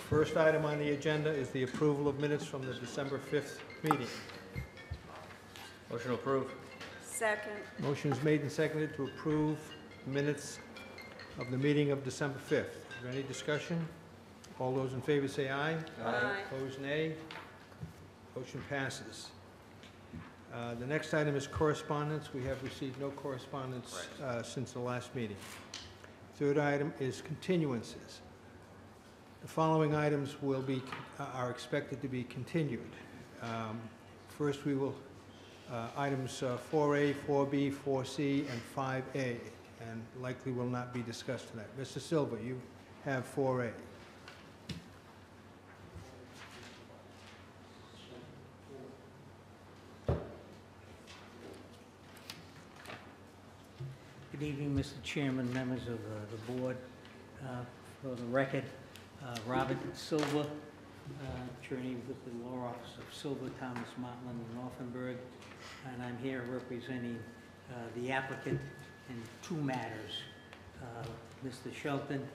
First item on the agenda is the approval of minutes from the December 5th meeting. Motion to approve. Second. Motion is made and seconded to approve minutes of the meeting of December 5th. Is there any discussion? All those in favor say aye. Aye. Opposed, nay. Motion passes. The next item is correspondence. We have received no correspondence since the last meeting. Third item is continuances. The following items are expected to be continued. First, we will, items 4A, 4B, 4C, and 5A, and likely will not be discussed tonight. Mr. Silva, you have 4A. Good evening, Mr. Chairman, members of the board. For the record, Robert Silva, attorney with the law office of Silva, Thomas, Martland, and Offenberg, and I'm here representing the applicant in two matters. Mr. Shelton,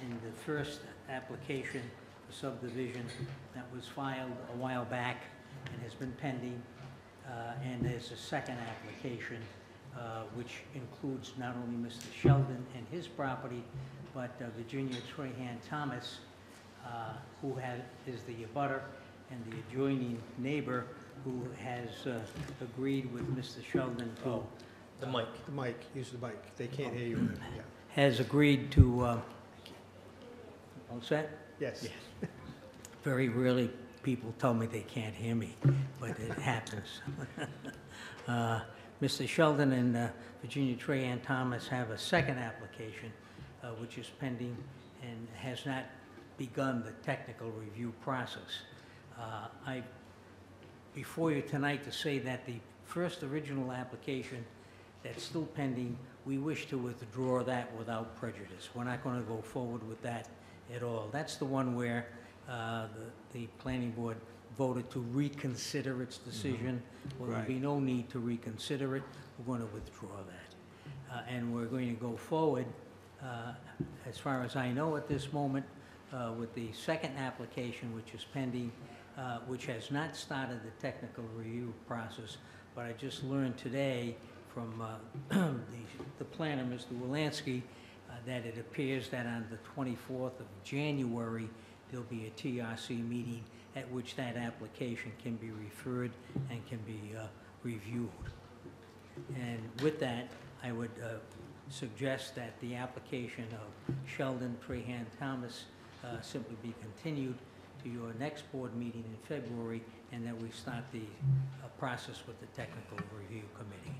in the first application for subdivision that was filed a while back and has been pending, and there's a second application which includes not only Mr. Sheldon and his property, but Virginia Trahan Thomas, who is the abutter and the adjoining neighbor who has agreed with Mr. Sheldon to... The mic. The mic, use the mic. They can't hear you. Yeah. Has agreed to... all set? Yes. Very rarely people tell me they can't hear me, but it happens. Mr. Sheldon and Virginia Trahan Thomas have a second application, which is pending and has not begun the technical review process. I'm before you tonight to say that the first original application that's still pending, we wish to withdraw that without prejudice. We're not going to go forward with that at all. That's the one where the planning board voted to reconsider its decision. Well, there'll be no need to reconsider it. We're going to withdraw that. And we're going to go forward, as far as I know at this moment, with the second application, which is pending, which has not started the technical review process, but I just learned today from the planner, Mr. Wolanski, that it appears that on the 24th of January, there'll be a TRC meeting at which that application can be referred and can be reviewed. And with that, I would suggest that the application of Sheldon Trahan Thomas simply be continued to your next board meeting in February, and that we start the process with the technical review committee.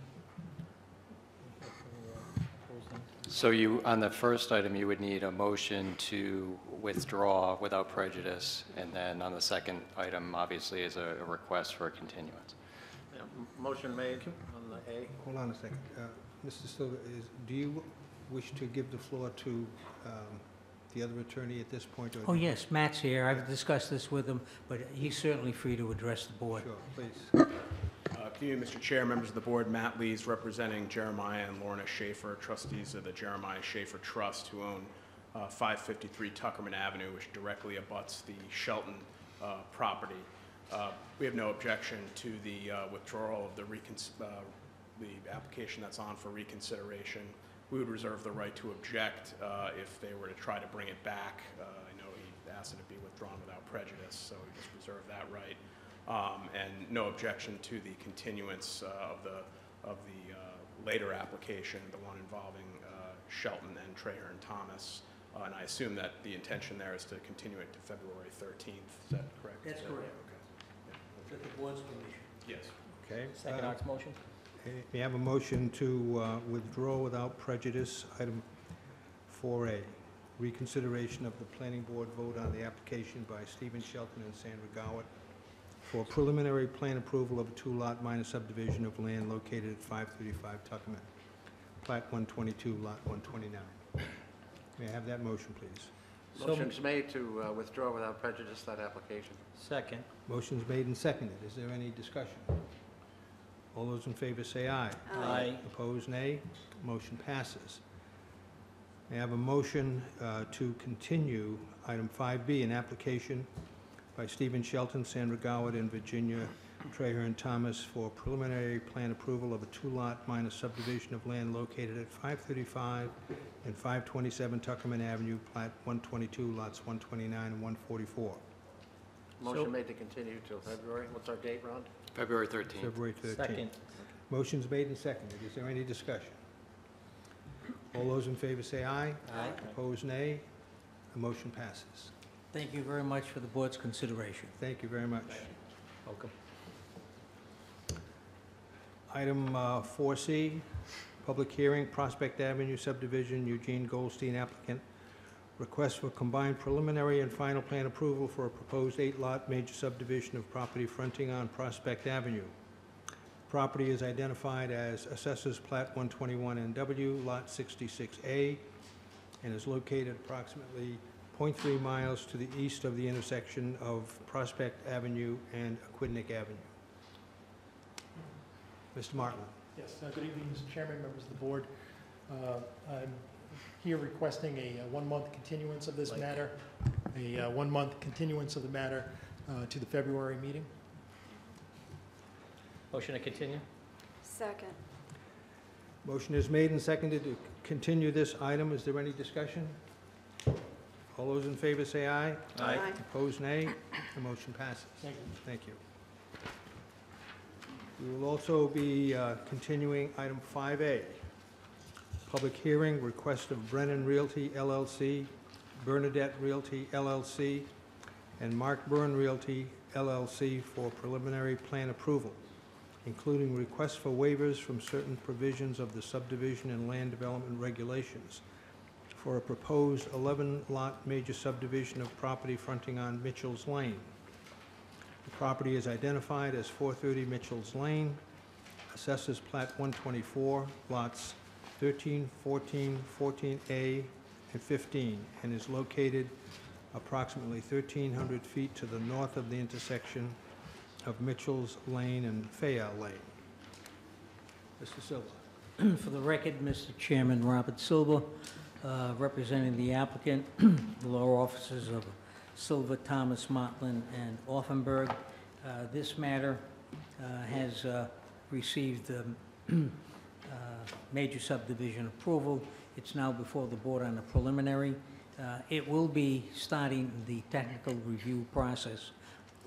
So you, on the first item, you would need a motion to withdraw without prejudice, and then on the second item, obviously, is a request for a continuance. Yeah, motion made on the A. Hold on a second. Mr. Silva, do you wish to give the floor to the other attorney at this point? Or Oh, yes, Matt's here. I've discussed this with him, but he's certainly free to address the board. Sure, please. Good evening, Mr. Chair, members of the board. Matt Lees representing Jeremiah and Lorna Schaefer, trustees of the Jeremiah Schaefer Trust, who own 553 Tuckerman Avenue, which directly abuts the Shelton property. We have no objection to the withdrawal of the application that's on for reconsideration. We would reserve the right to object if they were to try to bring it back. I know he asked it to be withdrawn without prejudice, so we just reserve that right. And no objection to the continuance of the later application, the one involving Shelton and Trahan Thomas. And I assume that the intention there is to continue it to February 13th. Is that correct? That's correct. Okay. With the board's permission. Yes. Okay. Second Art's motion. We have a motion to withdraw without prejudice, item 4A, reconsideration of the planning board vote on the application by Stephen Shelton and Sandra Gowett for preliminary plan approval of a two-lot minor subdivision of land located at 535 Tuckerman, Plat 122, Lot 129. May I have that motion, please? Motion's made to withdraw without prejudice that application. Second. Motion's made and seconded. Is there any discussion? All those in favor say aye. Aye. Opposed, nay. Motion passes. May I have a motion to continue item 5B, an application by Stephen Shelton, Sandra Goward, and Virginia Traherne Thomas for preliminary plan approval of a two-lot minor subdivision of land located at 535 and 527 Tuckerman Avenue, plat 122, lots 129 and 144. Motion made to continue till February. What's our date, Ron? February 13th. February 13th. Second. Motion's made and seconded. Is there any discussion? All those in favor say aye. Aye. Opposed, nay. The motion passes. Thank you very much for the board's consideration. Thank you very much. Welcome. Item 4C, public hearing, Prospect Avenue subdivision, Eugene Goldstein applicant. Request for combined preliminary and final plan approval for a proposed 8-lot major subdivision of property fronting on Prospect Avenue. Property is identified as Assessors Plat 121NW, Lot 66A, and is located approximately 0.3 miles to the east of the intersection of Prospect Avenue and Aquidneck Avenue. Mr. Martin. Yes, good evening, Mr. Chairman, members of the board. I'm here requesting a one-month continuance of this matter, a one-month continuance of the matter to the February meeting. Motion to continue? Second. Motion is made and seconded to continue this item. Is there any discussion? All those in favor say aye. Aye. Opposed, nay. The motion passes. Thank you. Thank you. We will also be continuing item 5A, public hearing, request of Brennan Realty LLC, Bernadette Realty LLC, and Mark Byrne Realty LLC for preliminary plan approval, including requests for waivers from certain provisions of the subdivision and land development regulations for a proposed 11-lot major subdivision of property fronting on Mitchell's Lane. The property is identified as 430 Mitchell's Lane, Assessors Plat 124, lots 13, 14, 14A, and 15, and is located approximately 1,300 feet to the north of the intersection of Mitchell's Lane and Fayette Lane. Mr. Silva. For the record, Mr. Chairman, Robert Silva, representing the applicant, the law offices of Silva, Thomas, Motlin, and Offenberg. This matter has received major subdivision approval. It's now before the board on a preliminary. It will be starting the technical review process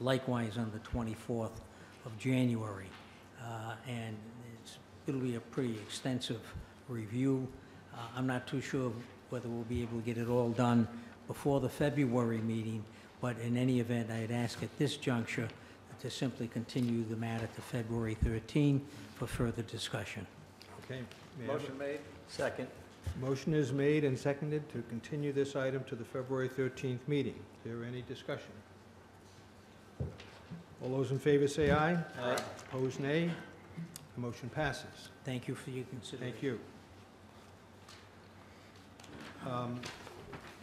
likewise on the 24th of January. And it'll be a pretty extensive review. I'm not too sure whether we'll be able to get it all done before the February meeting, but in any event, I'd ask at this juncture to simply continue the matter to February 13 for further discussion. Okay. May I have a- Motion made. Second. Motion is made and seconded to continue this item to the February 13th meeting. Is there any discussion? All those in favor say aye. Aye. Opposed, nay. The motion passes. Thank you for your consideration. Thank you.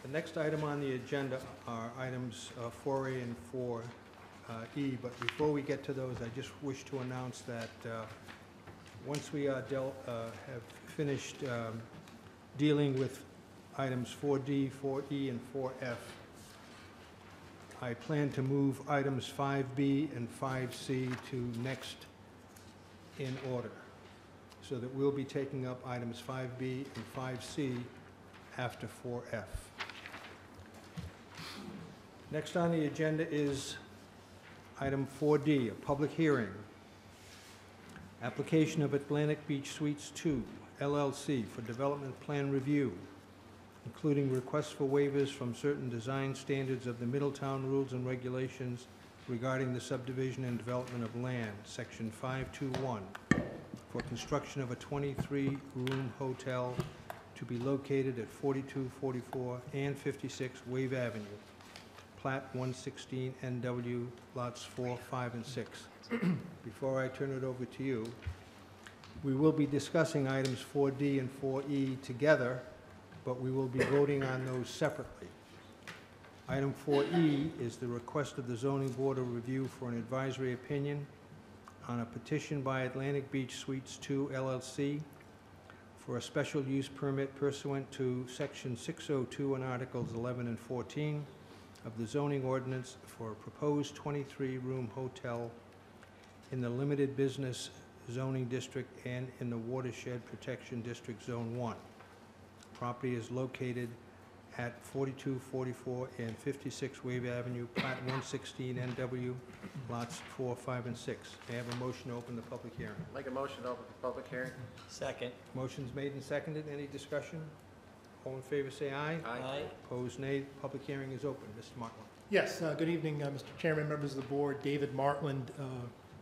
The next item on the agenda are items 4A and 4E, but before we get to those, I just wish to announce that once we have finished dealing with items 4D, 4E, and 4F, I plan to move items 5B and 5C to next in order, so that we'll be taking up items 5B and 5C after 4F. Next on the agenda is item 4D, a public hearing. Application of Atlantic Beach Suites 2, LLC for development plan review, including requests for waivers from certain design standards of the Middletown Rules and Regulations regarding the subdivision and development of land, Section 521, for construction of a 23-room hotel to be located at 4244 and 56 Wave Avenue, Plat 116 NW, lots 4, 5, and 6. Before I turn it over to you, we will be discussing items 4D and 4E together, but we will be voting on those separately. Item 4E is the request of the Zoning Board of Review for an advisory opinion on a petition by Atlantic Beach Suites 2 LLC for a special use permit pursuant to Section 602 and Articles 11 and 14 of the zoning ordinance for a proposed 23-room hotel in the limited business zoning district and in the watershed protection district Zone 1. Property is located at 42, 44, and 56 Wave Avenue, Plat 116 NW, lots 4, 5, and 6. May I have a motion to open the public hearing? Make a motion to open the public hearing. Second. Motion's made and seconded. Any discussion? All in favor, say aye. Aye. Opposed, nay. Public hearing is open. Mr. Martland. Yes, good evening, Mr. Chairman, members of the board. David Martland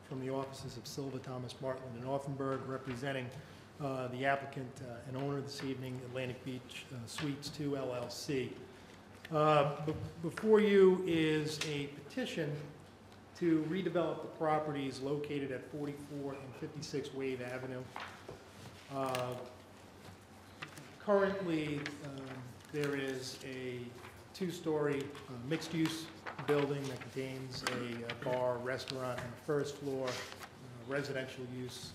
from the offices of Silva, Thomas, Martland, and Offenberg, representing the applicant and owner this evening, Atlantic Beach Suites 2 LLC. Before you is a petition to redevelop the properties located at 44 and 56 Wave Avenue. Currently, there is a two-story mixed-use building that contains a bar, restaurant on the first floor, residential use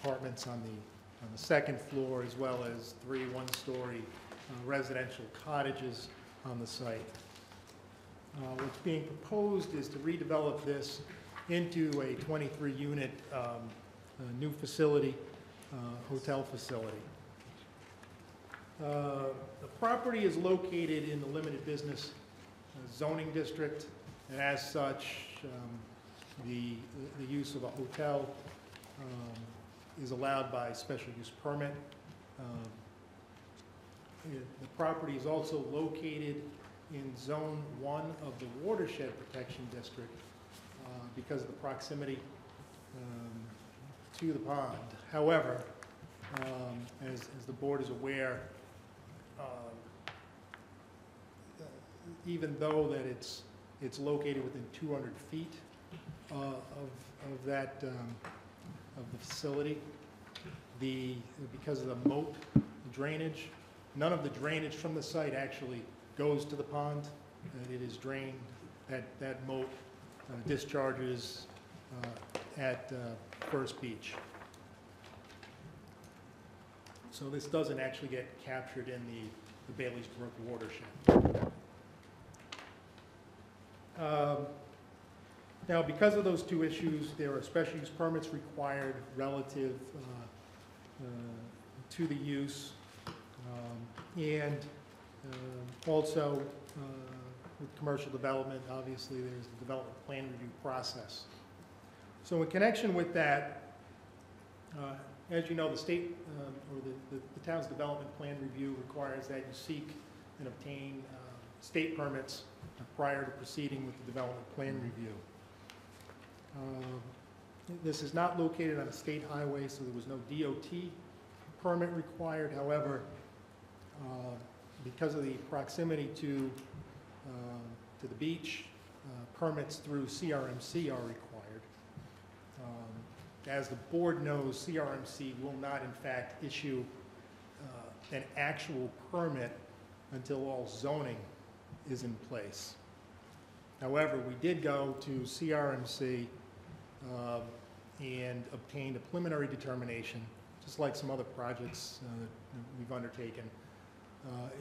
apartments on the second floor, as well as 3 one-story residential cottages on the site. What's being proposed is to redevelop this into a 23-unit new facility, hotel facility. The property is located in the limited business zoning district, and as such, the use of a hotel is allowed by special use permit. The property is also located in Zone 1 of the Watershed Protection District because of the proximity to the pond. However, as the board is aware, even though that it's located within 200 feet of that of the facility, because of the moat drainage, none of the drainage from the site actually goes to the pond. It is drained. That moat discharges at First Beach. So this doesn't actually get captured in the Bailey's Brook watershed. Now, because of those two issues, there are special use permits required relative to the use, and also with commercial development, obviously there's the development plan review process. So in connection with that, as you know, the state or the town's development plan review requires that you seek and obtain state permits prior to proceeding with the development plan review. This is not located on a state highway, so there was no DOT permit required. However, because of the proximity to the beach, permits through CRMC are required. As the board knows, CRMC will not, in fact, issue an actual permit until all zoning is in place. However, we did go to CRMC and obtained a preliminary determination, just like some other projects we've undertaken,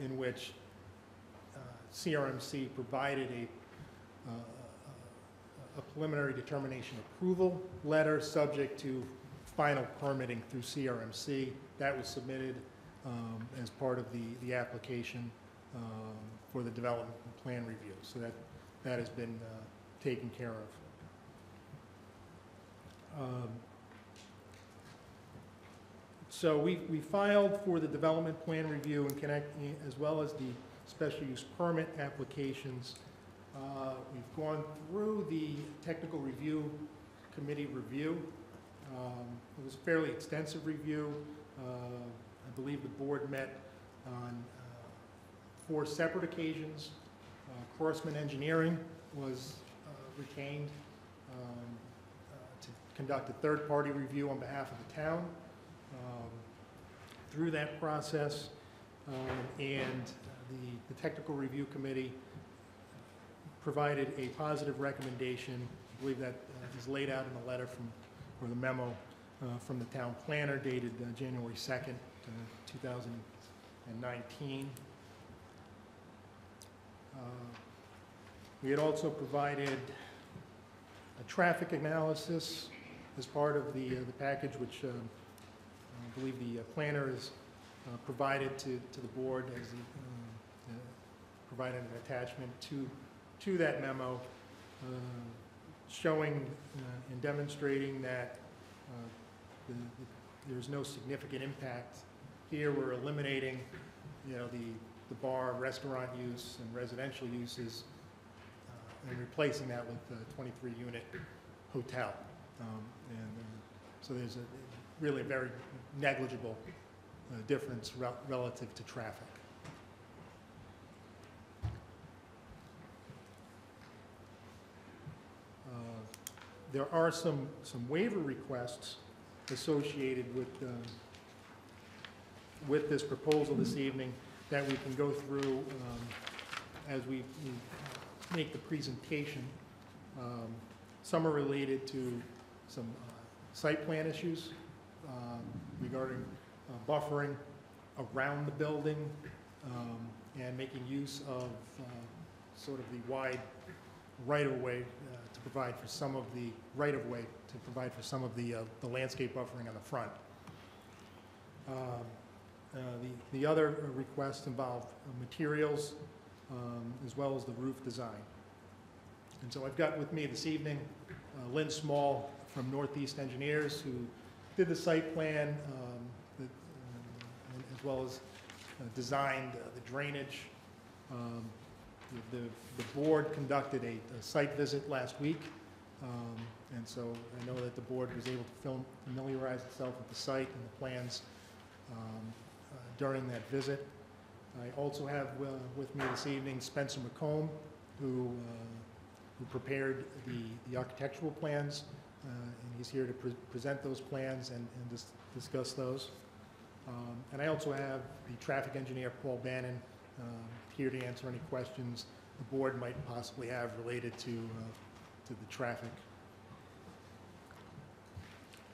in which CRMC provided a preliminary determination approval letter subject to final permitting through CRMC. That was submitted as part of the application for the development plan review. So that has been taken care of. So we filed for the development plan review and as well as the special use permit applications. We've gone through the technical review committee review. It was a fairly extensive review. I believe the board met on 4 separate occasions. Crossman Engineering was retained to conduct a third-party review on behalf of the town. Through that process, and the technical review committee provided a positive recommendation. I believe that is laid out in the letter or the memo from the town planner dated January 2nd, 2019. We had also provided a traffic analysis as part of the package, which I believe the planner has provided to the board as provided an attachment to that memo, showing and demonstrating that there's no significant impact. Here we're eliminating, the bar, restaurant use and residential uses and replacing that with a 23-unit hotel. So there's really a very negligible difference relative to traffic. There are some waiver requests associated with this proposal this evening that we can go through as we make the presentation. Some are related to some site plan issues regarding buffering around the building and making use of sort of the wide right-of-way to provide for some of the right-of-way to provide for some of the landscape buffering on the front. The other requests involve materials as well as the roof design. And so I've got with me this evening Lynn Small from Northeast Engineers, who did the site plan as well as designed the drainage. The board conducted a site visit last week, and so I know that the board was able to familiarize itself with the site and the plans during that visit. I also have with me this evening Spencer McComb, who prepared the architectural plans, and he's here to present those plans and discuss those. And I also have the traffic engineer, Paul Bannon, here to answer any questions the board might possibly have related to the traffic.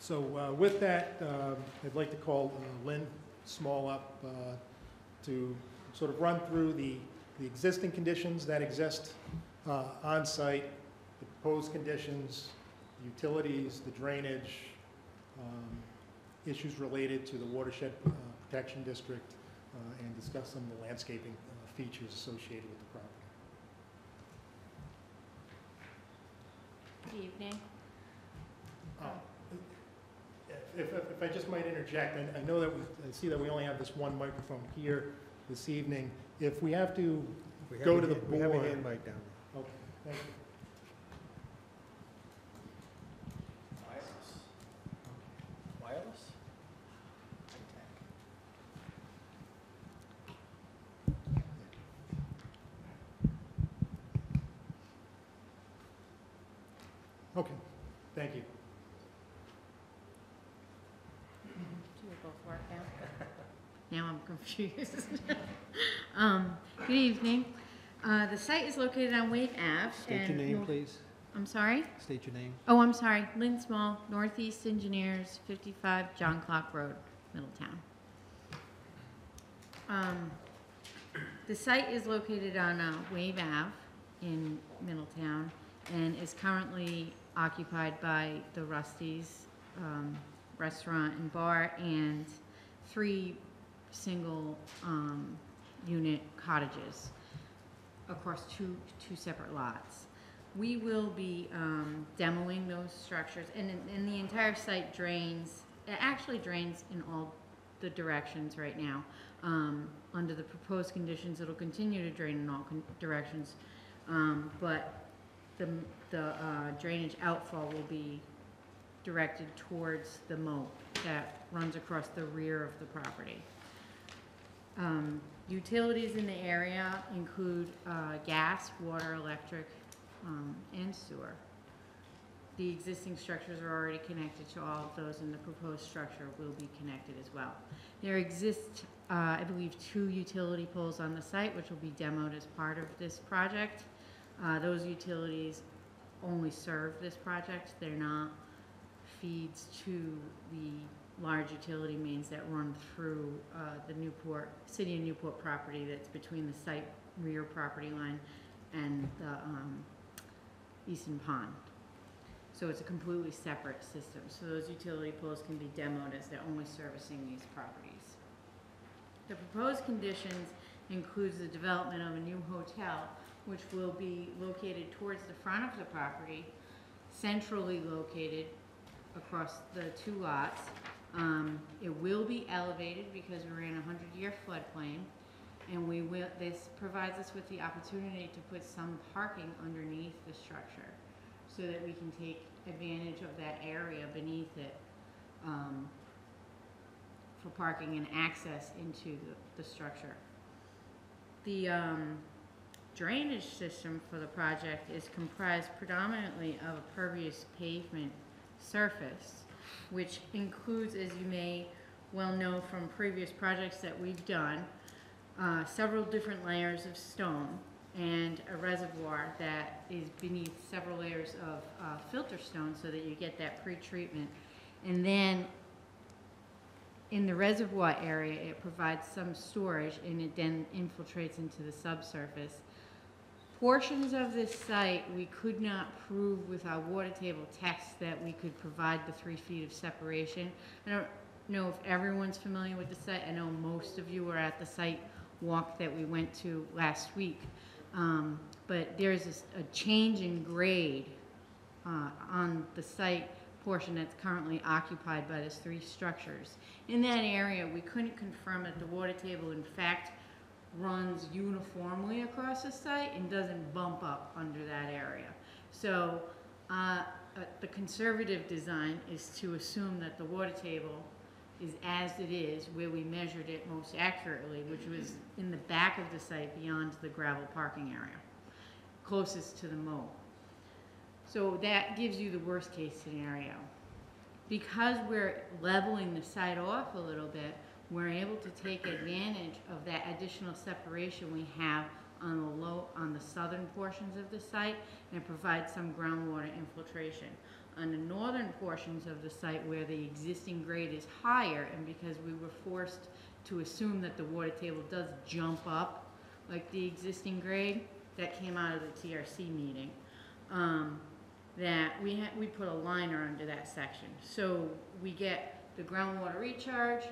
So with that, I'd like to call Lynn Small up to sort of run through the existing conditions that exist on site, the proposed conditions, the utilities, the drainage, issues related to the watershed protection district, and discuss some of the landscaping features associated with the property. Good evening. If I just might interject, I know that I see that we only have this one microphone here this evening. If we have to go to the board. We have a hand mic down there. Okay, thank you. Wireless? Okay, thank you. Do we both work now? Now I'm confused. Good evening. The site is located on Wave Ave. State your name, please. I'm sorry? State your name. Oh, I'm sorry. Lynn Small, Northeast Engineers, 55 John Clock Road, Middletown. The site is located on Wave Ave in Middletown and is currently occupied by the Rusty's restaurant and bar and 3 single unit cottages across two separate lots. We will be demoing those structures, and the entire site drains. It actually drains in all the directions right now. Under the proposed conditions, it'll continue to drain in all directions, but the drainage outfall will be directed towards the moat that runs across the rear of the property. Utilities in the area include gas, water, electric, and sewer. The existing structures are already connected to all of those, and the proposed structure will be connected as well. There exist, I believe, 2 utility poles on the site, which will be demoed as part of this project. Those utilities only serve this project. They're not feeds to the large utility mains that run through the Newport, City of Newport property that's between the site rear property line and the Easton Pond. So it's a completely separate system. So those utility poles can be demoed as they're only servicing these properties. The proposed conditions includes the development of a new hotel, which will be located towards the front of the property, centrally located across the two lots. It will be elevated because we're in a 100-year floodplain, and this provides us with the opportunity to put some parking underneath the structure so that we can take advantage of that area beneath it for parking and access into the structure. The drainage system for the project is comprised predominantly of a pervious pavement surface, which includes, as you may well know from previous projects that we've done, several different layers of stone and a reservoir that is beneath several layers of filter stone so that you get that pre-treatment. And then in the reservoir area, it provides some storage and it then infiltrates into the subsurface. Portions of this site, we could not prove with our water table tests that we could provide the 3 feet of separation. I don't know if everyone's familiar with the site. I know most of you were at the site walk that we went to last week. But there's a change in grade on the site portion that's currently occupied by these 3 structures. In that area, we couldn't confirm that the water table in fact runs uniformly across the site and doesn't bump up under that area. So the conservative design is to assume that the water table is as it is where we measured it most accurately, which was in the back of the site beyond the gravel parking area, closest to the moat. So that gives you the worst case scenario. Because we're leveling the site off a little bit, we're able to take advantage of that additional separation we have on the southern portions of the site and provide some groundwater infiltration. On the northern portions of the site where the existing grade is higher, and because we were forced to assume that the water table does jump up like the existing grade, that came out of the TRC meeting, that we put a liner under that section. So we get the groundwater recharge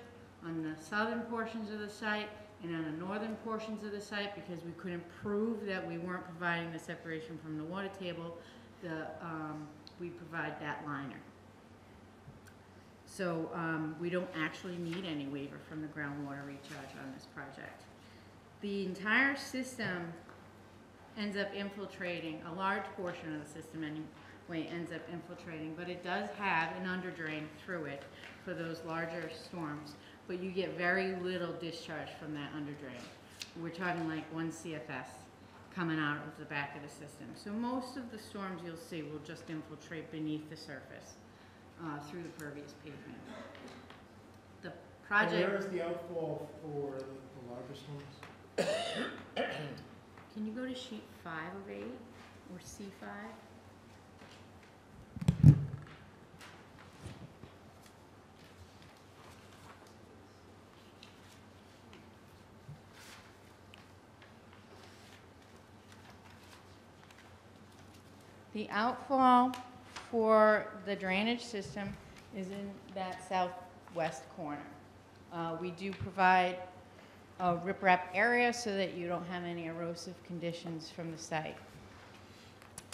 on the southern portions of the site and on the northern portions of the site, because we couldn't prove that we weren't providing the separation from the water table, we provide that liner. So we don't actually need any waiver from the groundwater recharge on this project. The entire system ends up infiltrating, a large portion of the system anyway ends up infiltrating, but it does have an underdrain through it for those larger storms, but you get very little discharge from that underdrain. We're talking like 1 CFS coming out of the back of the system. So most of the storms you'll see will just infiltrate beneath the surface through the pervious pavement. The project... And where is the outfall for the larger storms? Can you go to sheet 5 of 8 or C5? The outfall for the drainage system is in that southwest corner. We do provide a riprap area so that you don't have any erosive conditions from the site.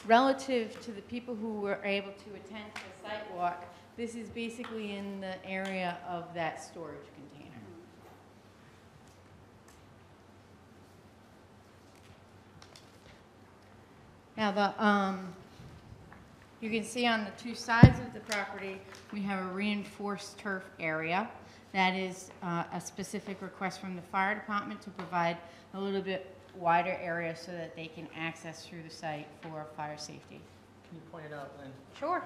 Relative to the people who were able to attend the site walk, this is basically in the area of that storage container. Now you can see on the 2 sides of the property, we have a reinforced turf area. That is a specific request from the fire department to provide a little bit wider area so that they can access through the site for fire safety. Can you point it out, Lynn? Sure.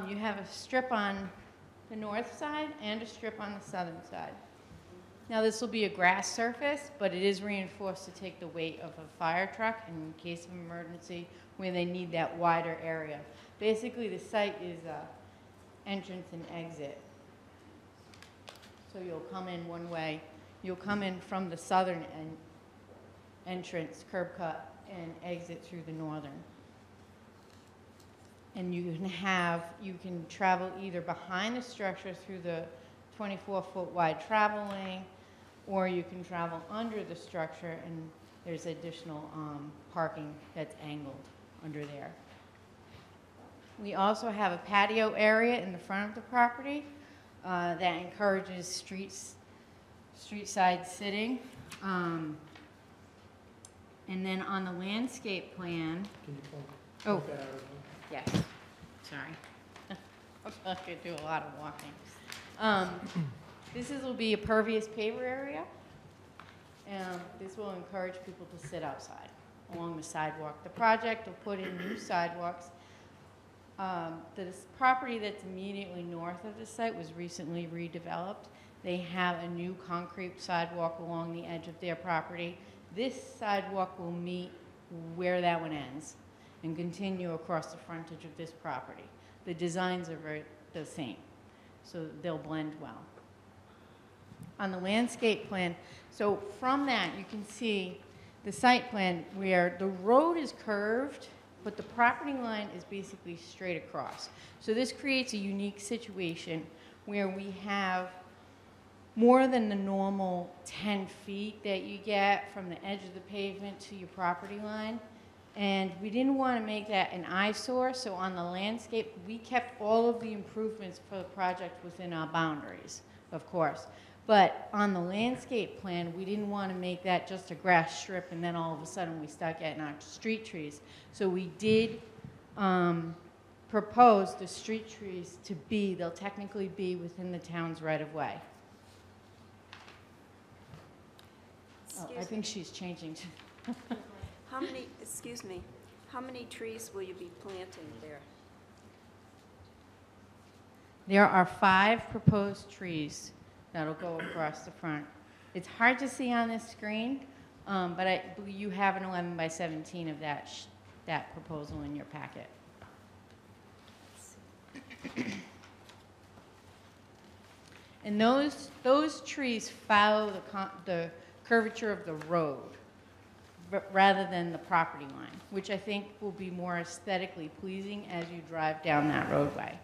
You have a strip on the north side and a strip on the southern side. Now this will be a grass surface, but it is reinforced to take the weight of a fire truck in case of emergency where they need that wider area. Basically, the site is entrance and exit. So you'll come in one way. You'll come in from the southern entrance, curb cut, and exit through the northern. And you can travel either behind the structure through the 24-foot wide travel lane, or you can travel under the structure, and there's additional parking that's angled under there. We also have a patio area in the front of the property that encourages street side sitting. And then on the landscape plan, Can you point oh, that out? yes, sorry. I could do a lot of walking. Will be a pervious paver area. And this will encourage people to sit outside along the sidewalk. The project will put in new sidewalks. This property that's immediately north of the site was recently redeveloped. They have a new concrete sidewalk along the edge of their property. This sidewalk will meet where that one ends and continue across the frontage of this property. The designs are the same, so they'll blend well. On the landscape plan, so from that you can see the site plan where the road is curved, but the property line is basically straight across. So this creates a unique situation where we have more than the normal 10 feet that you get from the edge of the pavement to your property line. And we didn't want to make that an eyesore, so on the landscape, we kept all of the improvements for the project within our boundaries, of course. But on the landscape plan, we didn't want to make that just a grass strip and then all of a sudden we start getting our street trees. So we did propose the street trees to they'll technically be within the town's right-of-way. Oh, I think she's changing to... how many trees will you be planting there? There are 5 proposed trees that'll go across the front. It's hard to see on this screen, but you have an 11 by 17 of that proposal in your packet. And those trees follow the curvature of the road rather than the property line, which I think will be more aesthetically pleasing as you drive down that roadway.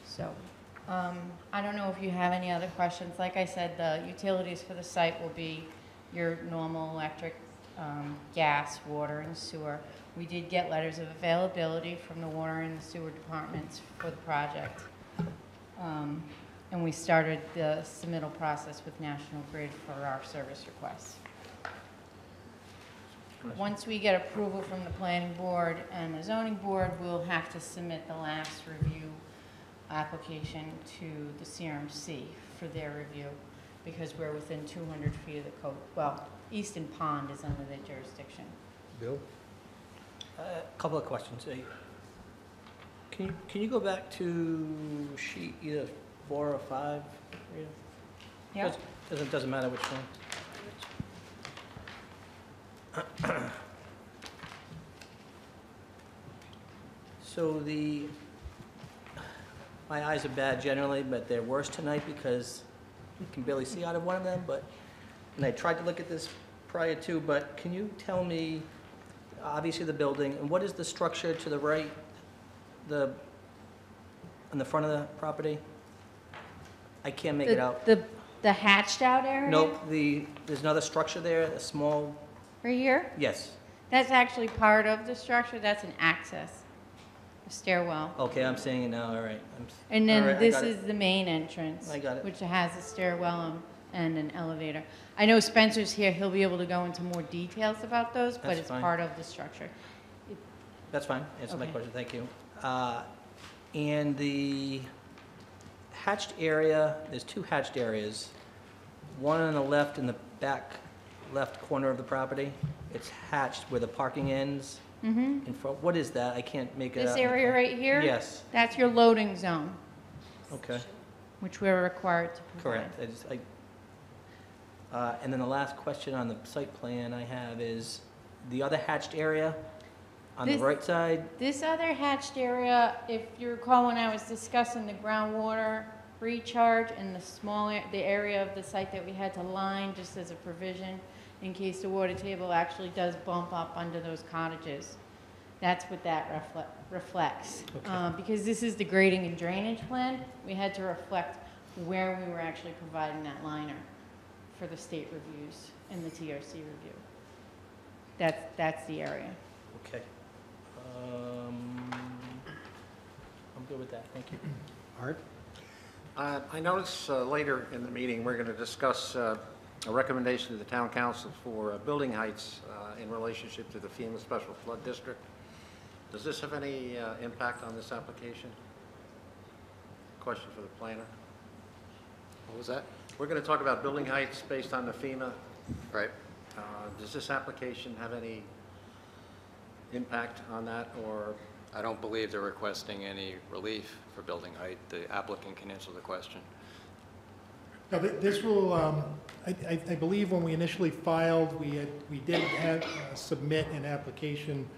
So, I don't know if you have any other questions. Like I said, the utilities for the site will be your normal electric, gas, water, and sewer. We did get letters of availability from the water and the sewer departments for the project. And we started the submittal process with National Grid for our service requests. Once we get approval from the planning board and the zoning board, we'll have to submit the last review application to the CRMC for their review because we're within 200 feet of the code. Well, Easton Pond is under their jurisdiction. Bill? A couple of questions. Can you go back to sheet either 4 or 5? Rita? Yeah. Doesn't matter which one. So my eyes are bad generally, but they're worse tonight because you can barely see out of one of them. And I tried to look at this prior to, but can you tell me, obviously the building, and what is the structure to the right, on the front of the property? I can't make it out. The hatched out area? Nope, there's another structure there, a small, Right here? yes. That's actually part of the structure. That's an access, a stairwell. Okay, I'm seeing it now, all right. And all then right, I this got it. is the main entrance. I got it. Which has a stairwell and an elevator. I know Spencer's here, he'll be able to go into more details about those, but That's it's fine. part of the structure. That's fine, answer my Okay. question, thank you. And the hatched area, there's two hatched areas. One on the left in the back left corner of the property. It's hatched where the parking ends. Mm-hmm. In front, what is that? I can't make it This out. area right here? Yes, That's your loading zone, okay, which we're required to provide. correct. And then the last question on the site plan I have is, the other hatched area on the This- right side, This other hatched area, if you recall when I was discussing the groundwater recharge and the area of the site that we had to line just as a provision in case the water table actually does bump up under those cottages. That's what that reflects. Okay. Because this is the grading and drainage plan, we had to reflect where we were actually providing that liner for the state reviews and the TRC review. That's the area. okay. I'm good with that, thank you. Art? I notice later in the meeting, we're going to discuss a recommendation to the town council for building heights in relationship to the FEMA Special Flood District. Does this have any impact on this application? Question for the planner. What was that? We're going to talk about building heights based on the FEMA. Right. Does this application have any impact on that, or? I don't believe they're requesting any relief for building height. The applicant can answer the question. Now, this will, I believe when we initially filed, we did have, submit an application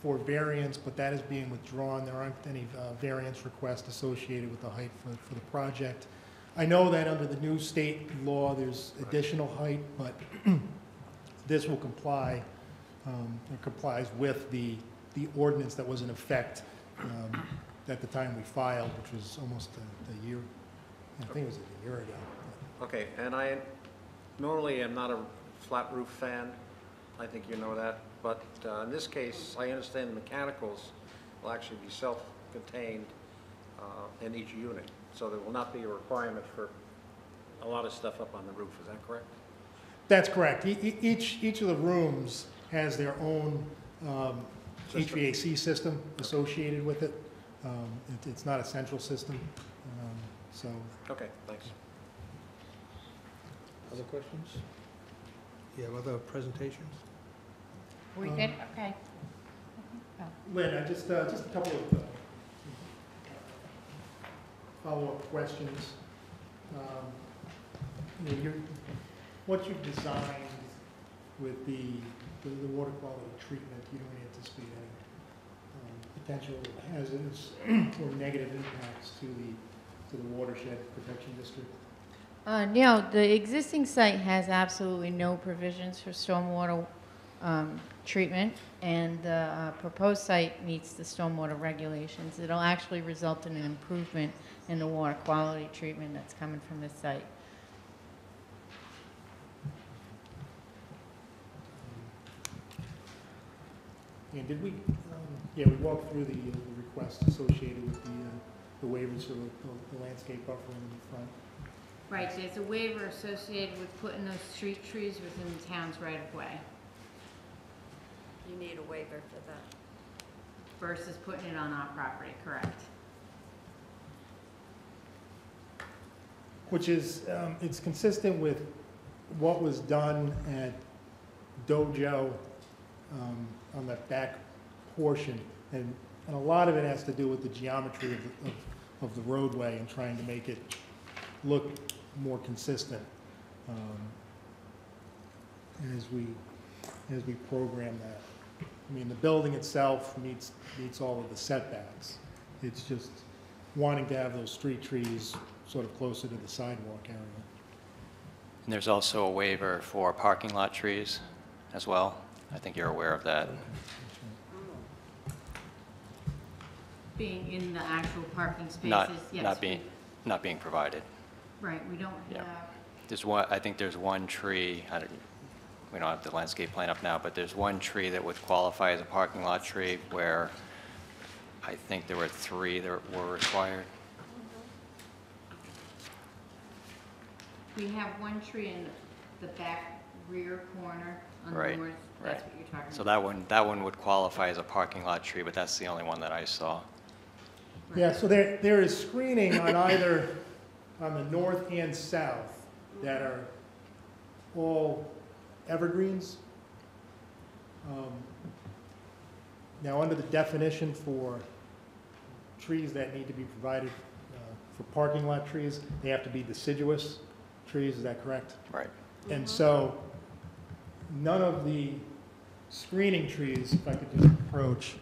for variance, but that is being withdrawn. There aren't any variance requests associated with the height for the project. I know that under the new state law, there's additional height, but this will comply, it complies with the ordinance that was in effect at the time we filed, which was almost a year, I think it was a year ago. Okay, and I normally am not a flat roof fan. I think you know that. But in this case, I understand the mechanicals will actually be self-contained in each unit. So there will not be a requirement for a lot of stuff up on the roof. Is that correct? That's correct. Each of the rooms has their own HVAC system associated with it. It's not a central system, so. Okay, thanks. Other questions? You have other presentations? We did, okay. Oh. Lynn, just a couple of follow-up questions. What you've designed with the water quality treatment, you don't anticipate any potential hazards or negative impacts to the watershed protection district? No, the existing site has absolutely no provisions for stormwater treatment, and the proposed site meets the stormwater regulations. It'll actually result in an improvement in the water quality treatment that's coming from this site. And did we, we walked through the requests associated with the waivers for the landscape buffer in the front. Right, there's a waiver associated with putting those street trees within the town's right-of-way You need a waiver for that. versus putting it on our property, correct? Which is, it's consistent with what was done at Dojo on that back portion. And a lot of it has to do with the geometry of the roadway and trying to make it look more consistent as we program that. I mean, the building itself meets all of the setbacks. It's just wanting to have those street trees sort of closer to the sidewalk area. And there's also a waiver for parking lot trees as well. I think you're aware of that. Being in the actual parking spaces, Not, yes. not being provided. Right, we don't Yeah. have, There's one, I think there's one tree, we don't have the landscape plan up now, but there's one tree that would qualify as a parking lot tree where I think there were 3 that were required. We have one tree in the back rear corner on the Right, north, that's right. what you're talking about. So that one would qualify as a parking lot tree, but that's the only one that I saw. Yeah, so there is screening on either, on the north and south, that are all evergreens. Now, under the definition for trees that need to be provided for parking lot trees, they have to be deciduous trees, is that correct? Right. And so, none of the screening trees, if I could just approach,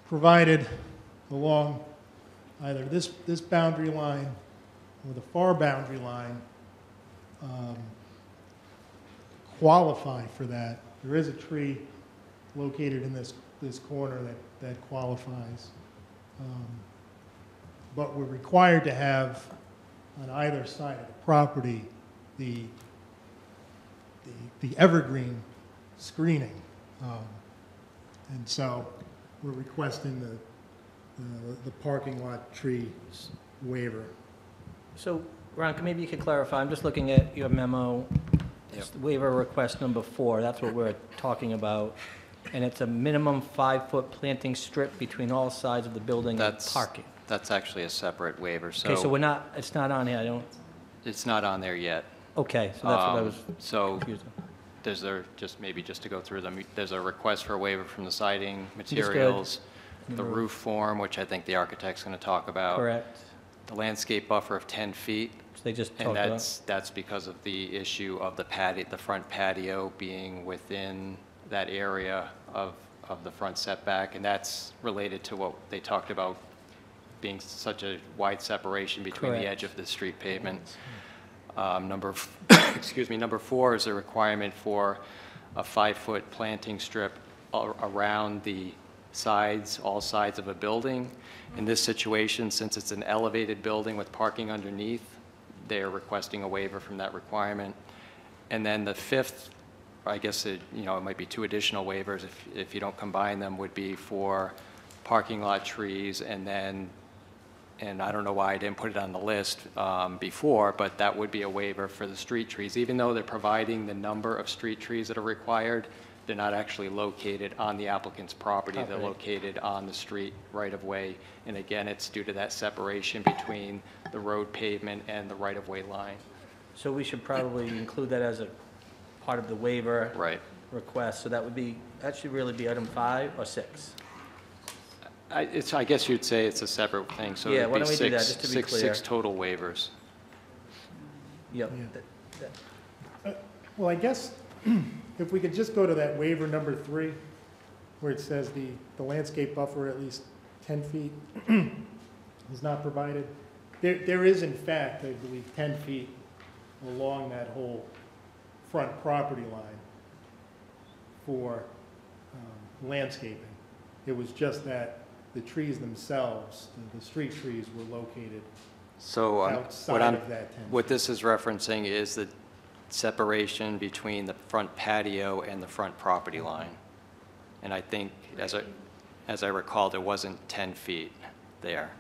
provided along either this boundary line or the far boundary line qualify for that. There is a tree located in this corner that qualifies. But we're required to have on either side of the property the evergreen screening. And so we're requesting the parking lot tree waiver. So, Ron, maybe you could clarify, I'm just looking at your memo, it's waiver request number 4, that's what we're talking about, and it's a minimum 5-foot planting strip between all sides of the building and That's parking. That's actually a separate waiver, Okay, so we're not, it's not on here, I don't, it's not on there yet. okay, so that's what I was So confused. just to go through them, there's a request for a waiver from the siding Understood. materials, the Number- roof form, which I think the architect's going to talk about. Correct, The landscape buffer of 10 feet, so they just and talked about, that's because of the issue of the patio, the front patio being within that area of the front setback, and that's related to what they talked about being such a wide separation between the Correct. edge of the street pavement. Number 4 is a requirement for a 5-foot planting strip around the sides, all sides of a building. In this situation, since it's an elevated building with parking underneath, they are requesting a waiver from that requirement. And then the 5th, I guess it might be 2 additional waivers if you don't combine them, would be for parking lot trees, and I don't know why I didn't put it on the list before, but that would be a waiver for the street trees. Even though they're providing the number of street trees that are required, they're not actually located on the applicant's property. They're Okay. located on the street right-of-way. And again, it's due to that separation between the road pavement and the right-of-way line. so we should probably include that as a part of the waiver Right. request, so that should really be item 5 or 6? I guess you'd say it's a separate thing, so Yeah, it'd why be don't we do that, six, just to be six, clear? 6 total waivers. Yep. Yeah. Well, I guess if we could just go to that waiver number 3, where it says the landscape buffer at least 10 feet is not provided. There is in fact, I believe, 10 feet along that whole front property line for landscaping. It was just that the trees themselves, the street trees, were located So outside of that 10 feet. what this is referencing is the separation between the front patio and the front property line. And I think, as I recall, there wasn't 10 feet there.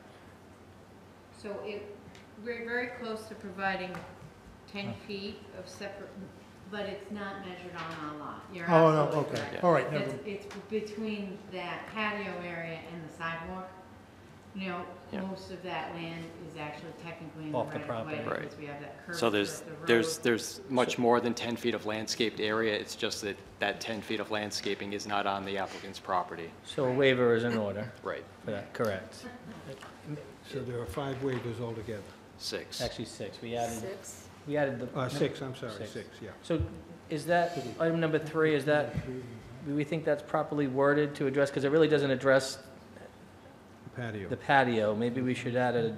So we're very close to providing 10 feet of separate, but it's not measured on our lot. You're Oh, no, absolutely okay, correct. all right, never It's between that patio area and the sidewalk. Yeah. Most of that land is actually technically in the Off the right of property. way Right. because we have that curve So to the road. there's much more than 10 feet of landscaped area. It's just that that 10 feet of landscaping is not on the applicant's property. So a waiver is in order Right. for that, correct. So there are 5 waivers altogether. 6. Actually 6, we 6. added the. 6, I'm sorry, 6. 6, yeah. So is that, item number 3, is that, do we think that's properly worded to address, because it really doesn't address Patio. the patio, maybe we should add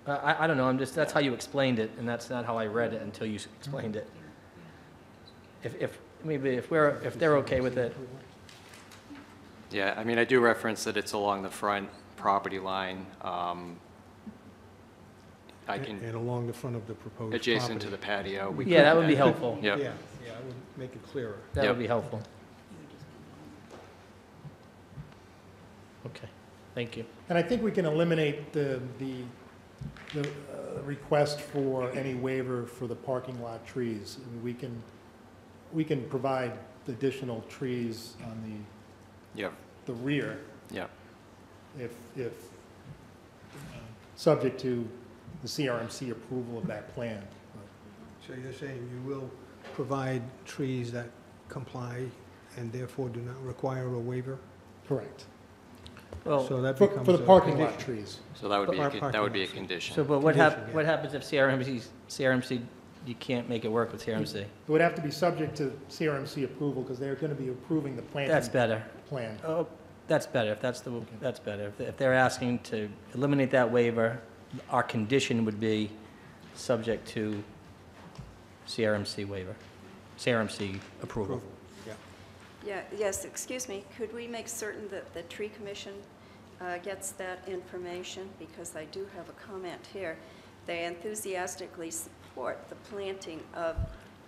I don't know, that's how you explained it, and that's not how I read it until you explained it. Maybe if they're okay with it, Yeah, I mean, I do reference that it's along the front property line, I can, And along the front of the proposed property. adjacent to the patio. We yeah, could- that would be helpful. Yep. Yeah, I would make it clearer. That Yep. would be helpful. Okay, thank you. And I think we can eliminate the request for any waiver for the parking lot trees. I mean, we can provide additional trees on Yep, the rear yep. if subject to the CRMC approval of that plan. So you're saying you will provide trees that comply and therefore do not require a waiver? Correct. Well, So that For becomes the a parking lot condition. trees. So that would be, Our that would be a parking condition. so, but Condition, yeah. what happens if CRMC, you can't make it work with CRMC? It would have to be subject to CRMC approval because they're going to be approving the That's planting better. plan. Oh, that's better, if that's that's better. If they're asking to eliminate that waiver, our condition would be subject to CRMC waiver, CRMC approval. Yeah. Yeah, yes, excuse me, could we make certain that the tree commission gets that information? Because I do have a comment here. They enthusiastically support the planting of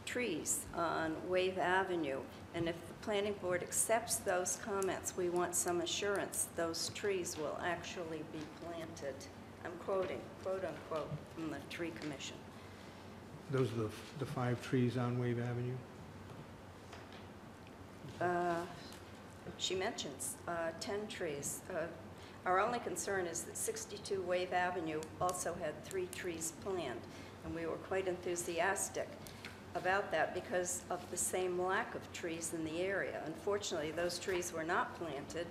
trees on Wave Avenue. And if the planning board accepts those comments, we want some assurance those trees will actually be planted. I'm quoting, quote unquote, from the tree commission. Those are the 5 trees on Wave Avenue? She mentions 10 trees. Our only concern is that 62 Wave Avenue also had 3 trees planned, and we were quite enthusiastic about that because of the same lack of trees in the area. Unfortunately, those trees were not planted,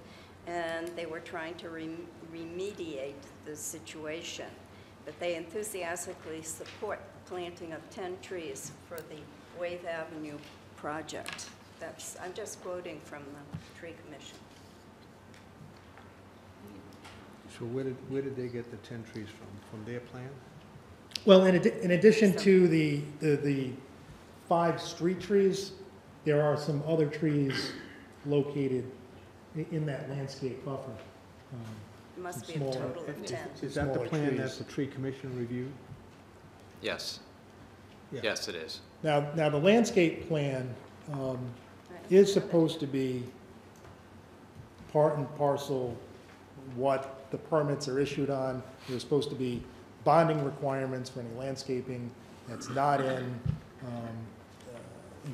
and they were trying to remediate the situation. But they enthusiastically support the planting of 10 trees for the Wave Avenue project. I'm just quoting from the tree commission. So where did they get the 10 trees from? From their plan? Well, in addition to the 5 street trees, there are some other trees located in that landscape buffer. It must Some be a smaller- total of 10. Is that the Smaller plan that trees. the tree commission reviewed? Yes, Yeah. yes, it is. Now the landscape plan is supposed to be part and parcel what the permits are issued on. There's supposed to be bonding requirements for any landscaping that's not in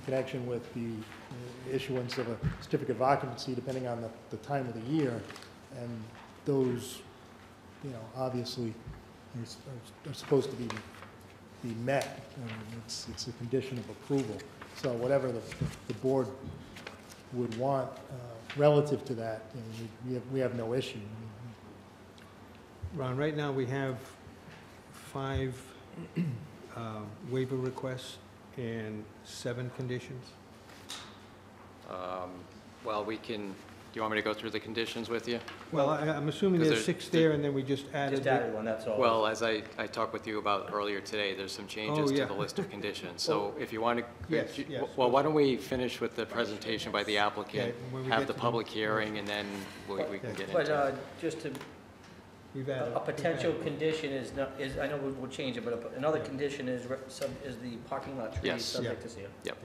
connection with the issuance of a certificate of occupancy, depending on the time of the year. And those, obviously are supposed to be met. It's a condition of approval. So whatever the board would want relative to that, we have no issue. Ron, right now we have 5 waiver requests and 7 conditions. Well, we can, do you want me to go through the conditions with you? Well, I'm assuming 'Cause there's there's- 6 there, and then we just added. Just added one, that's all. Well, as I talked with you about earlier today, there's some changes Oh, yeah. to the list of conditions. So if you want to, Yes, yes. well, why don't we finish with the presentation by the Okay, applicant, when we have get the to public the- hearing, and then we can get But into it. just to, We've added. a potential condition is, I know we'll change it, but another condition is the parking lot trees Yes. subject to seal. Yep.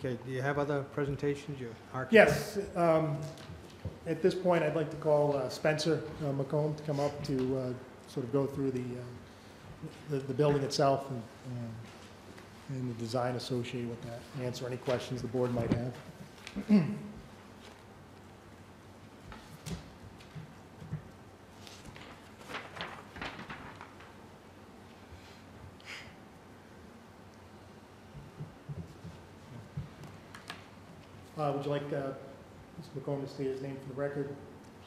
Okay, do you have other presentations, your architect? Yes, at this point, I'd like to call Spencer McComb to come up to sort of go through the building itself and the design associated with that, and answer any questions the board might have. Would you like Mr. McComb to state his name for the record?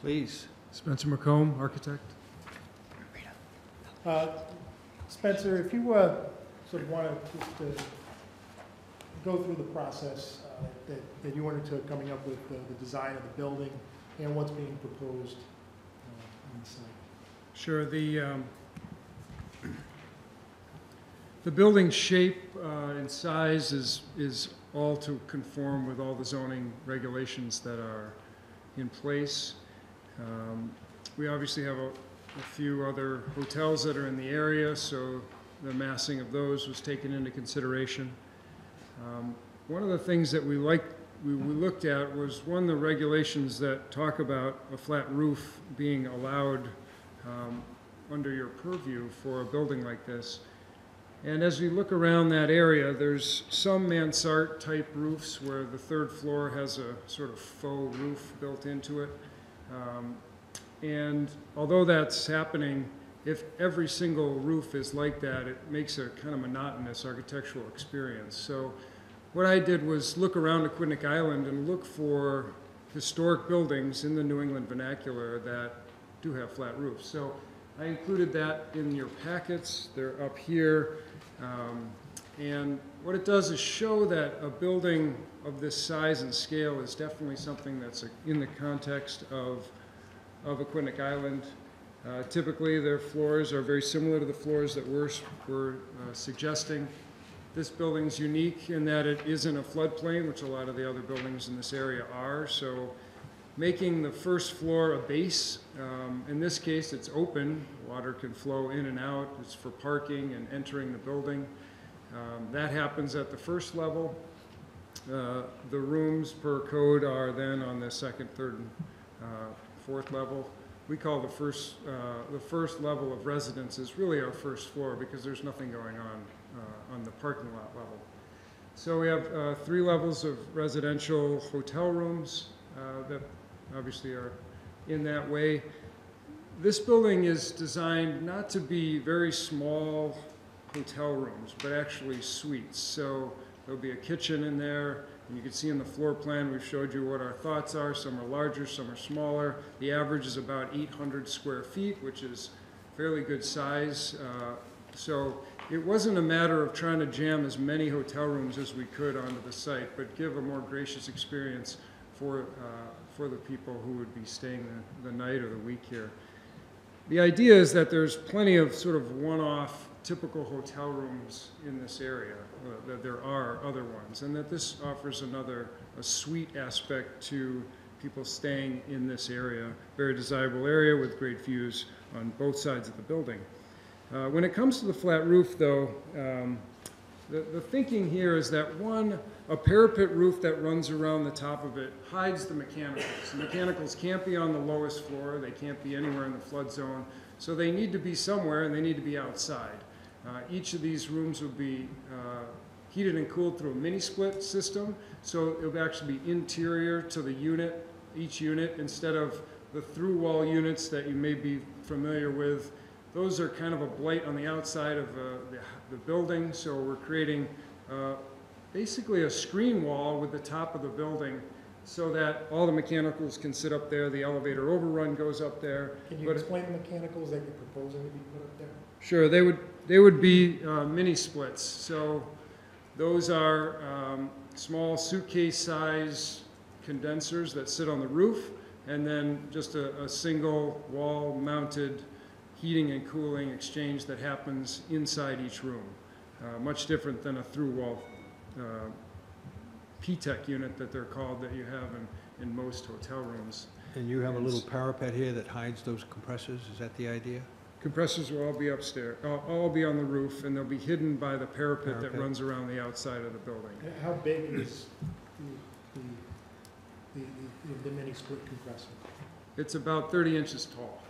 Please. Spencer McComb, architect. Spencer, if you sort of want to just go through the process that you went into coming up with the design of the building and what's being proposed on the site. Sure. The building shape and size is all to conform with all the zoning regulations that are in place. We obviously have a few other hotels that are in the area, so the massing of those was taken into consideration. One of the things that we looked at was one of the regulations that talk about a flat roof being allowed under your purview for a building like this. And as you look around that area, there's some mansard type roofs where the third floor has a sort of faux roof built into it. And although that's happening, if every single roof is like that, it makes a kind of monotonous architectural experience. So what I did was look around Aquidneck Island and look for historic buildings in the New England vernacular that do have flat roofs. So I included that in your packets. They're up here. And what it does is show that a building of this size and scale is definitely something that's in the context of Aquidneck Island. Typically, their floors are very similar to the floors that we're suggesting. This building's unique in that it isn't a floodplain, which a lot of the other buildings in this area are. So making the first floor a base, in this case it's open, water can flow in and out, it's for parking and entering the building. That happens at the first level. The rooms per code are then on the second, third, and fourth level. We call the first level of residence is really our first floor because there's nothing going on the parking lot level. So we have 3 levels of residential hotel rooms that obviously are in that way. This building is designed not to be very small hotel rooms, but actually suites. So there'll be a kitchen in there, and you can see in the floor plan we've showed you what our thoughts are. Some are larger, some are smaller. The average is about 800 square feet, which is fairly good size. So it wasn't a matter of trying to jam as many hotel rooms as we could onto the site, but give a more gracious experience for the people who would be staying the night or the week here. The idea is that there's plenty of sort of one-off typical hotel rooms in this area, that there are other ones, and that this offers a suite aspect to people staying in this area. Very desirable area with great views on both sides of the building. When it comes to the flat roof, though, the thinking here is that a parapet roof that runs around the top of it hides the mechanicals. The mechanicals can't be on the lowest floor, they can't be anywhere in the flood zone, so they need to be somewhere and they need to be outside. Each of these rooms will be heated and cooled through a mini-split system, so it will actually be interior to the unit, each unit, instead of the through-wall units that you may be familiar with. Those are kind of a blight on the outside of the building, so we're creating basically a screen wall with the top of the building so that all the mechanicals can sit up there, the elevator overrun goes up there. Can you explain the mechanicals that you're proposing to be put up there? Sure, they would be mini splits. So those are small suitcase size condensers that sit on the roof, and then just a single wall mounted heating and cooling exchange that happens inside each room. Much different than a through wall P-TEC unit that they're called that you have in most hotel rooms. And you have a little parapet here that hides those compressors, is that the idea? Compressors will all be upstairs, all be on the roof, and they'll be hidden by the parapet that runs around the outside of the building. How big is the mini split compressor? It's about 30 inches tall.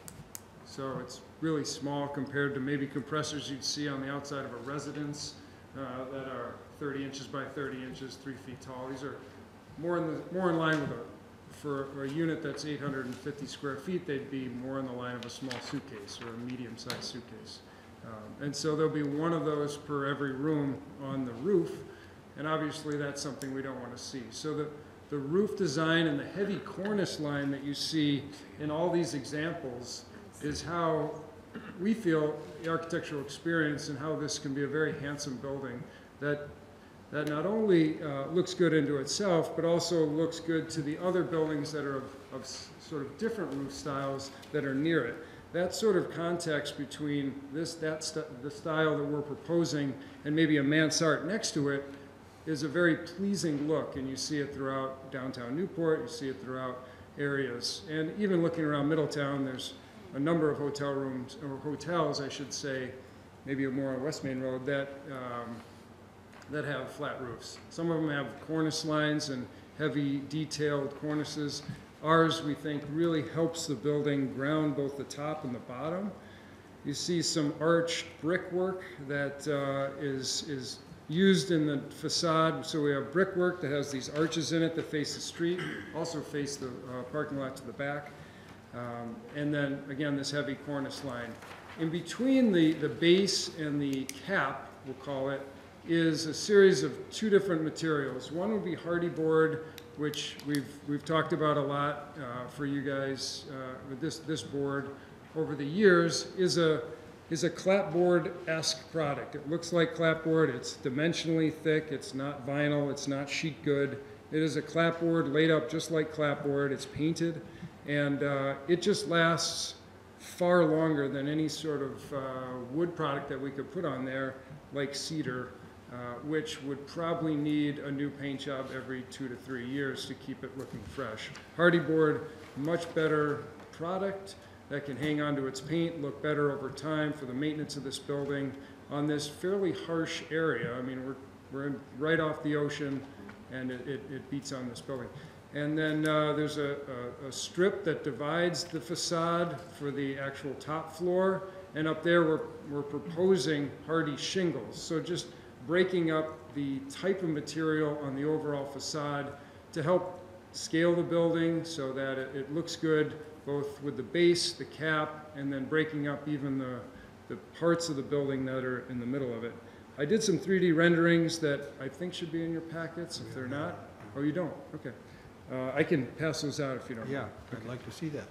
So it's really small compared to maybe compressors you'd see on the outside of a residence that are 30 inches by 30 inches, 3 feet tall. These are more in line with for a unit that's 850 square feet, they'd be more in the line of a small suitcase or a medium-sized suitcase. And so there'll be one of those per every room on the roof, and obviously that's something we don't want to see. So the roof design and the heavy cornice line that you see in all these examples is how we feel the architectural experience and how this can be a very handsome building that not only looks good into itself, but also looks good to the other buildings that are of sort of different roof styles that are near it. That sort of context between the style that we're proposing and maybe a mansard next to it is a very pleasing look, and you see it throughout downtown Newport, you see it throughout areas. And even looking around Middletown, there's a number of hotel rooms, or hotels, I should say, maybe more on West Main Road, that have flat roofs. Some of them have cornice lines and heavy detailed cornices. Ours, we think, really helps the building ground both the top and the bottom. You see some arched brickwork that is used in the facade. So we have brickwork that has these arches in it that face the street, also face the parking lot to the back. And then, again, this heavy cornice line. In between the base and the cap, we'll call it, is a series of two different materials. One would be hardy board, which we've talked about a lot for you guys with this board over the years, is a clapboard-esque product. It looks like clapboard. It's dimensionally thick. It's not vinyl. It's not sheet good. It is a clapboard laid up just like clapboard. It's painted, and it just lasts far longer than any sort of wood product that we could put on there, like cedar, which would probably need a new paint job every 2 to 3 years to keep it looking fresh. Hardy board, much better product that can hang on to its paint, look better over time for the maintenance of this building on this fairly harsh area. I mean, we're right off the ocean, and it beats on this building. And then there's a strip that divides the facade for the actual top floor, and up there we're proposing hardy shingles. So just breaking up the type of material on the overall facade to help scale the building so that it looks good, both with the base, the cap, and then breaking up even the parts of the building that are in the middle of it. I did some 3D renderings that I think should be in your packets. If they're not, oh, you don't? Okay. I can pass those out if you don't. Yeah, I'd like to see that.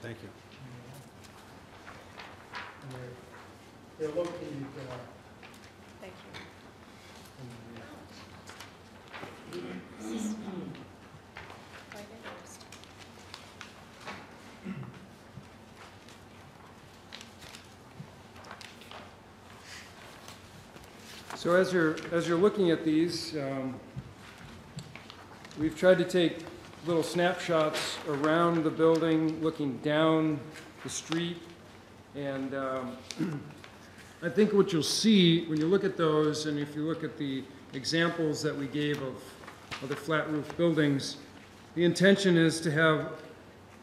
Thank you. And they're located, Thank you. Quite interesting. So as you're looking at these, we've tried to take little snapshots around the building, looking down the street, and I think what you'll see when you look at those, and if you look at the examples that we gave of other flat roof buildings, the intention is to have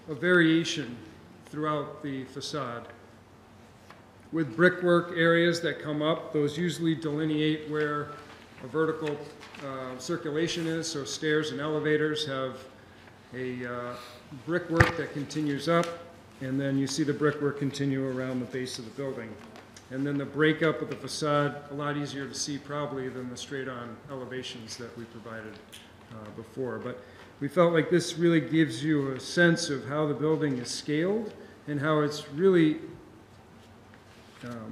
a variation throughout the facade. With brickwork areas that come up, those usually delineate where a vertical circulation is, so stairs and elevators have a brickwork that continues up, and then you see the brickwork continue around the base of the building. And then the breakup of the facade, a lot easier to see probably than the straight-on elevations that we provided before. But we felt like this really gives you a sense of how the building is scaled and how it's really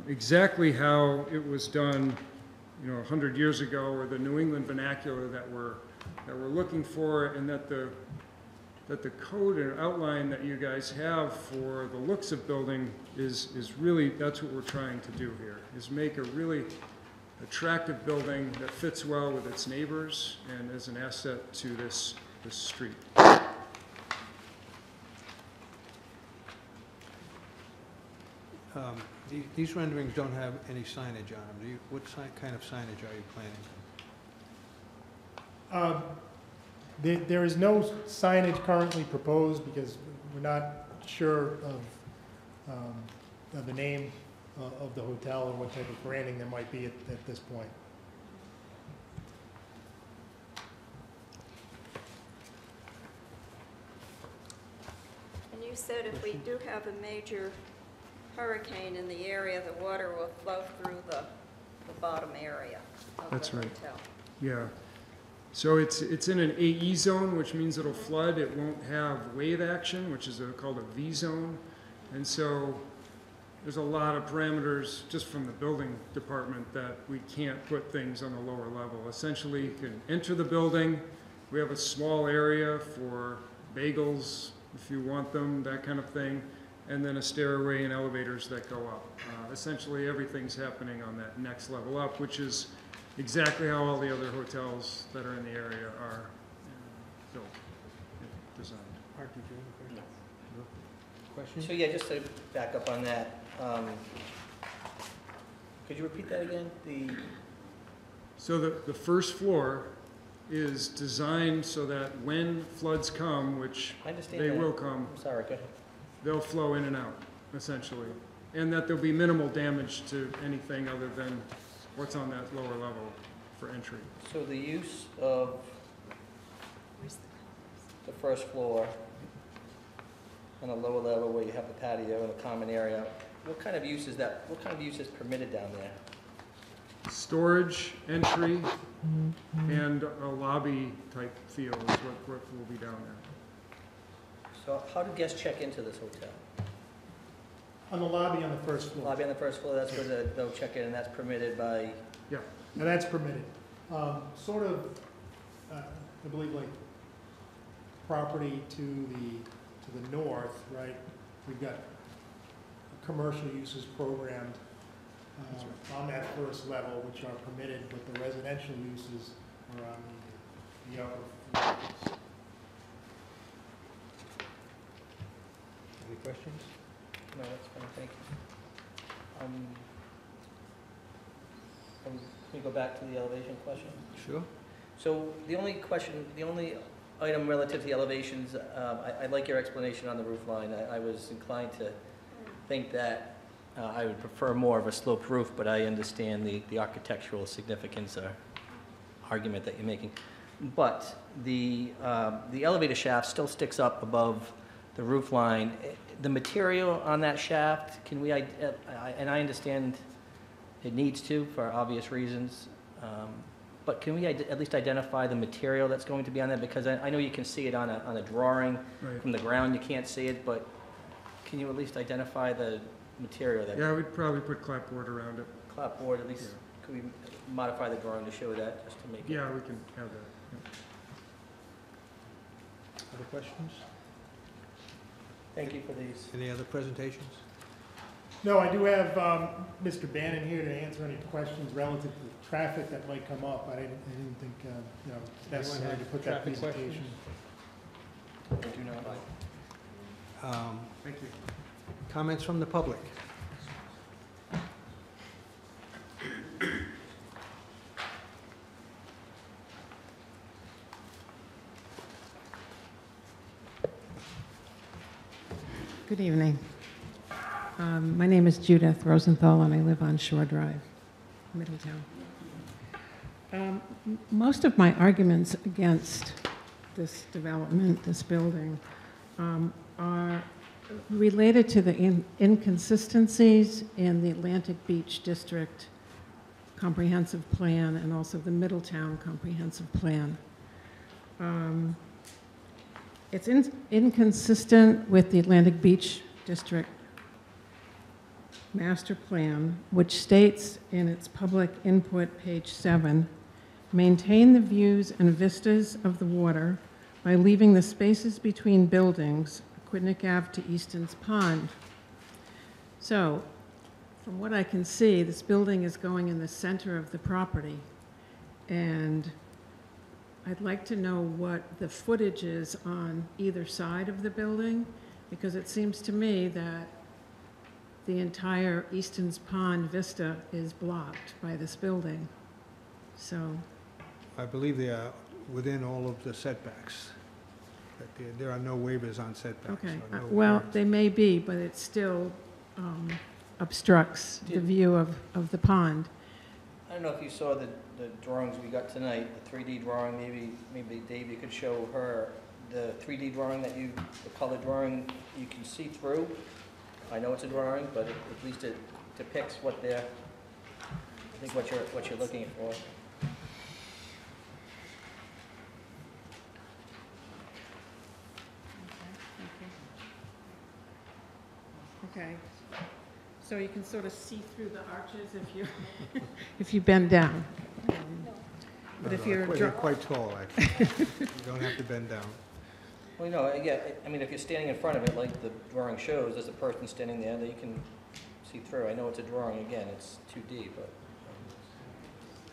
exactly how it was done, 100 years ago, or the New England vernacular that we're looking for, and that the code and outline that you guys have for the looks of building is really, that's what we're trying to do here, is make a really attractive building that fits well with its neighbors and is an asset to this street. These renderings don't have any signage on them. What kind of signage are you planning? there is no signage currently proposed because we're not sure of the name of the hotel or what type of branding there might be at this point. And you said if we do have a major hurricane in the area, the water will flow through the bottom area of That's the right. hotel. Yeah. So it's in an AE zone, which means it'll flood. It won't have wave action, which is called a V zone. And so there's a lot of parameters just from the building department that we can't put things on the lower level. Essentially, you can enter the building. We have a small area for bagels, if you want them, that kind of thing. and then a stairway and elevators that go up. Essentially, everything's happening on that next level up, which is exactly how all the other hotels that are in the area are built, and designed. Art, did you have a question? So Question? yeah, just to back up on that, could you repeat that again? So the first floor is designed so that when floods come, which I understand they that. will come, I'm sorry, go ahead. they'll flow in and out, essentially. And that there'll be minimal damage to anything other than what's on that lower level for entry. So the use of Where's the the first floor on the lower level where you have the patio and a common area, what kind of use is that, what kind of use is permitted down there? Storage, entry, and a lobby type feel is what will be down there. So how do guests check into this hotel? On the lobby on the first floor. Lobby on the first floor, that's where they'll check in, and that's permitted by, Now, that's permitted. Sort of, I believe, like, property to the north, right? We've got commercial uses programmed on that first level, which are permitted, but the residential uses are on the upper floors. Any questions? no, that's fine, thank you. Can we go back to the elevation question? Sure. So the only question, the only item relative to the elevations, I like your explanation on the roof line. I was inclined to think that I would prefer more of a sloped roof, but I understand the architectural significance or argument that you're making. But the elevator shaft still sticks up above the roof line. The material on that shaft, can we, and I understand it needs to for obvious reasons, but can we at least identify the material that's going to be on there? Because I know you can see it on a drawing. Right. From the ground, you can't see it, but can you at least identify the material that? Yeah, we'd probably put clapboard around it. Clapboard, at least, could we modify the drawing to show that, just to make it? Yeah, we can have that. Yeah. Other questions? Thank you for these. Any other presentations? No, I do have Mr. Bannon here to answer any questions relative to the traffic that might come up. I didn't think, it's necessary have to put that traffic questions? presentation. I do not. Thank you. Comments from the public? Good evening. My name is Judith Rosenthal, and I live on Shore Drive, Middletown. Most of my arguments against this development, this building, are related to the inconsistencies in the Atlantic Beach District Comprehensive Plan and also the Middletown Comprehensive Plan. It's inconsistent with the Atlantic Beach District Master Plan, which states in its public input, page 7, maintain the views and vistas of the water by leaving the spaces between buildings, Aquidneck Ave to Easton's Pond. So, from what I can see, this building is going in the center of the property, and I'd like to know what the footage is on either side of the building, because it seems to me that the entire Easton's Pond vista is blocked by this building. So, I believe they are within all of the setbacks. That there are no waivers on setbacks. okay, or no well, variance. they may be, but it still obstructs the view of the pond. I don't know if you saw the drawings we got tonight, the 3D drawing, maybe Dave, you could show her the 3D drawing the color drawing you can see through. I know it's a drawing, but at least it depicts what they're, I think what you're looking for. Okay. So you can sort of see through the arches if you, if you bend down. But No, if no, you're You're quite tall, actually. You don't have to bend down. Well, you know, yeah, I mean, if you're standing in front of it, like the drawing shows, there's a person standing there that you can see through. I know it's a drawing, again, it's 2D, but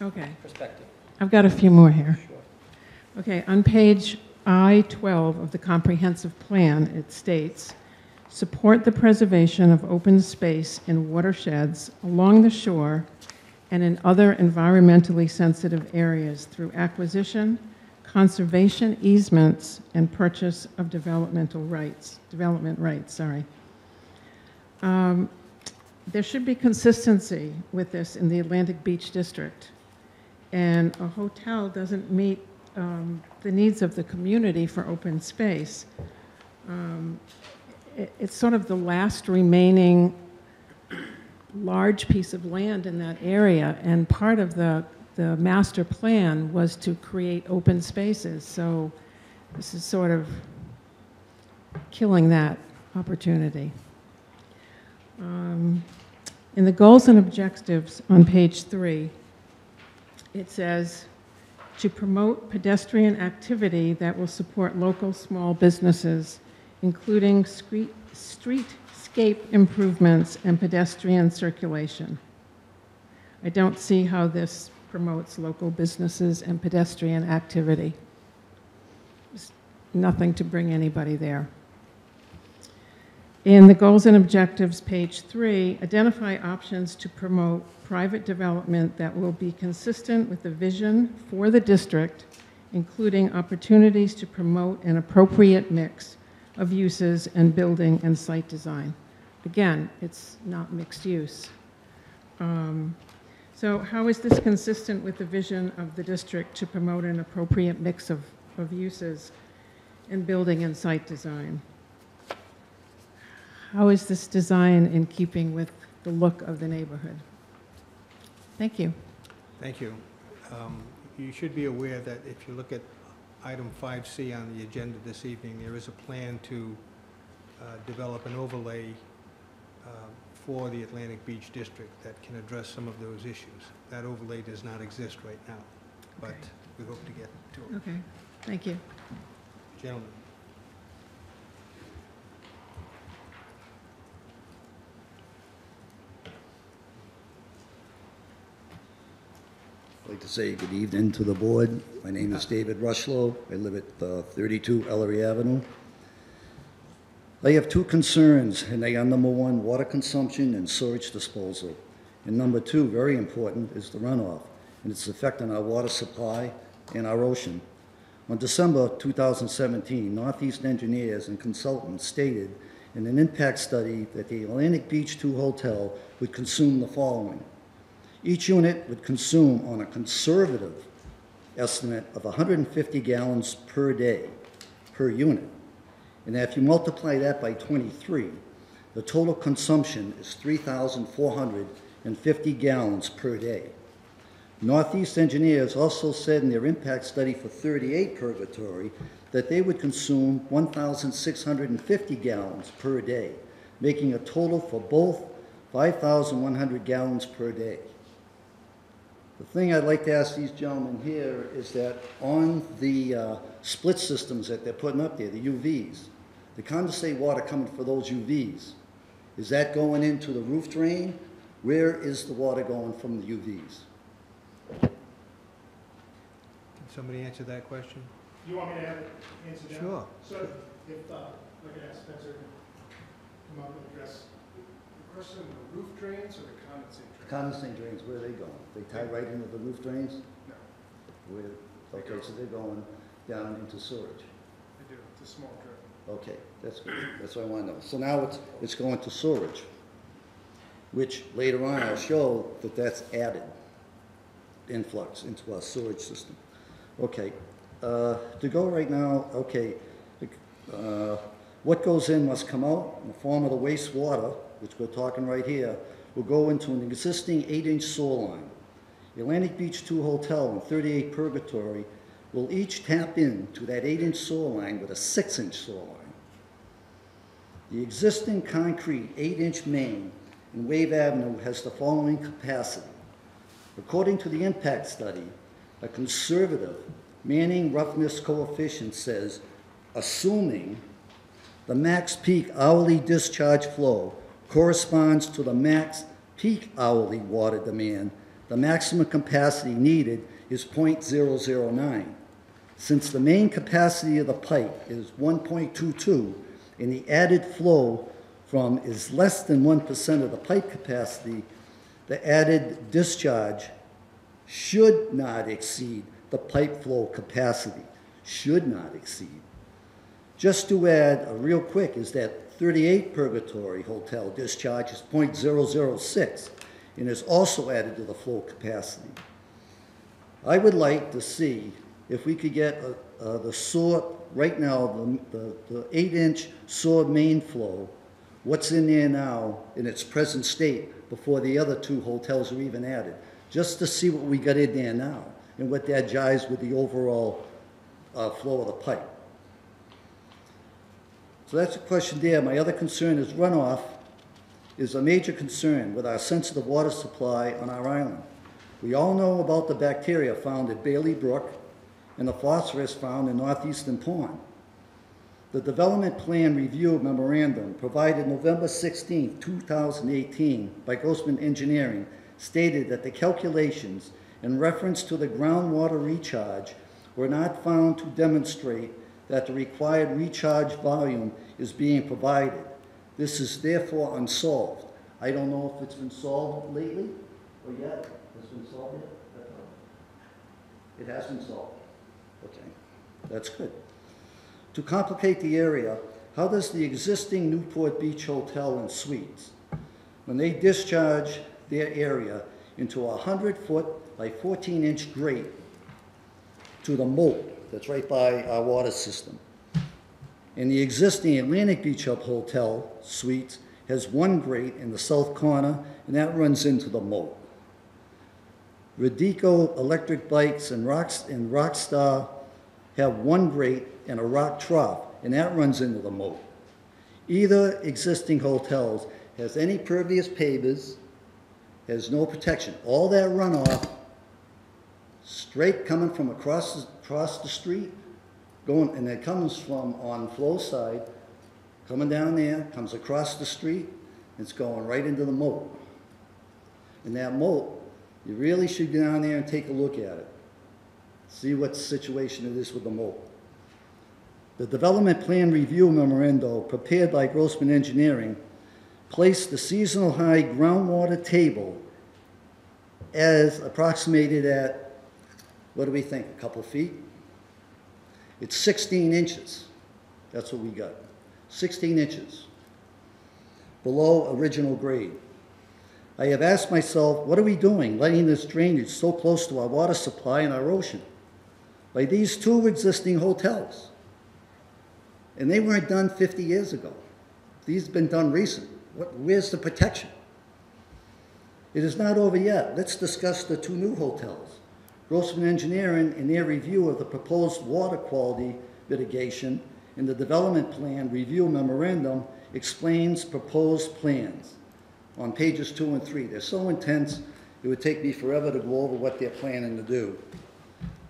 Okay, perspective, I've got a few more here. sure. Okay, on page I-12 of the comprehensive plan, it states, support the preservation of open space in watersheds along the shore and in other environmentally sensitive areas through acquisition, conservation easements, and purchase of development rights. There should be consistency with this in the Atlantic Beach District. And a hotel doesn't meet the needs of the community for open space. It's sort of the last remaining large piece of land in that area, and part of the master plan was to create open spaces. So this is sort of killing that opportunity. In the goals and objectives on page 3, it says, to promote pedestrian activity that will support local small businesses, including streetscape improvements and pedestrian circulation. I don't see how this promotes local businesses and pedestrian activity. There's nothing to bring anybody there. In the goals and objectives, page 3, identify options to promote private development that will be consistent with the vision for the district, including opportunities to promote an appropriate mix of uses and building and site design. Again, it's not mixed use. So how is this consistent with the vision of the district to promote an appropriate mix of uses and building and site design? How is this design in keeping with the look of the neighborhood? Thank you. Thank you. You should be aware that if you look at item 5C on the agenda this evening, there is a plan to develop an overlay for the Atlantic Beach District that can address some of those issues. That overlay does not exist right now, but we hope to get to it. Okay, thank you. Gentlemen. I'd like to say good evening to the board. My name is David Rushlow. I live at 32 Ellery Avenue. I have two concerns, and they are number one, water consumption and sewage disposal. And number two, very important, is the runoff and its effect on our water supply and our ocean. On December 2017, Northeast engineers and consultants stated in an impact study that the Atlantic Beach 2 Hotel would consume the following. Each unit would consume, on a conservative estimate, of 150 gallons per day per unit. And if you multiply that by 23, the total consumption is 3,450 gallons per day. Northeast engineers also said in their impact study for 38 Purgatory that they would consume 1,650 gallons per day, making a total for both 5,100 gallons per day. The thing I'd like to ask these gentlemen here is that on the split systems that they're putting up there, the UVs, the condensate water coming for those UVs, is that going into the roof drain? Where is the water going from the UVs? Can somebody answer that question? You want me to have it answered now? Sure. So if, I could ask Spencer to come up and address the question of the roof drains or the condensate drains? Condensate drains, where are they going? They tie right into the roof drains? No, Where, okay, so they're going down into sewage. they do. It's a small drip. Okay, that's good. That's what I want to know. So now it's going to sewage, which later on I'll show that that's added influx into our sewage system. Okay, to go right now, okay, what goes in must come out in the form of the wastewater, which we're talking right here, will go into an existing 8-inch sewer line. The Atlantic Beach 2 Hotel and 38 Purgatory will each tap into that 8-inch sewer line with a 6-inch sewer line. The existing concrete 8-inch main in Wave Avenue has the following capacity. According to the impact study, a conservative Manning roughness coefficient says assuming the max peak hourly discharge flow corresponds to the max peak hourly water demand, the maximum capacity needed is .009. Since the main capacity of the pipe is 1.22 and the added flow from is less than 1% of the pipe capacity, the added discharge should not exceed the pipe flow capacity, should not exceed. Just to add, real quick, is that 38 Purgatory Hotel discharge is .006 and is also added to the flow capacity. I would like to see if we could get the sewer, right now, the 8-inch sewer main flow, what's in there now in its present state before the other 2 hotels are even added, just to see what we got in there now and what that jives with the overall flow of the pipe. So that's a question there. My other concern is runoff is a major concern with our sensitive water supply on our island. We all know about the bacteria found at Bailey Brook and the phosphorus found in Northeastern Pond. The Development Plan Review Memorandum provided November 16, 2018 by Grossman Engineering stated that the calculations in reference to the groundwater recharge were not found to demonstrate that the required recharge volume is being provided. This is therefore unsolved. I don't know if it's been solved lately or yet. Has it been solved yet? It has been solved. Okay, that's good. To complicate the area, how does the existing Newport Beach Hotel and Suites, when they discharge their area into a 100-foot by 14-inch grate to the moat that's right by our water system, and the existing Atlantic Beach Hotel Suites has 1 grate in the south corner, and that runs into the moat. Radico Electric Bikes and Rockstar have 1 grate and a rock trough, and that runs into the moat. Either existing hotels has any pervious pavers, has no protection. All that runoff, straight coming from across the street, going, and it comes from on flow side, coming down there, comes across the street, it's going right into the moat. And that moat, you really should get down there and take a look at it. See what situation it is with the moat. The Development Plan Review Memorandum prepared by Grossman Engineering placed the seasonal high groundwater table as approximated at, what do we think, a couple feet? It's 16 inches. That's what we got. 16 inches below original grade. I have asked myself, what are we doing letting this drainage so close to our water supply and our ocean? By these 2 existing hotels. And they weren't done 50 years ago. These have been done recent. Where's the protection? It is not over yet. Let's discuss the 2 new hotels. Grossman Engineering, in their review of the proposed water quality mitigation in the Development Plan Review Memorandum, explains proposed plans on pages 2 and 3. They're so intense, it would take me forever to go over what they're planning to do.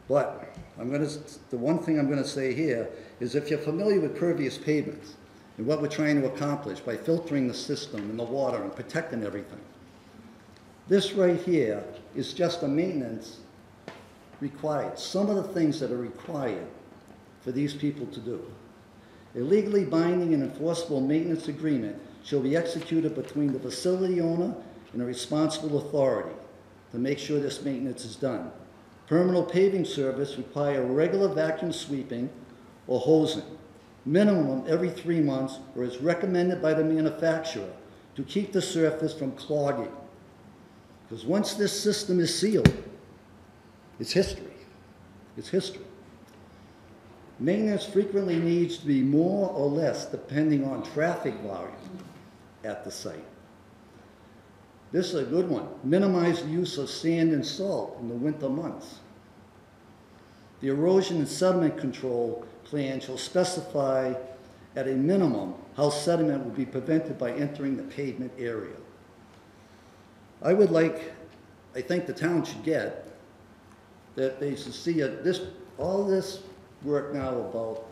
But the one thing I'm going to say here is if you're familiar with pervious pavements and what we're trying to accomplish by filtering the system and the water and protecting everything, this right here is just a maintenance required. Some of the things that are required for these people to do. A legally binding and enforceable maintenance agreement shall be executed between the facility owner and a responsible authority to make sure this maintenance is done. Permanent paving service require regular vacuum sweeping or hosing, minimum every 3 months, or is recommended by the manufacturer to keep the surface from clogging. Because once this system is sealed, it's history. It's history. Maintenance frequently needs to be more or less depending on traffic volume at the site. This is a good one. Minimize the use of sand and salt in the winter months. The erosion and sediment control plan shall specify at a minimum how sediment will be prevented by entering the pavement area. I think the town should get that they should see all this work now about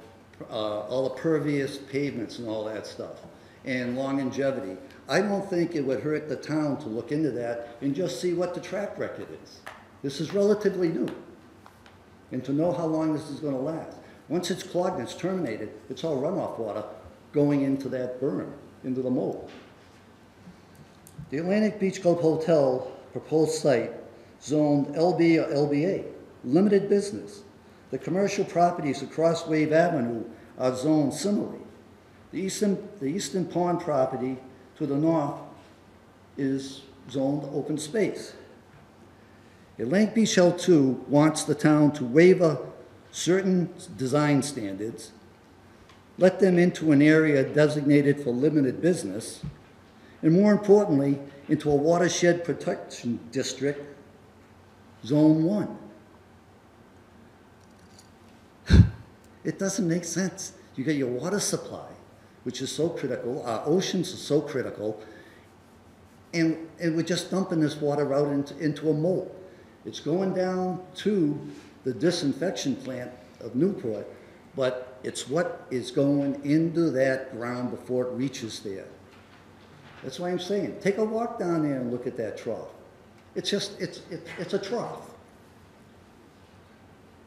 all the pervious pavements and all that stuff, and longevity. I don't think it would hurt the town to look into that and just see what the track record is. This is relatively new, and to know how long this is gonna last. Once it's clogged and it's terminated, it's all runoff water going into that berm, into the mold. The Atlantic Beach Club Hotel proposed site zoned LB or LBA, limited business. The commercial properties across Wave Avenue are zoned similarly. The Eastern Pond property to the north is zoned open space. Atlantic Beach L2 wants the town to waiver certain design standards, let them into an area designated for limited business, and more importantly, into a watershed protection district, Zone 1. It doesn't make sense. You got your water supply, which is so critical, our oceans are so critical, and we're just dumping this water out into a mold. It's going down to the disinfection plant of Newport, but it's what is going into that ground before it reaches there. That's why I'm saying, take a walk down there and look at that trough. It's just, it's a trough.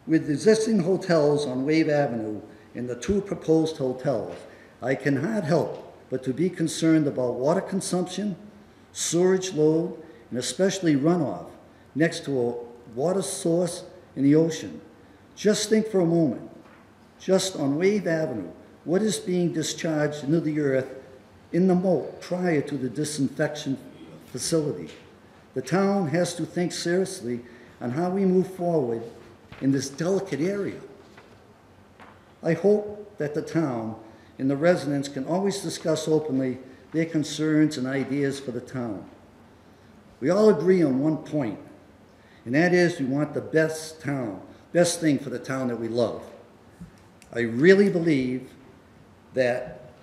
With existing hotels on Wave Avenue and the 2 proposed hotels, I cannot help but to be concerned about water consumption, sewage load, and especially runoff next to a water source in the ocean. Just think for a moment, just on Wave Avenue, what is being discharged into the earth in the moat prior to the disinfection facility? The town has to think seriously on how we move forward in this delicate area. I hope that the town and the residents can always discuss openly their concerns and ideas for the town. We all agree on one point, and that is we want the best thing for the town that we love. I really believe that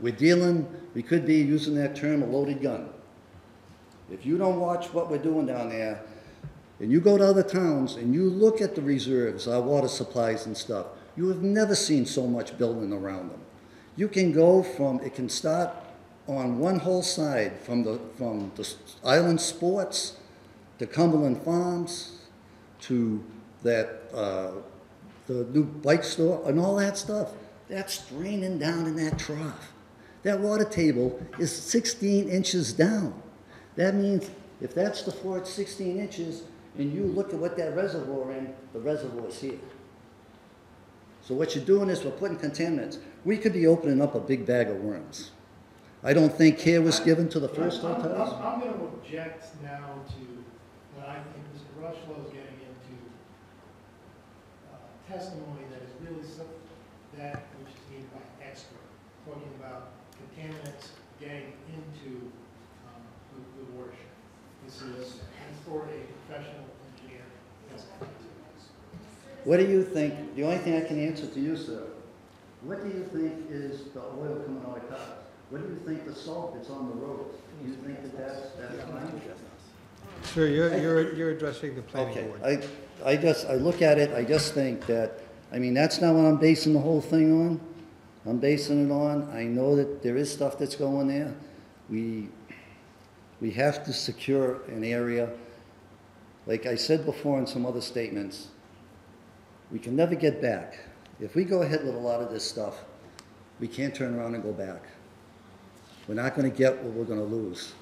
we could be using that term, a loaded gun. If you don't watch what we're doing down there, and you go to other towns and you look at the reserves, our water supplies and stuff, you have never seen so much building around them. You can go from, it can start on one whole side, from the Island Sports, to Cumberland Farms, to that, the new bike store, and all that stuff. That's draining down in that trough. That water table is 16 inches down. That means if that's the floor, it's 16 inches, and you look at what that reservoir in, the reservoir is here. So what you're doing is we're putting contaminants. We could be opening up a big bag of worms. I don't think care was given to the first hotels. I'm going to object now to what I think Mr. Rushlow is getting into testimony that is really that which is needed by an expert, talking about contaminants getting into the watershed. This is for a professional engineer. What do you think, the only thing I can answer to you, sir, what do you think is the oil coming out of cars? What do you think the salt that's on the roads? Do you think that that's fine? Sir, you're addressing the planning board. Okay, I look at it, I just think that, I mean, that's not what I'm basing the whole thing on. I'm basing it on, I know that there is stuff that's going there. We have to secure an area. Like I said before in some other statements, we can never get back. If we go ahead with a lot of this stuff, we can't turn around and go back. We're not going to get what we're going to lose.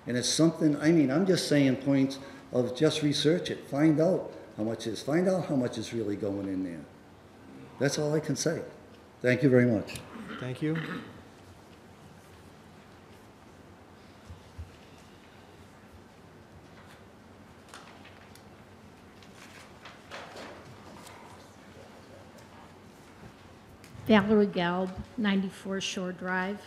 And it's something, I mean, I'm just saying points of just research it. Find out how much is. Find out how much is really going in there. That's all I can say. Thank you very much. Thank you. Valerie Galb, 94 Shore Drive.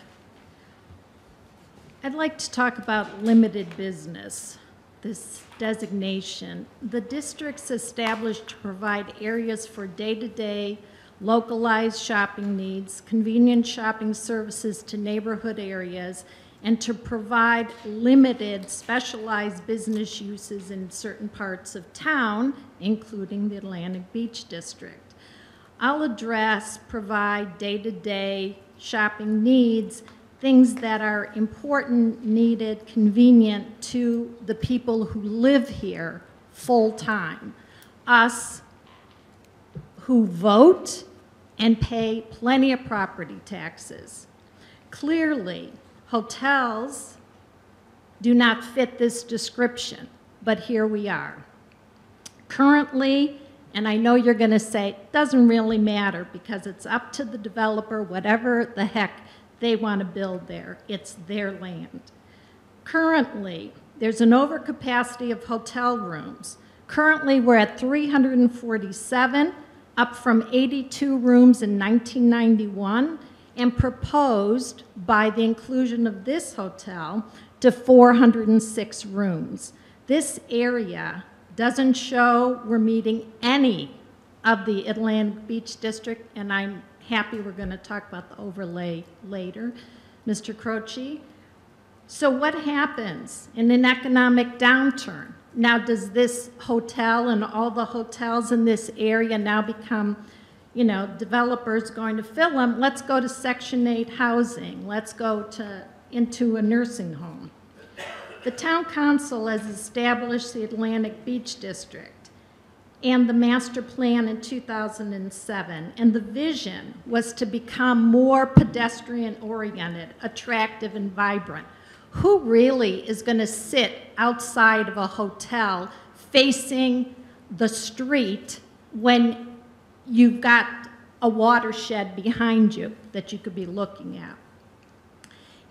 I'd like to talk about limited business, this designation. The district's established to provide areas for day-to-day localized shopping needs, convenient shopping services to neighborhood areas, and to provide limited specialized business uses in certain parts of town, including the Atlantic Beach District. I'll address provide day-to-day shopping needs, things that are important, needed, convenient to the people who live here full-time. Us who vote and pay plenty of property taxes. Clearly, hotels do not fit this description, but here we are. Currently, and I know you're going to say, it doesn't really matter because it's up to the developer, whatever the heck they want to build there. It's their land. Currently, there's an overcapacity of hotel rooms. Currently, we're at 347, up from 82 rooms in 1991, and proposed by the inclusion of this hotel to 406 rooms. This area doesn't show we're meeting any of the Atlantic Beach District, and I'm happy we're going to talk about the overlay later, Mr. Croce. So what happens in an economic downturn? Now, does this hotel and all the hotels in this area now become, you know, developers going to fill them? Let's go to Section 8 housing. Let's go into a nursing home. The town council has established the Atlantic Beach District and the master plan in 2007, and the vision was to become more pedestrian-oriented, attractive, and vibrant. Who really is going to sit outside of a hotel facing the street when you've got a watershed behind you that you could be looking at?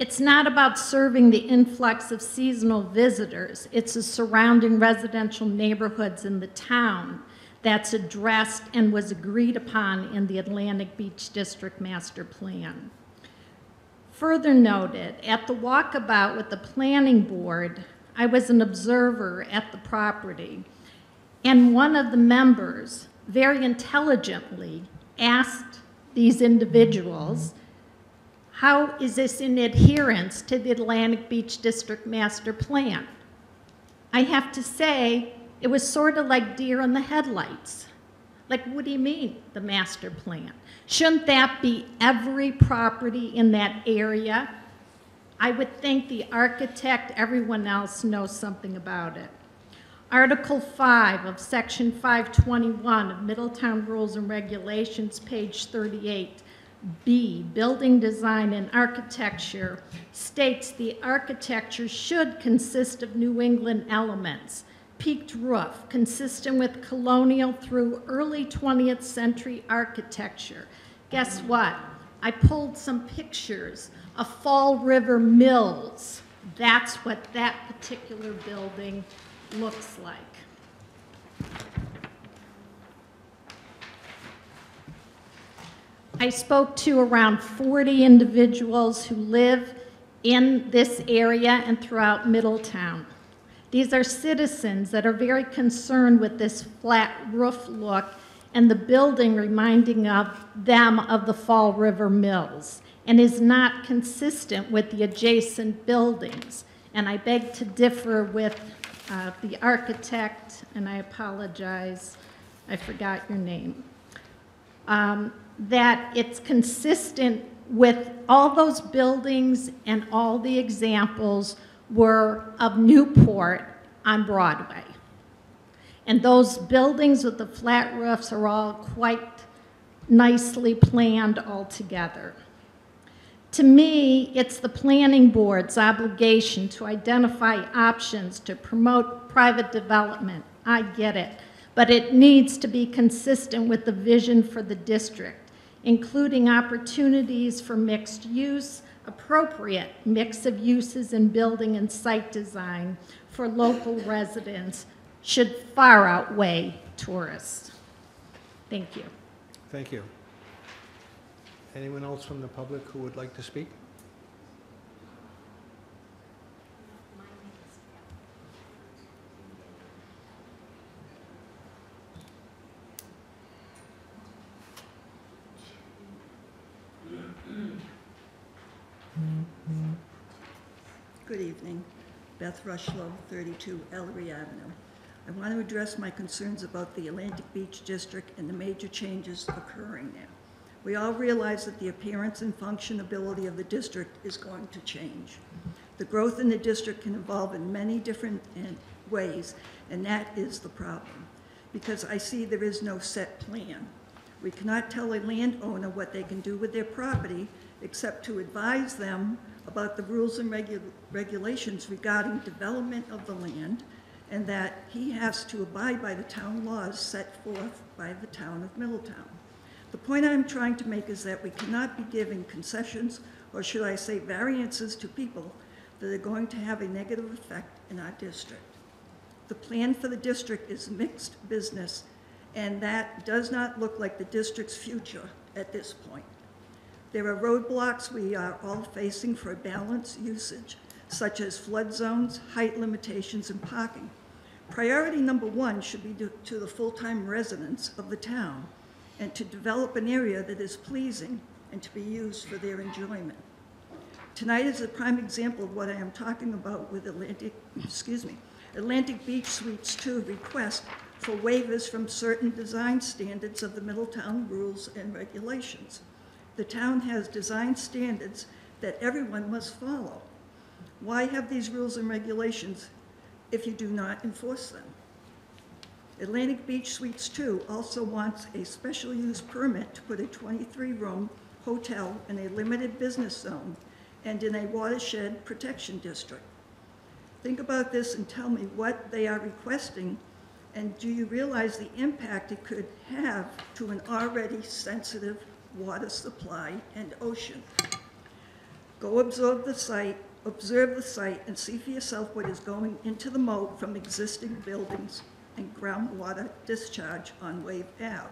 It's not about serving the influx of seasonal visitors. It's the surrounding residential neighborhoods in the town that's addressed and was agreed upon in the Atlantic Beach District Master Plan. Further noted, at the walkabout with the planning board, I was an observer at the property, and one of the members very intelligently asked these individuals, how is this in adherence to the Atlantic Beach District Master Plan? I have to say, it was sort of like deer in the headlights. Like, what do you mean, the master plan? Shouldn't that be every property in that area? I would think the architect, everyone else knows something about it. Article 5 of Section 521 of Middletown Rules and Regulations, page 38, B, Building Design and Architecture, states the architecture should consist of New England elements. Peaked roof, consistent with colonial through early 20th century architecture. Guess what? I pulled some pictures of Fall River Mills. That's what that particular building looks like. I spoke to around 40 individuals who live in this area and throughout Middletown. These are citizens that are very concerned with this flat roof look and the building reminding them of the Fall River Mills, and is not consistent with the adjacent buildings. And I beg to differ with the architect, and I apologize, I forgot your name, that it's consistent with all those buildings, and all the examples were of Newport on Broadway. And those buildings with the flat roofs are all quite nicely planned altogether. To me, it's the planning board's obligation to identify options to promote private development. I get it, but it needs to be consistent with the vision for the district, including opportunities for mixed use, appropriate mix of uses in building and site design for local residents should far outweigh tourists. Thank you. Thank you. Anyone else from the public who would like to speak? Good evening. Beth Rushlow, 32 Ellery Avenue. I want to address my concerns about the Atlantic Beach District and the major changes occurring there. We all realize that the appearance and functionability of the district is going to change. The growth in the district can evolve in many different ways, and that is the problem, because I see there is no set plan. We cannot tell a landowner what they can do with their property except to advise them about the rules and regulations regarding development of the land, and that he has to abide by the town laws set forth by the town of Middletown. The point I'm trying to make is that we cannot be giving concessions, or should I say variances, to people that are going to have a negative effect in our district. The plan for the district is mixed business, and that does not look like the district's future at this point. There are roadblocks we are all facing for balanced usage, such as flood zones, height limitations, and parking. Priority number one should be to the full-time residents of the town, and to develop an area that is pleasing and to be used for their enjoyment. Tonight is a prime example of what I am talking about with Atlantic Beach Suites 2 request for waivers from certain design standards of the Middletown rules and regulations. The town has design standards that everyone must follow. Why have these rules and regulations if you do not enforce them? Atlantic Beach Suites 2 also wants a special use permit to put a 23-room hotel in a limited business zone and in a watershed protection district. Think about this and tell me what they are requesting, and do you realize the impact it could have to an already sensitive water supply and ocean? Go observe the site, and see for yourself what is going into the moat from existing buildings and groundwater discharge on Wave Ave.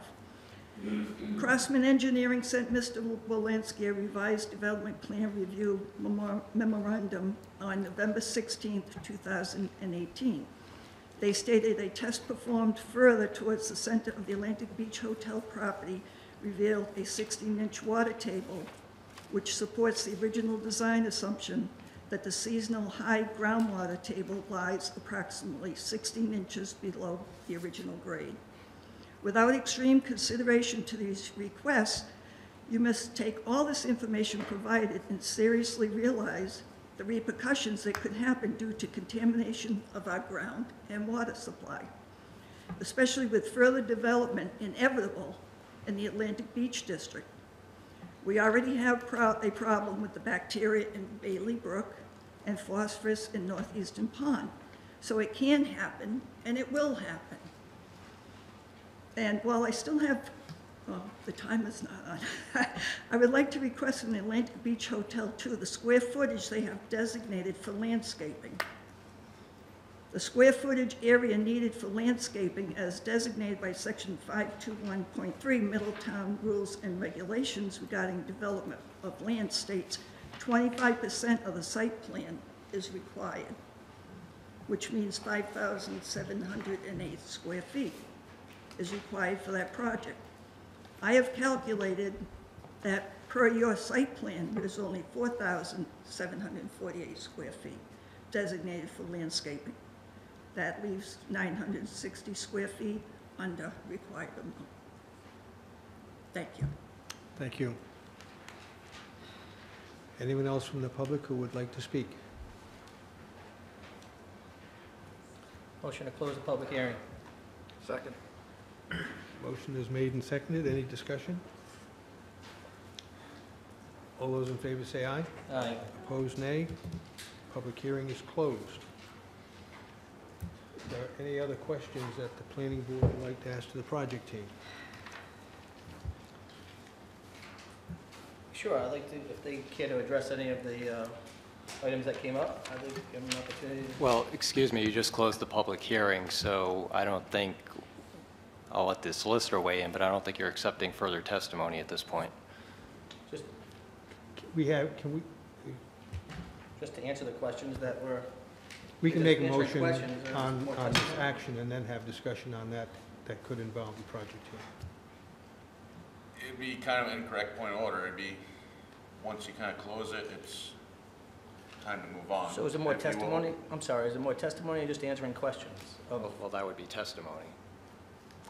Crossman Engineering sent Mr. Wolanski a revised development plan review memorandum on November 16, 2018. They stated a test performed further towards the center of the Atlantic Beach Hotel property revealed a 16-inch water table, which supports the original design assumption that the seasonal high groundwater table lies approximately 16 inches below the original grade. Without extreme consideration to these requests, you must take all this information provided and seriously realize the repercussions that could happen due to contamination of our ground and water supply, especially with further development inevitable in the Atlantic Beach District. We already have a problem with the bacteria in Bailey Brook and phosphorus in Northeastern Pond. So it can happen, and it will happen. And while I still have, well, the time is not on, I would like to request from the Atlantic Beach Hotel 2 the square footage they have designated for landscaping. The square footage area needed for landscaping as designated by section 521.3 Middletown Rules and Regulations regarding development of land states 25% of the site plan is required, which means 5,708 square feet is required for that project. I have calculated that per your site plan, there's only 4,748 square feet designated for landscaping. That leaves 960 square feet under required amount. Thank you. Thank you. Anyone else from the public who would like to speak? Motion to close the public hearing. Second. Motion is made and seconded. Any discussion? All those in favor say aye. Aye. Opposed, nay. Public hearing is closed. Are there any other questions that the planning board would like to ask to the project team? Sure, I'd like to, if they care to address any of the items that came up, I'd like to give them an opportunity. Well, excuse me, you just closed the public hearing, so I don't think, I'll let the solicitor weigh in, but I don't think you're accepting further testimony at this point. Just, Can we, just to answer the questions that were, we can make a Answering motion questions or on more this testimony? action and then have discussion on that could involve the project team. It'd be kind of an incorrect point of order. It'd be, once you kind of close it, it's time to move on. So is it more If you will- testimony? I'm sorry, is it more testimony or just answering questions? Well, that would be testimony.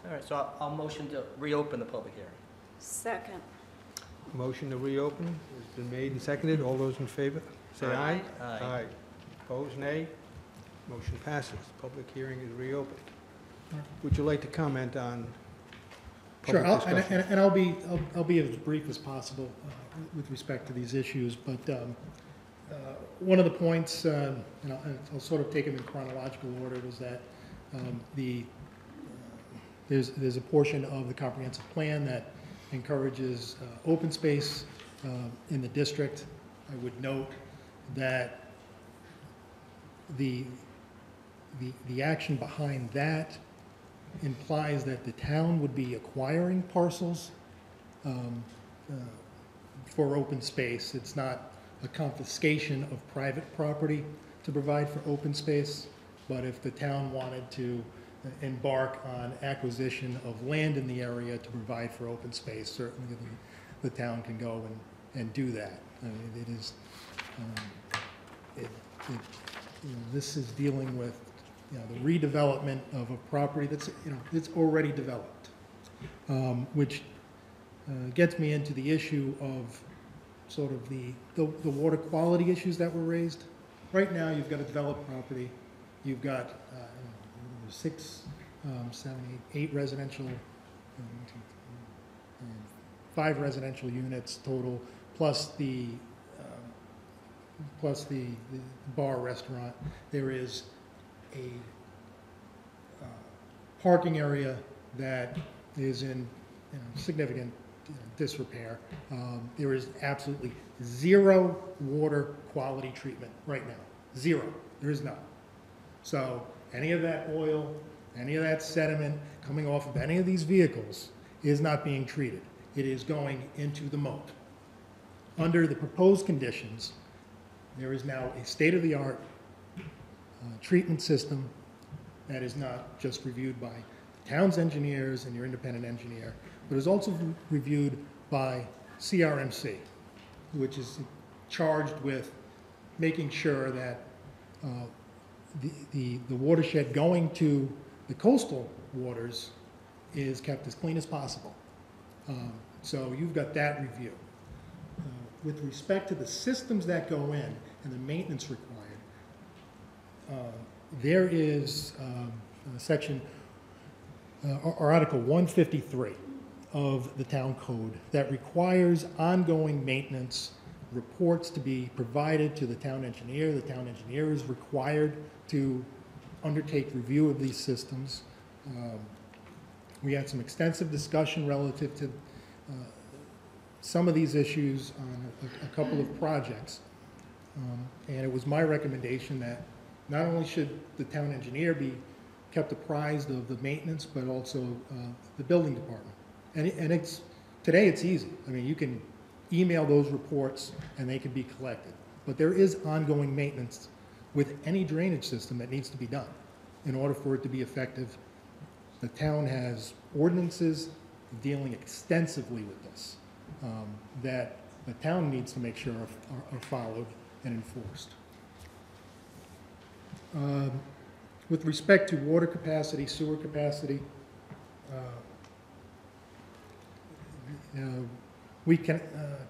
All right, so I'll motion to reopen the public hearing. Second. Motion to reopen has been made and seconded. All those in favor, say aye. Aye. Opposed, nay. Motion passes. Public hearing is reopened. Would you like to comment on Sure, public discussion? and I'll be as brief as possible with respect to these issues, but one of the points, and I'll sort of take them in chronological order, was that there's a portion of the comprehensive plan that encourages open space in the district. I would note that the action behind that implies that the town would be acquiring parcels for open space. It's not a confiscation of private property to provide for open space, but if the town wanted to embark on acquisition of land in the area to provide for open space, certainly the town can go and do that. I mean, it is, this is dealing with, the redevelopment of a property that's, it's already developed, which gets me into the issue of sort of the water quality issues that were raised. Right now, you've got a developed property, you've got 6, 7, 8 residential, 5 residential units total, plus the bar restaurant. There is a parking area that is in significant disrepair. There is absolutely zero water quality treatment right now. Zero. There is none. So any of that oil, any of that sediment coming off of any of these vehicles is not being treated. It is going into the moat. Under the proposed conditions, there is now a state-of-the-art treatment system that is not just reviewed by the town's engineers and your independent engineer, but is also reviewed by CRMC, which is charged with making sure that the watershed going to the coastal waters is kept as clean as possible. So you've got that review. With respect to the systems that go in and the maintenance required, there is section, or Article 153 of the town code that requires ongoing maintenance reports to be provided to the town engineer. The town engineer is required to undertake review of these systems. We had some extensive discussion relative to some of these issues on a couple of projects. And it was my recommendation that not only should the town engineer be kept apprised of the maintenance, but also the building department. And today it's easy. I mean, you can email those reports and they can be collected. But there is ongoing maintenance with any drainage system that needs to be done in order for it to be effective. The town has ordinances dealing extensively with this that the town needs to make sure are followed and enforced. With respect to water capacity, sewer capacity, we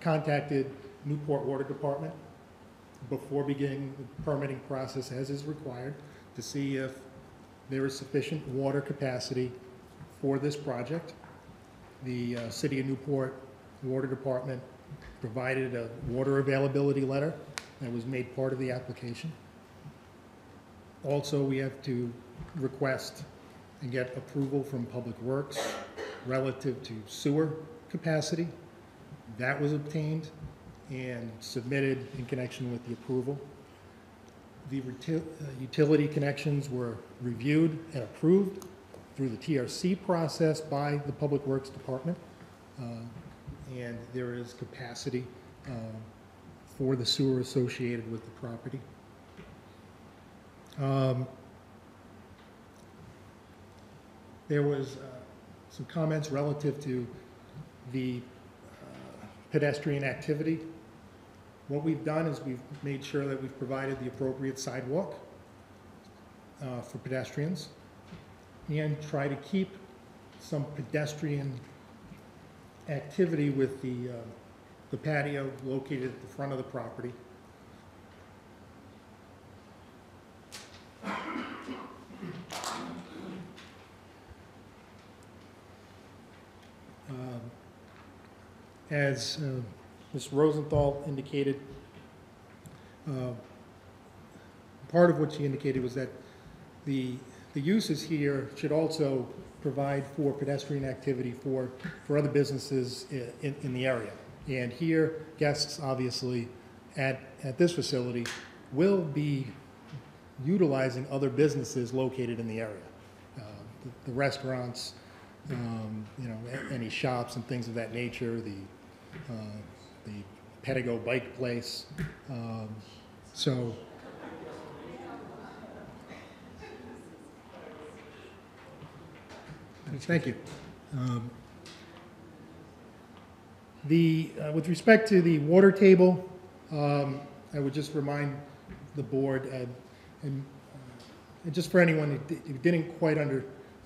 contacted Newport Water Department before beginning the permitting process as is required to see if there is sufficient water capacity for this project. The City of Newport Water Department provided a water availability letter that was made part of the application. Also, we have to request and get approval from Public Works relative to sewer capacity. That was obtained and submitted in connection with the approval. The utility connections were reviewed and approved through the TRC process by the Public Works Department. And there is capacity for the sewer associated with the property. There was some comments relative to the pedestrian activity What we've done is we've made sure that we've provided the appropriate sidewalk for pedestrians and try to keep some pedestrian activity with the patio located at the front of the property. As Ms. Rosenthal indicated, part of what she indicated was that the uses here should also provide for pedestrian activity for other businesses in the area. And here, guests, obviously, at this facility will be utilizing other businesses located in the area. The restaurants, you know, any shops and things of that nature, the Pedigo bike place. So thank you. With respect to the water table, I would just remind the board, and just for anyone who didn't quite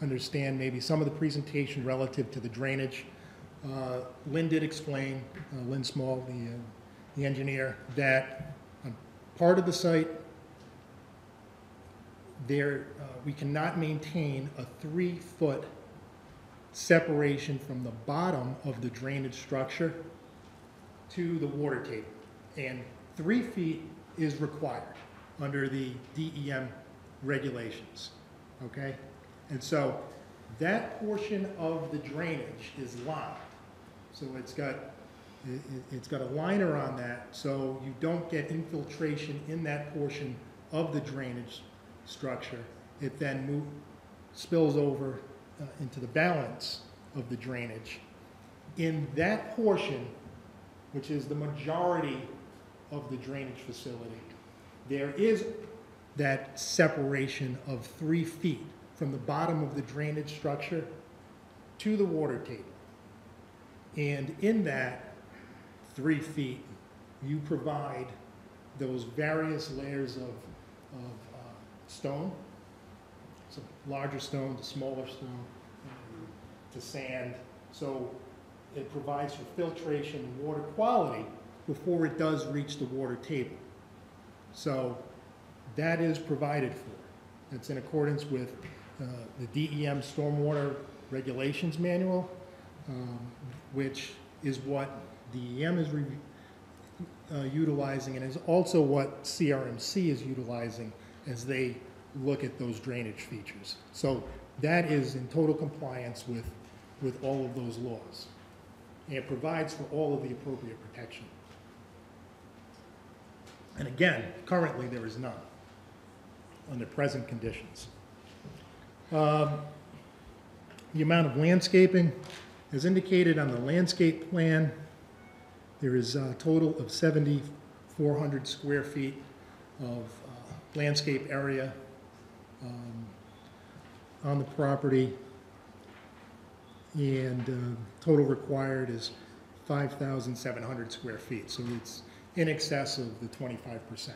understand maybe some of the presentation relative to the drainage, Lynn did explain, Lynn Small, the engineer, that on part of the site, we cannot maintain a 3-foot separation from the bottom of the drainage structure to the water table. And 3 feet is required under the DEM regulations, okay? And so that portion of the drainage is lined. So it's got a liner on that, so you don't get infiltration in that portion of the drainage structure. It then spills over into the balance of the drainage. In that portion, which is the majority of the drainage facility, there is that separation of 3 feet from the bottom of the drainage structure to the water table. And in that 3 feet, you provide those various layers of stone, so larger stone to smaller stone to sand. So it provides for filtration and water quality before it does reach the water table. So that is provided for. It's in accordance with the DEM Stormwater Regulations Manual, which is what DEM is utilizing, and is also what CRMC is utilizing as they look at those drainage features. So that is in total compliance with all of those laws. And it provides for all of the appropriate protection. And again, currently there is none under present conditions. The amount of landscaping, as indicated on the landscape plan, there is a total of 7,400 square feet of landscape area on the property, and total required is 5,700 square feet, so it's in excess of the 25%.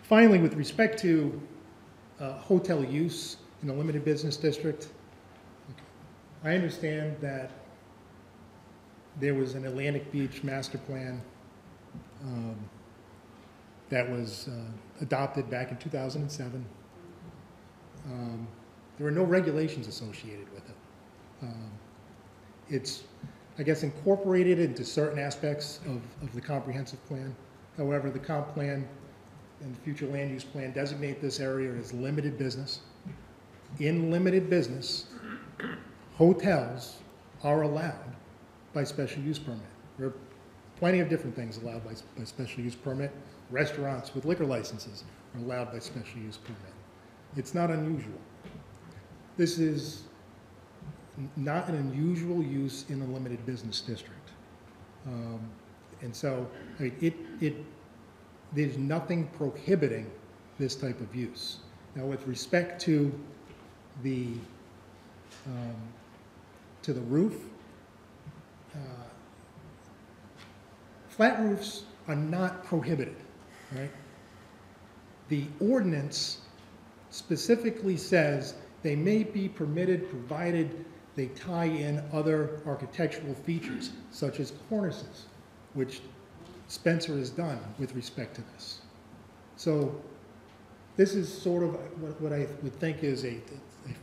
Finally, with respect to hotel use in the limited business district, I understand that there was an Atlantic Beach master plan that was adopted back in 2007. There were no regulations associated with it. It's, I guess, incorporated into certain aspects of the comprehensive plan. However, the comp plan and the future land use plan designate this area as limited business. In limited business, hotels are allowed by special use permit. There are plenty of different things allowed by special use permit. Restaurants with liquor licenses are allowed by special use permit. It's not unusual. This is not an unusual use in a limited business district. And so I mean, there's nothing prohibiting this type of use. Now, with respect to the roof, flat roofs are not prohibited, right? The ordinance specifically says they may be permitted provided they tie in other architectural features, such as cornices, which Spencer has done with respect to this. So this is sort of what I would think is a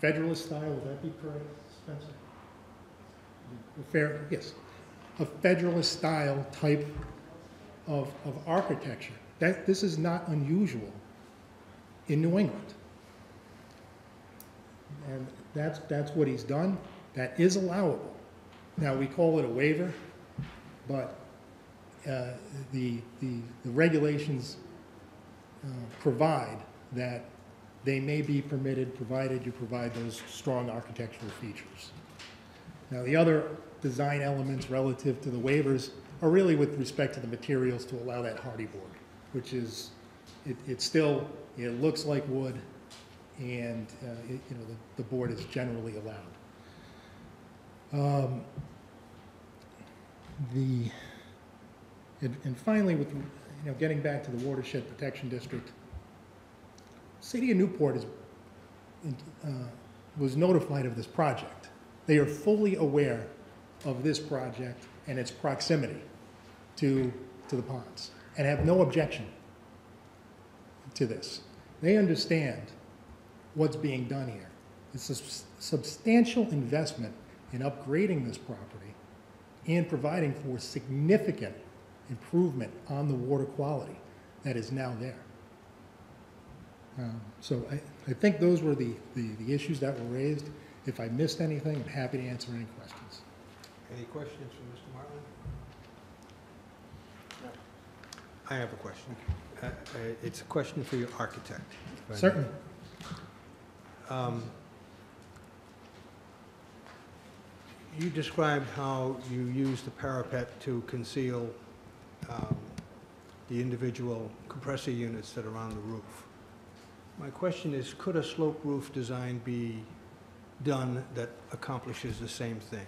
Federalist style. Would that be correct, Spencer? Yes. A Federalist style type of architecture. This is not unusual in New England. And that's what he's done. That is allowable. Now, we call it a waiver, but the regulations provide that they may be permitted provided you provide those strong architectural features. Now, the other design elements relative to the waivers are really with respect to the materials to allow that hardy board, which is, it looks like wood, and the board is generally allowed. And finally, with getting back to the Watershed Protection District, City of Newport was notified of this project. They are fully aware of this project and its proximity to the ponds, and have no objection to this. They understand what's being done here. It's a substantial investment in upgrading this property and providing for significant improvement on the water quality that is now there. So I think those were the issues that were raised. If I missed anything, I'm happy to answer any questions. Any questions for Mr. Martling? No. I have a question. It's a question for your architect. Certainly. You described how you use the parapet to conceal the individual compressor units that are on the roof. My question is, could a slope roof design be done that accomplishes the same thing?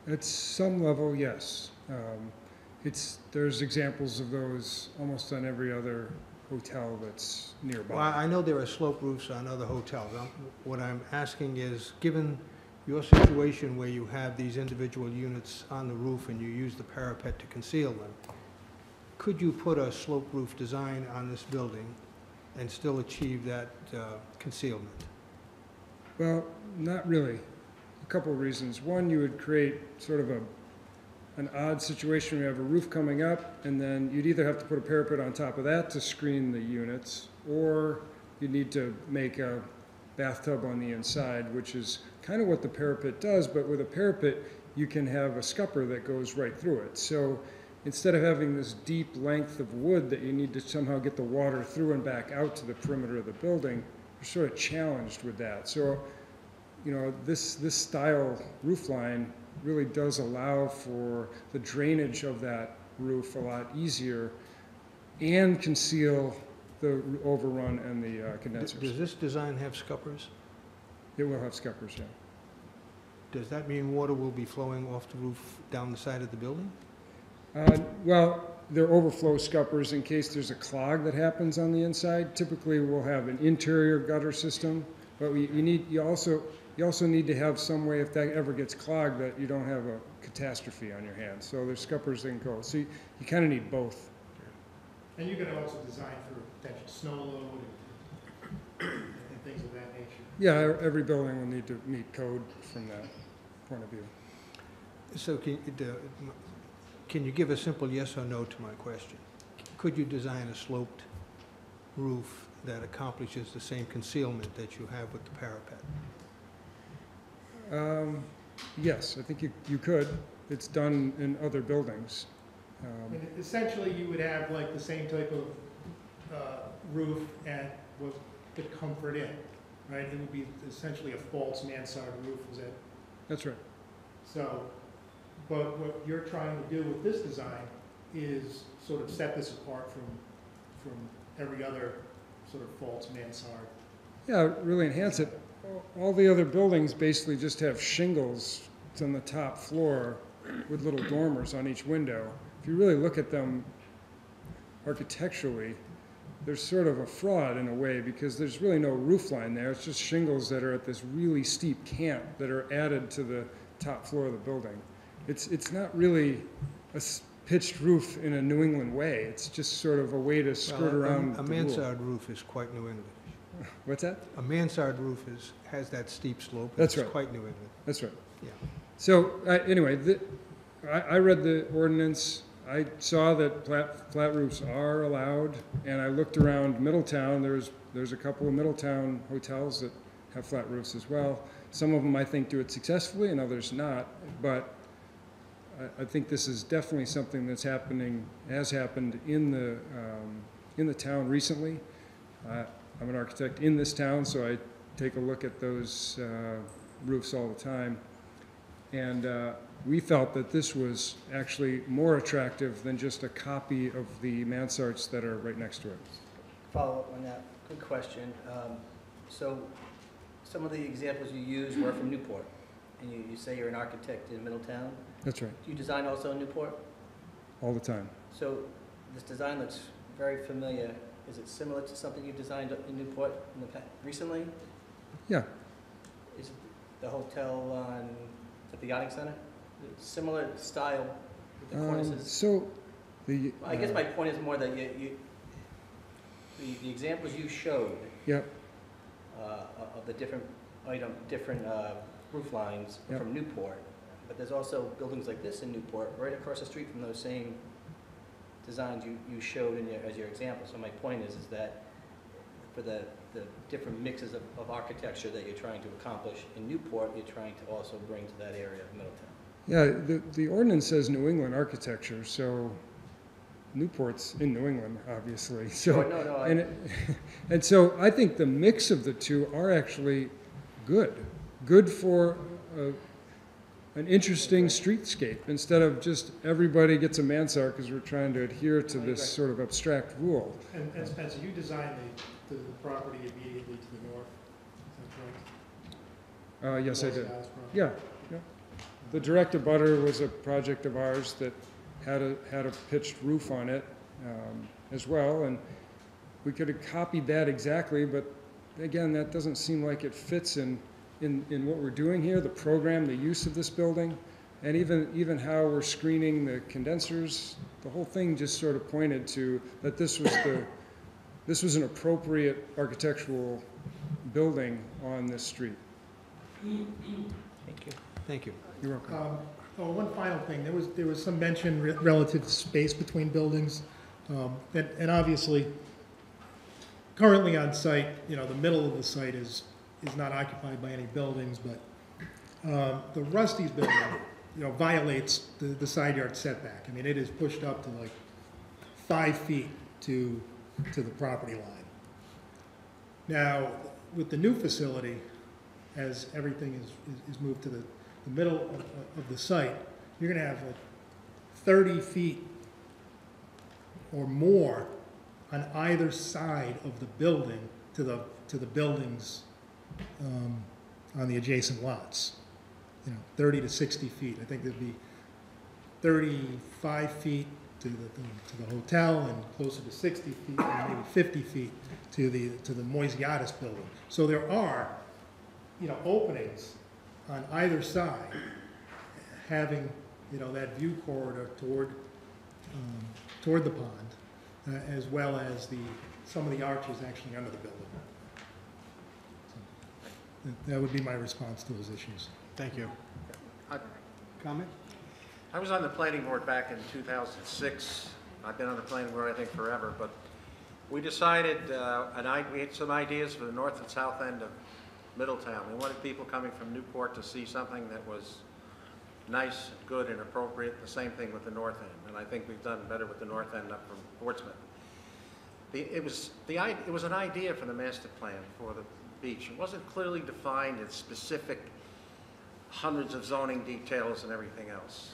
At some level, yes. There's examples of those almost on every other hotel that's nearby. Well, I know there are slope roofs on other hotels. What I'm asking is, given your situation where you have these individual units on the roof and you use the parapet to conceal them, could you put a slope roof design on this building and still achieve that concealment? Well, not really. A couple of reasons. One, you would create sort of an odd situation where you have a roof coming up, and then you'd either have to put a parapet on top of that to screen the units, or you need to make a bathtub on the inside, which is kind of what the parapet does, but with a parapet, you can have a scupper that goes right through it. So instead of having this deep length of wood that you need to somehow get the water through and back out to the perimeter of the building, you're sort of challenged with that. So, this style roof line really does allow for the drainage of that roof a lot easier and conceal the overrun and the condensers. Does this design have scuppers? It will have scuppers, yeah. Does that mean water will be flowing off the roof down the side of the building? Well, they're overflow scuppers in case there's a clog that happens on the inside. Typically, we'll have an interior gutter system, but you also need to have some way, if that ever gets clogged, that you don't have a catastrophe on your hands. So there's scuppers that can go. So you kind of need both. And you can also design for potential snow load and things of that nature. Yeah, every building will need to meet code from that point of view. So can you give a simple yes or no to my question? Could you design a sloped roof that accomplishes the same concealment that you have with the parapet? Yes, I think you could. It's done in other buildings. And essentially, you would have like the same type of roof at what the Comfort Inn, right? It would be essentially a false mansard roof, is that? That's right. So, but what you're trying to do with this design is sort of set this apart from every other sort of false mansard. Yeah, really enhance it. All the other buildings basically just have shingles it's on the top floor with little dormers on each window. If you really look at them architecturally, there's sort of a fraud in a way because there's really no roof line there. It's just shingles that are at this really steep cant that are added to the top floor of the building. It's not really a pitched roof in a New England way. It's just sort of a way to skirt around A the rule. mansard roof is quite New England. What's that? A mansard roof has that steep slope. That's It's right. quite New England. That's right. Yeah. So, anyway, I read the ordinance. I saw that flat roofs are allowed, and I looked around Middletown. There's a couple of Middletown hotels that have flat roofs as well. Some of them, I think, do it successfully, and others not. But I think this is definitely something that's happening, has happened in the town recently. I'm an architect in this town, so I take a look at those roofs all the time. And we felt that this was actually more attractive than just a copy of the mansards that are right next to it. Follow up on that, good question. So some of the examples you used were from Newport, and you say you're an architect in Middletown. That's right, Do you design also in Newport? all the time. So this design looks very familiar. Is it similar to something you designed in Newport in the recently? Yeah, Is it the hotel at the yachting center? Similar style with the cornices? so the... I guess my point is more that the examples you showed Yep, of the different roof lines are Yep. from Newport, but there's also buildings like this in Newport, right across the street from those same designs you showed as your example. So my point is that for the different mixes of architecture that you're trying to accomplish in Newport, you're trying to also bring to that area of Middletown. yeah, the ordinance says New England architecture, so Newport's in New England, obviously. So, Sure, no, and so I think the mix of the two are actually good for an interesting streetscape, instead of just everybody gets a mansard because we're trying to adhere to this sort of abstract rule. And Spencer, you designed the property immediately to the north, is that correct? Yes, I Boy did. Scouts property. Yeah, yeah. The direct abutter was a project of ours that had a pitched roof on it as well, and we could have copied that exactly, but again, that doesn't seem like it fits in what we're doing here, the program, the use of this building, and even how we're screening the condensers. The whole thing just sort of pointed to that this was an appropriate architectural building on this street. Thank you. Thank you. You're welcome. One final thing, there was some mention relative to space between buildings, and obviously, currently on site, the middle of the site is not occupied by any buildings, but the Rusty's building, violates the side yard setback. I mean, it is pushed up to like 5 feet to the property line. Now, with the new facility, as everything is moved to the middle of the site, you're gonna have like 30 feet or more on either side of the building to the buildings on the adjacent lots. 30 to 60 feet. I think there'd be 35 feet to the hotel and closer to 60 feet, and maybe 50 feet to the Moisiatis building. So there are, openings on either side, having, that view corridor toward the pond, as well as some of the arches actually under the building. So that would be my response to those issues. Thank you. I- Comment? I was on the planning board back in 2006. I've been on the planning board, I think, forever, but we decided, we had some ideas for the north and south end of Middletown. We wanted people coming from Newport to see something that was nice, good, and appropriate. The same thing with the north end, and I think we've done better with the north end up from Portsmouth. It was an idea for the master plan for the beach. It wasn't clearly defined in specific hundreds of zoning details and everything else.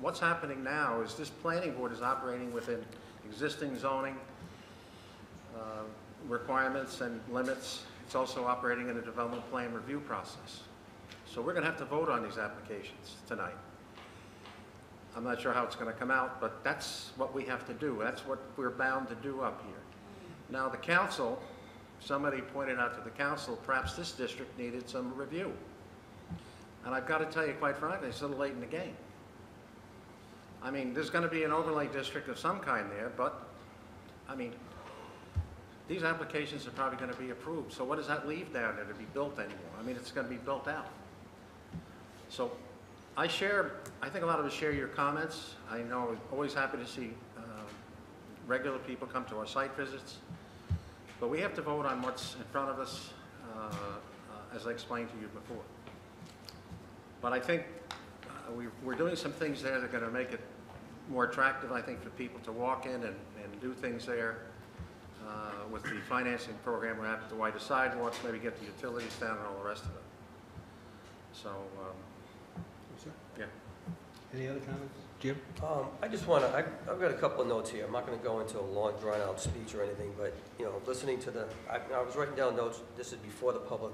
What's happening now is this planning board is operating within existing zoning requirements and limits. It's also operating in a development plan review process. So we're going to have to vote on these applications tonight. I'm not sure how it's going to come out, but that's what we have to do. That's what we're bound to do up here. Now, the council, somebody pointed out to the council, perhaps this district needed some review. And I've got to tell you, quite frankly, it's a little late in the game. I mean, there's going to be an overlay district of some kind there, but, I mean, these applications are probably going to be approved. So what does that leave down there to be built anymore? I mean, it's going to be built out. So I think a lot of us share your comments. I know I'm always happy to see regular people come to our site visits. But we have to vote on what's in front of us, as I explained to you before. But I think we're doing some things there that are going to make it more attractive, I think, for people to walk in and do things there. With the financing program, we're happy to widen the sidewalks, maybe get the utilities down and all the rest of it. So, yeah. Any other comments? Jim? I just want to, I've got a couple of notes here. I'm not going to go into a long, drawn-out speech or anything, but, you know, listening to I was writing down notes. This is before the public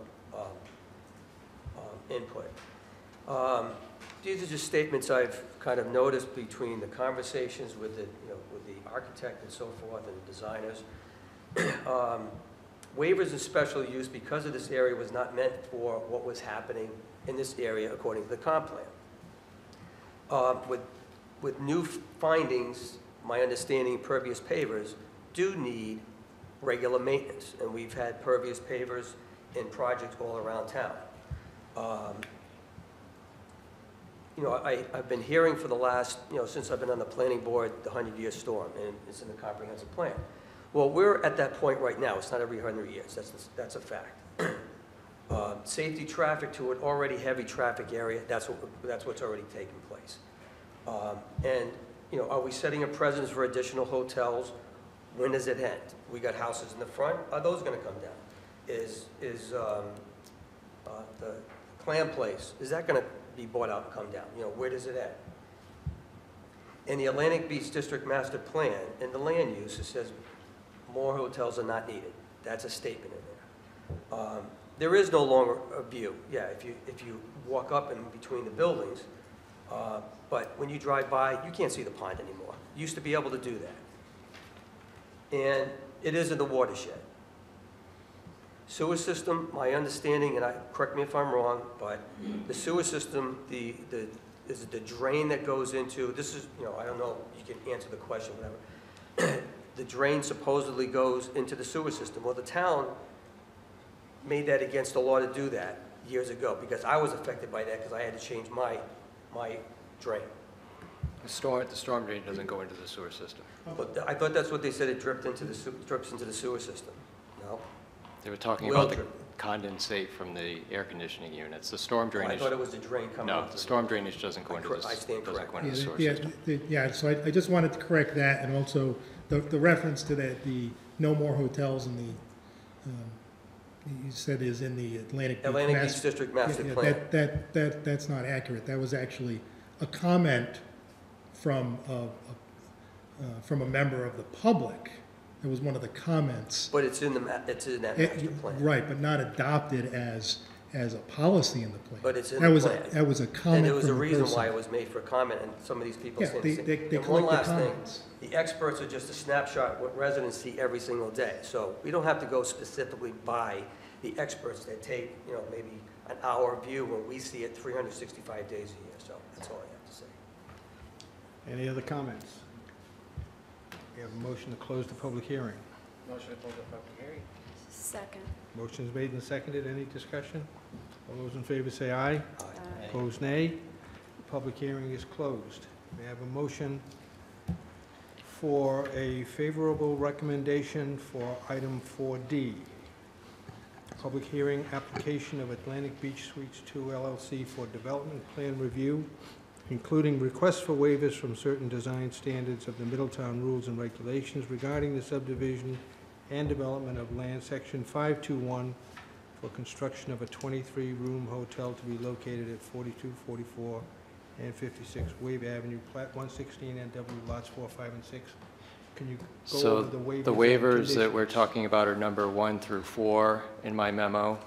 input. These are just statements I've kind of noticed between the conversations with the, you know, with the architect and so forth and the designers. Waivers and special use because of this area was not meant for what was happening in this area according to the comp plan. With new findings, my understanding pervious pavers do need regular maintenance, and we've had pervious pavers in projects all around town. You know, I've been hearing for the last, you know, since I've been on the planning board, the 100-year storm, and it's in the comprehensive plan. Well, we're at that point right now. It's not every 100 years. That's a fact. Safety traffic to an already heavy traffic area, that's what's already taken place. And, you know, are we setting a precedent for additional hotels? When does it end? We got houses in the front. Are those going to come down? Is the Clam Place, is that going to be bought out and come down? You know, where does it end? In the Atlantic Beach District Master Plan, in the land use, it says more hotels are not needed. That's a statement in there. There is no longer a view. Yeah, if you walk up in between the buildings, but when you drive by, you can't see the pond anymore. You used to be able to do that. And it is in the watershed. Sewer system, my understanding, and correct me if I'm wrong, but the sewer system, is the drain that goes into, this is, you know, I don't know, you can answer the question, whatever. The drain supposedly goes into the sewer system. Well, the town made that against the law to do that years ago, because I was affected by that because I had to change my drain. The storm drain doesn't go into the sewer system. But I thought that's what they said, it drips into the sewer system. No? They were talking Will about the drip. condensate from the air conditioning units. The storm drainage. I thought it was the drain coming No, into the storm drainage doesn't go into I stand corrected. the sewer Yeah, system. yeah, so I just wanted to correct that, and also the reference to that, the no more hotels in the, you said is in the Atlantic Beach. Atlantic Beach District Master Plan. That's not accurate. That was actually a comment from a member of the public. That was one of the comments. But it's in that master plan. Right, but not adopted as a policy in the plan. But it's in That the was plan. That was a comment And there was a from reason person. why it was made for comment, and some of these people Yeah, saying they- the same. they And one collect last the thing, comments. the experts are just a snapshot of what residents see every single day. So we don't have to go specifically by the experts that take, you know, maybe an hour view when we see it 365 days a year. So that's all I have to say. Any other comments? We have a motion to close the public hearing. Motion to close the public hearing. Second. Motion is made and seconded. Any discussion? All those in favor say aye. Aye. Opposed, nay. The public hearing is closed. May I have a motion for a favorable recommendation for item 4D? Public hearing, application of Atlantic Beach Suites 2 LLC for development plan review, including requests for waivers from certain design standards of the Middletown Rules and Regulations regarding the subdivision and development of land, section 521, for construction of a 23-room hotel to be located at 42, 44, and 56 Wave Avenue, Plat 116 NW, lots 4, 5, and 6. Can you go So over the waivers? the and waivers that we're conditions? talking about are number 1 through 4 in my memo,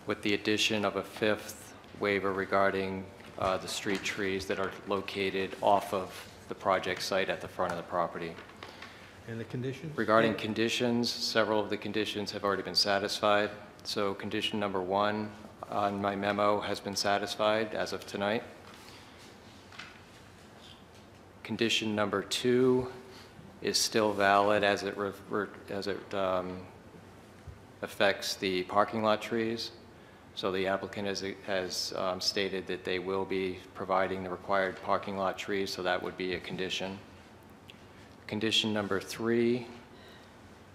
with the addition of a 5th waiver regarding the street trees that are located off of the project site at the front of the property. And the conditions? Regarding conditions, several of the conditions have already been satisfied. So condition number 1 on my memo has been satisfied as of tonight. Condition number 2 is still valid as it affects the parking lot trees. So the applicant has stated that they will be providing the required parking lot trees, so that would be a condition. Condition number 3,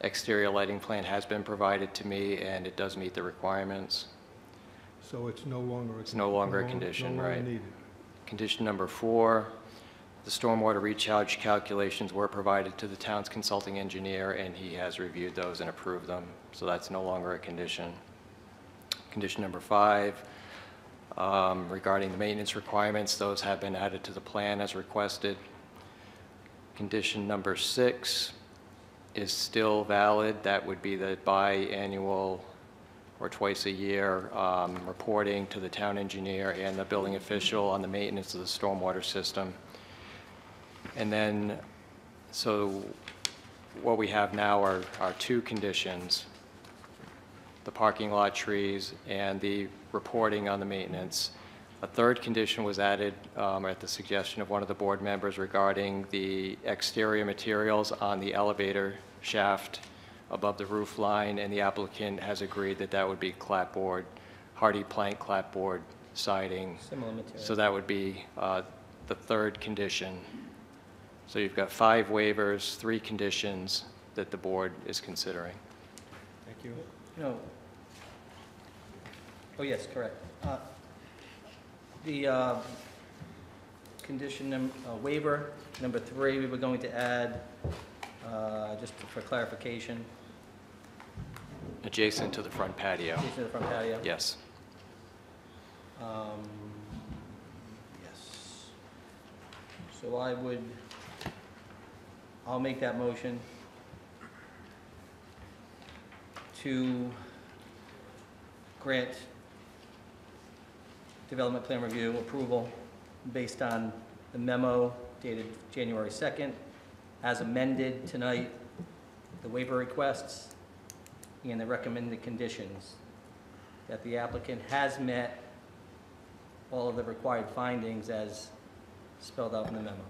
exterior lighting plan has been provided to me, and it does meet the requirements. So it's no longer. It's no longer a condition, no longer right? needed. Condition number 4, the stormwater recharge calculations were provided to the town's consulting engineer, and he has reviewed those and approved them, so that's no longer a condition. Condition number 5, regarding the maintenance requirements, those have been added to the plan as requested. Condition number 6 is still valid. That would be the biannual or twice a year reporting to the town engineer and the building official on the maintenance of the stormwater system. And then, so what we have now are 2 conditions: the parking lot trees and the reporting on the maintenance. A 3rd condition was added at the suggestion of one of the board members regarding the exterior materials on the elevator shaft above the roof line, and the applicant has agreed that that would be clapboard, hardy plank clapboard siding. Similar material. So that would be the 3rd condition. So you've got 5 waivers, 3 conditions that the board is considering. Thank you. No. Oh, yes, correct. The condition waiver, number 3, we were going to add, just for clarification, Adjacent to the front patio. adjacent to the front patio. Yes. Yes. So I'll make that motion to grant development plan review approval based on the memo dated January 2nd, as amended tonight, the waiver requests, and the recommended conditions, that the applicant has met all of the required findings as spelled out in the memo.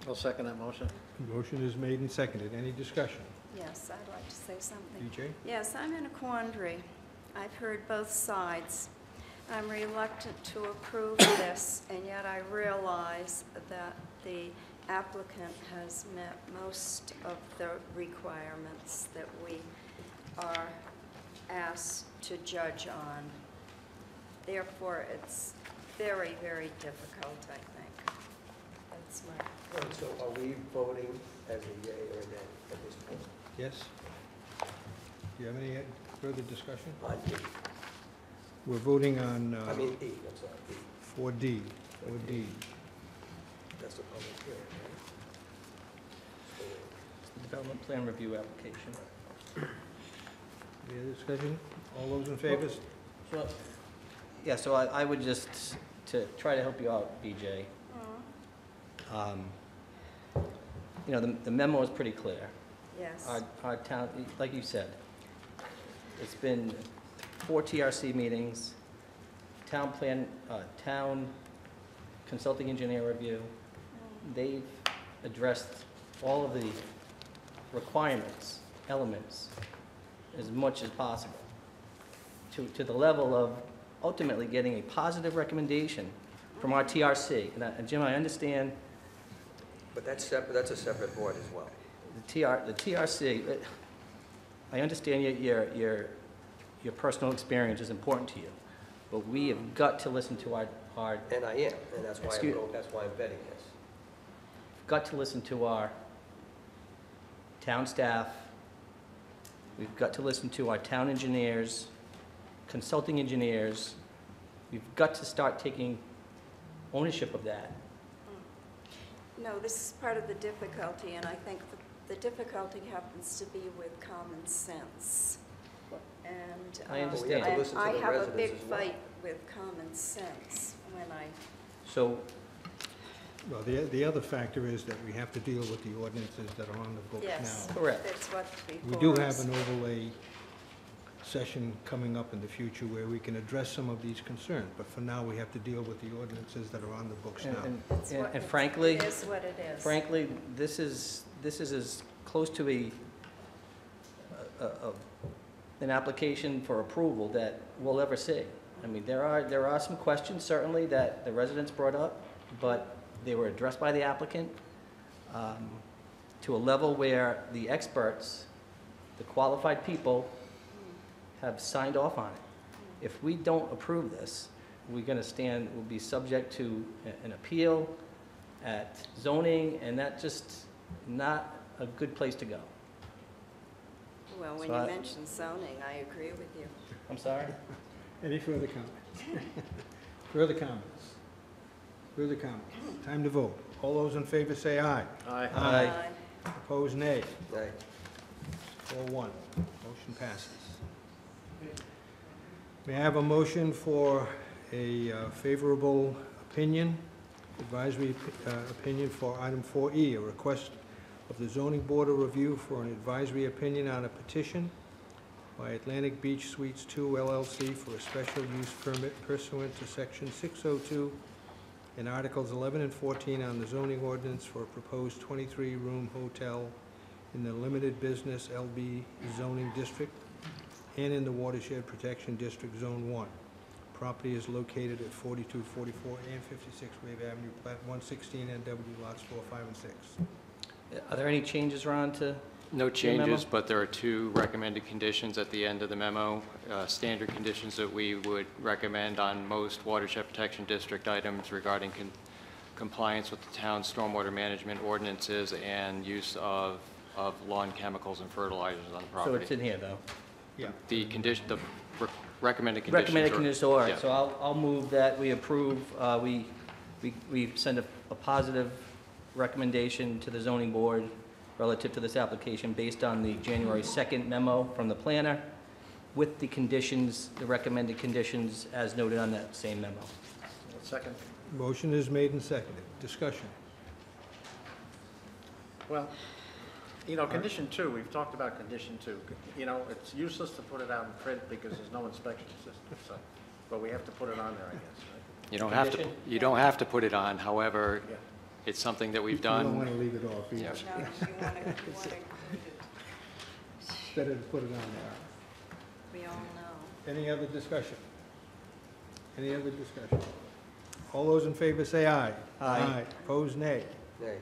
I'll second that motion. Motion is made and seconded. Any discussion? Yes, I'd like to say something. DJ? Yes, I'm in a quandary. I've heard both sides. I'm reluctant to approve this, and yet I realize that the applicant has met most of the requirements that we are asked to judge on. Therefore, it's very, very difficult, I think. That's my... So are we voting as a yea or a nay at this point? Yes? Do you have any further discussion? On D. We're voting on I mean E, I'm sorry, E. 4D. 4D. That's the public hearing, Development plan review application. Any other discussion? All those in favor? So, yeah, so I would just, to try to help you out, BJ, you know, the memo is pretty clear. Yes. Our town, like you said, it's been 4 TRC meetings, town consulting engineer review. They've addressed all of the requirements, elements, as much as possible, to the level of ultimately getting a positive recommendation from our TRC. And Jim, I understand but that's separate, that's a separate board as well. the TRC, I understand your personal experience is important to you, but we have got to listen to our And I am, and that's why that's why I'm vetting this. got to listen to our town staff. We've got to listen to our town engineers, consulting engineers. We've got to start taking ownership of that. No, this is part of the difficulty, and I think the difficulty happens to be with common sense. And I um, understand. We have to listen to and the I have a residents big as well. fight with common sense when I, So, Well, the other factor is that we have to deal with the ordinances that are on the books yes, now. Correct. that's what We do before have us. an overlay session coming up in the future where we can address some of these concerns, but for now, we have to deal with the ordinances that are on the books and, now. and, It's and what- and frankly, It is what it is. frankly, this is as close to an application for approval that we'll ever see. I mean, there are some questions certainly that the residents brought up, but they were addressed by the applicant to a level where the experts, the qualified people, have signed off on it. If we don't approve this, we'll be subject to an appeal at zoning, and that's just not a good place to go. Well, when So you I- mention zoning, I agree with you. I'm sorry? Any further comments? Further comments? Further comments? Time to vote. All those in favor say aye. Aye. Aye. Opposed, nay. Right. 4-1. Motion passes. May I have a motion for a favorable opinion, advisory opinion for item 4E, a request of the Zoning Board of Review for an advisory opinion on a petition by Atlantic Beach Suites 2 LLC for a special use permit pursuant to Section 602 and Articles 11 and 14 on the zoning ordinance for a proposed 23-room hotel in the Limited Business LB zoning district and in the Watershed Protection District Zone 1. Property is located at 4244 and 56 Wave Avenue, Plat 116 NW, lots 4, 5, and 6. Are there any changes, Ron, to No your memo? changes, but there are two recommended conditions at the end of the memo, standard conditions that we would recommend on most watershed protection district items regarding compliance with the town's stormwater management ordinances and use of lawn chemicals and fertilizers on the So property. it's in here, though? Yeah. The condition, the recommended conditions. Recommended are- conditions, all right, yeah. so I'll move that we approve, we send a positive recommendation to the zoning board relative to this application based on the January 2nd memo from the planner with the conditions, the recommended conditions as noted on that same memo. Second. Motion is made and seconded. Discussion. Well, you know, condition two, we've talked about condition two. You know, it's useless to put it out in print because there's no inspection system, so, but we have to put it on there, I guess, right? You don't have to put it on, however, Yeah. it's something that we've You don't done. want to leave it off either. Yeah. No, you want to, Better to put it on there. we all know. Any other discussion? Any other discussion? All those in favor say aye. Aye. Opposed, nay. Nay.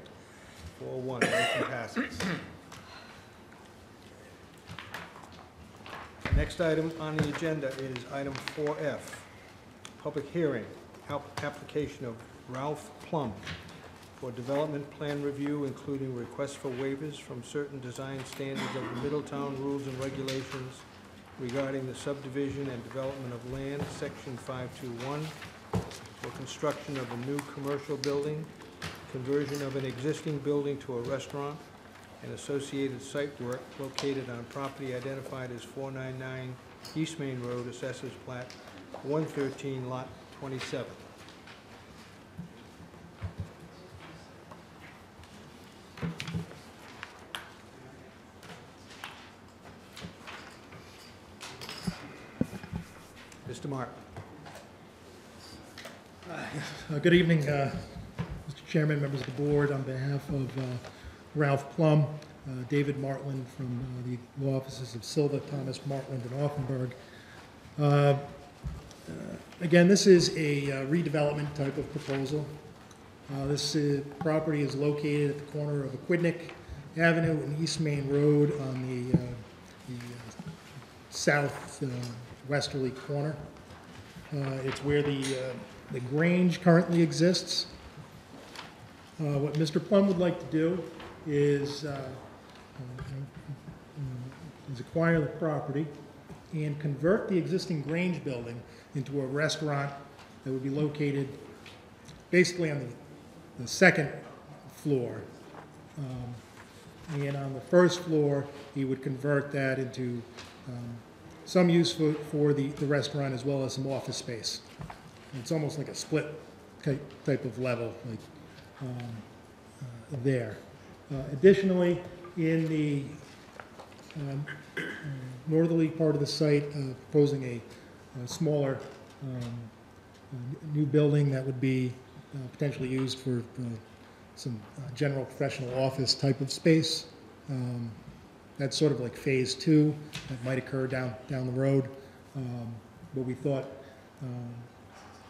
4-1, motion passes. Next item on the agenda is item 4F, public hearing, application of Ralph Plum for development plan review, including requests for waivers from certain design standards of the Middletown Rules and Regulations regarding the subdivision and development of land, Section 521, for construction of a new commercial building, conversion of an existing building to a restaurant, and associated site work located on property identified as 499 East Main Road, Assessors Plat 113, Lot 27. Mr. Martin. Good evening, Mr. Chairman, members of the board. On behalf of Ralph Plum, David Martland from the law offices of Silva, Thomas, Martland, and Offenberg. Again, this is a redevelopment type of proposal. This property is located at the corner of Aquidneck Avenue and East Main Road on the south westerly corner. It's where the Grange currently exists. What Mr. Plum would like to do is acquire the property and convert the existing Grange building into a restaurant that would be located basically on the second floor. And on the first floor, he would convert that into some use for the restaurant as well as some office space. And it's almost like a split type of level, like there. Additionally, in the northerly part of the site, proposing a smaller new building that would be potentially used for some general professional office type of space. That's sort of like phase 2 that might occur down the road. But we thought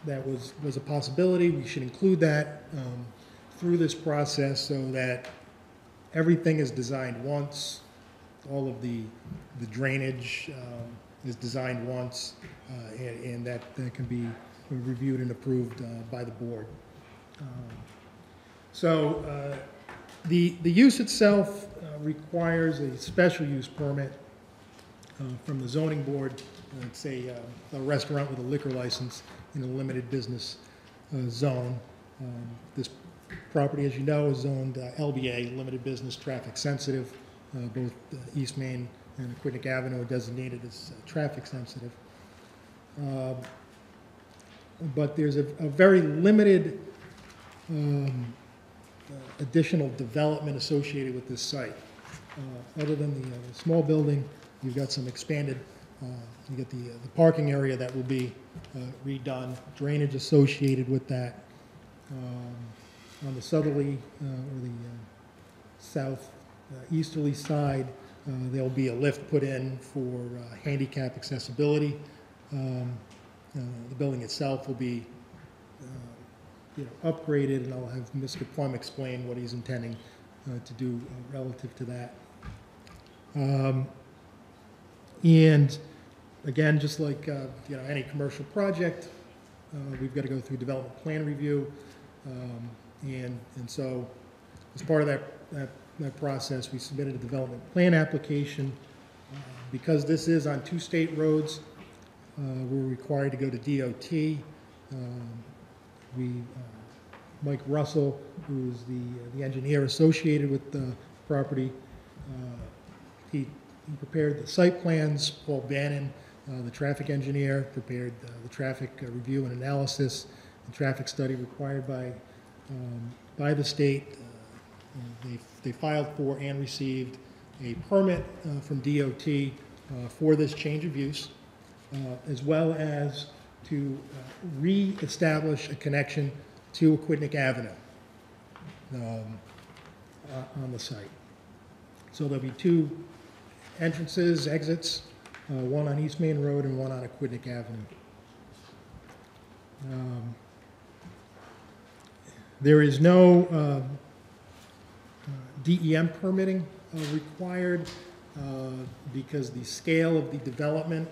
that was a possibility. We should include that through this process so that everything is designed once. All of the drainage is designed once, and that can be reviewed and approved by the board. So the use itself requires a special use permit from the zoning board. It's a restaurant with a liquor license in a limited business zone. This property, as you know, is zoned LBA, limited business traffic sensitive. Both East Main and Aquidneck Avenue are designated as traffic sensitive. But there's a very limited additional development associated with this site. Other than the small building, you've got some expanded, you get the parking area that will be redone, drainage associated with that. On the southerly or the south easterly side, there'll be a lift put in for handicap accessibility. The building itself will be upgraded, and I'll have Mr. Plum explain what he's intending to do relative to that. And again, just like any commercial project, we've got to go through development plan review, and so as part of that process, we submitted a development plan application. Because this is on 2 state roads, we're required to go to DOT. Mike Russell, who's the engineer associated with the property, he prepared the site plans. Paul Bannon, the traffic engineer, prepared the traffic review and analysis, the traffic study required by the state. They filed for and received a permit from DOT for this change of use, as well as to re-establish a connection to Aquidneck Avenue on the site. So there'll be 2 entrances, exits, one on East Main Road and one on Aquidneck Avenue. There is no DEM permitting required because the scale of the development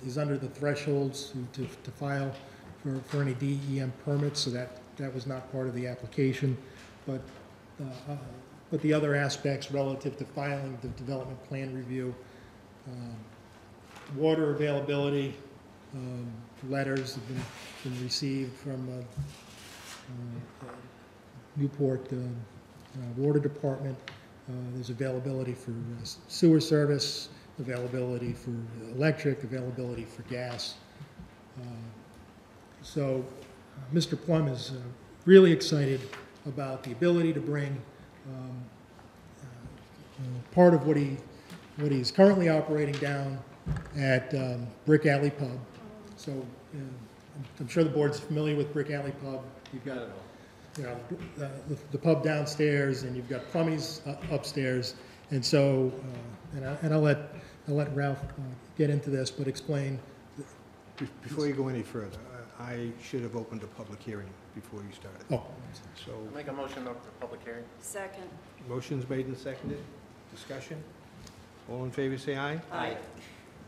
is under the thresholds to file for any DEM permits, so that was not part of the application. But the other aspects relative to filing the development plan review, water availability, letters have been received from Newport Water Department. There's availability for sewer service, availability for electric, availability for gas. So Mr. Plum is really excited about the ability to bring part of what he's currently operating down at Brick Alley Pub. So I'm sure the board's familiar with Brick Alley Pub. You've got the pub downstairs, and you've got Plummy's upstairs. And so, and I'll let Ralph get into this, but explain. Before you go any further, I should have opened a public hearing before you started. Oh. So, Make a motion to open the public hearing. Second. motion's made and seconded. Discussion? All in favor, say aye. Aye.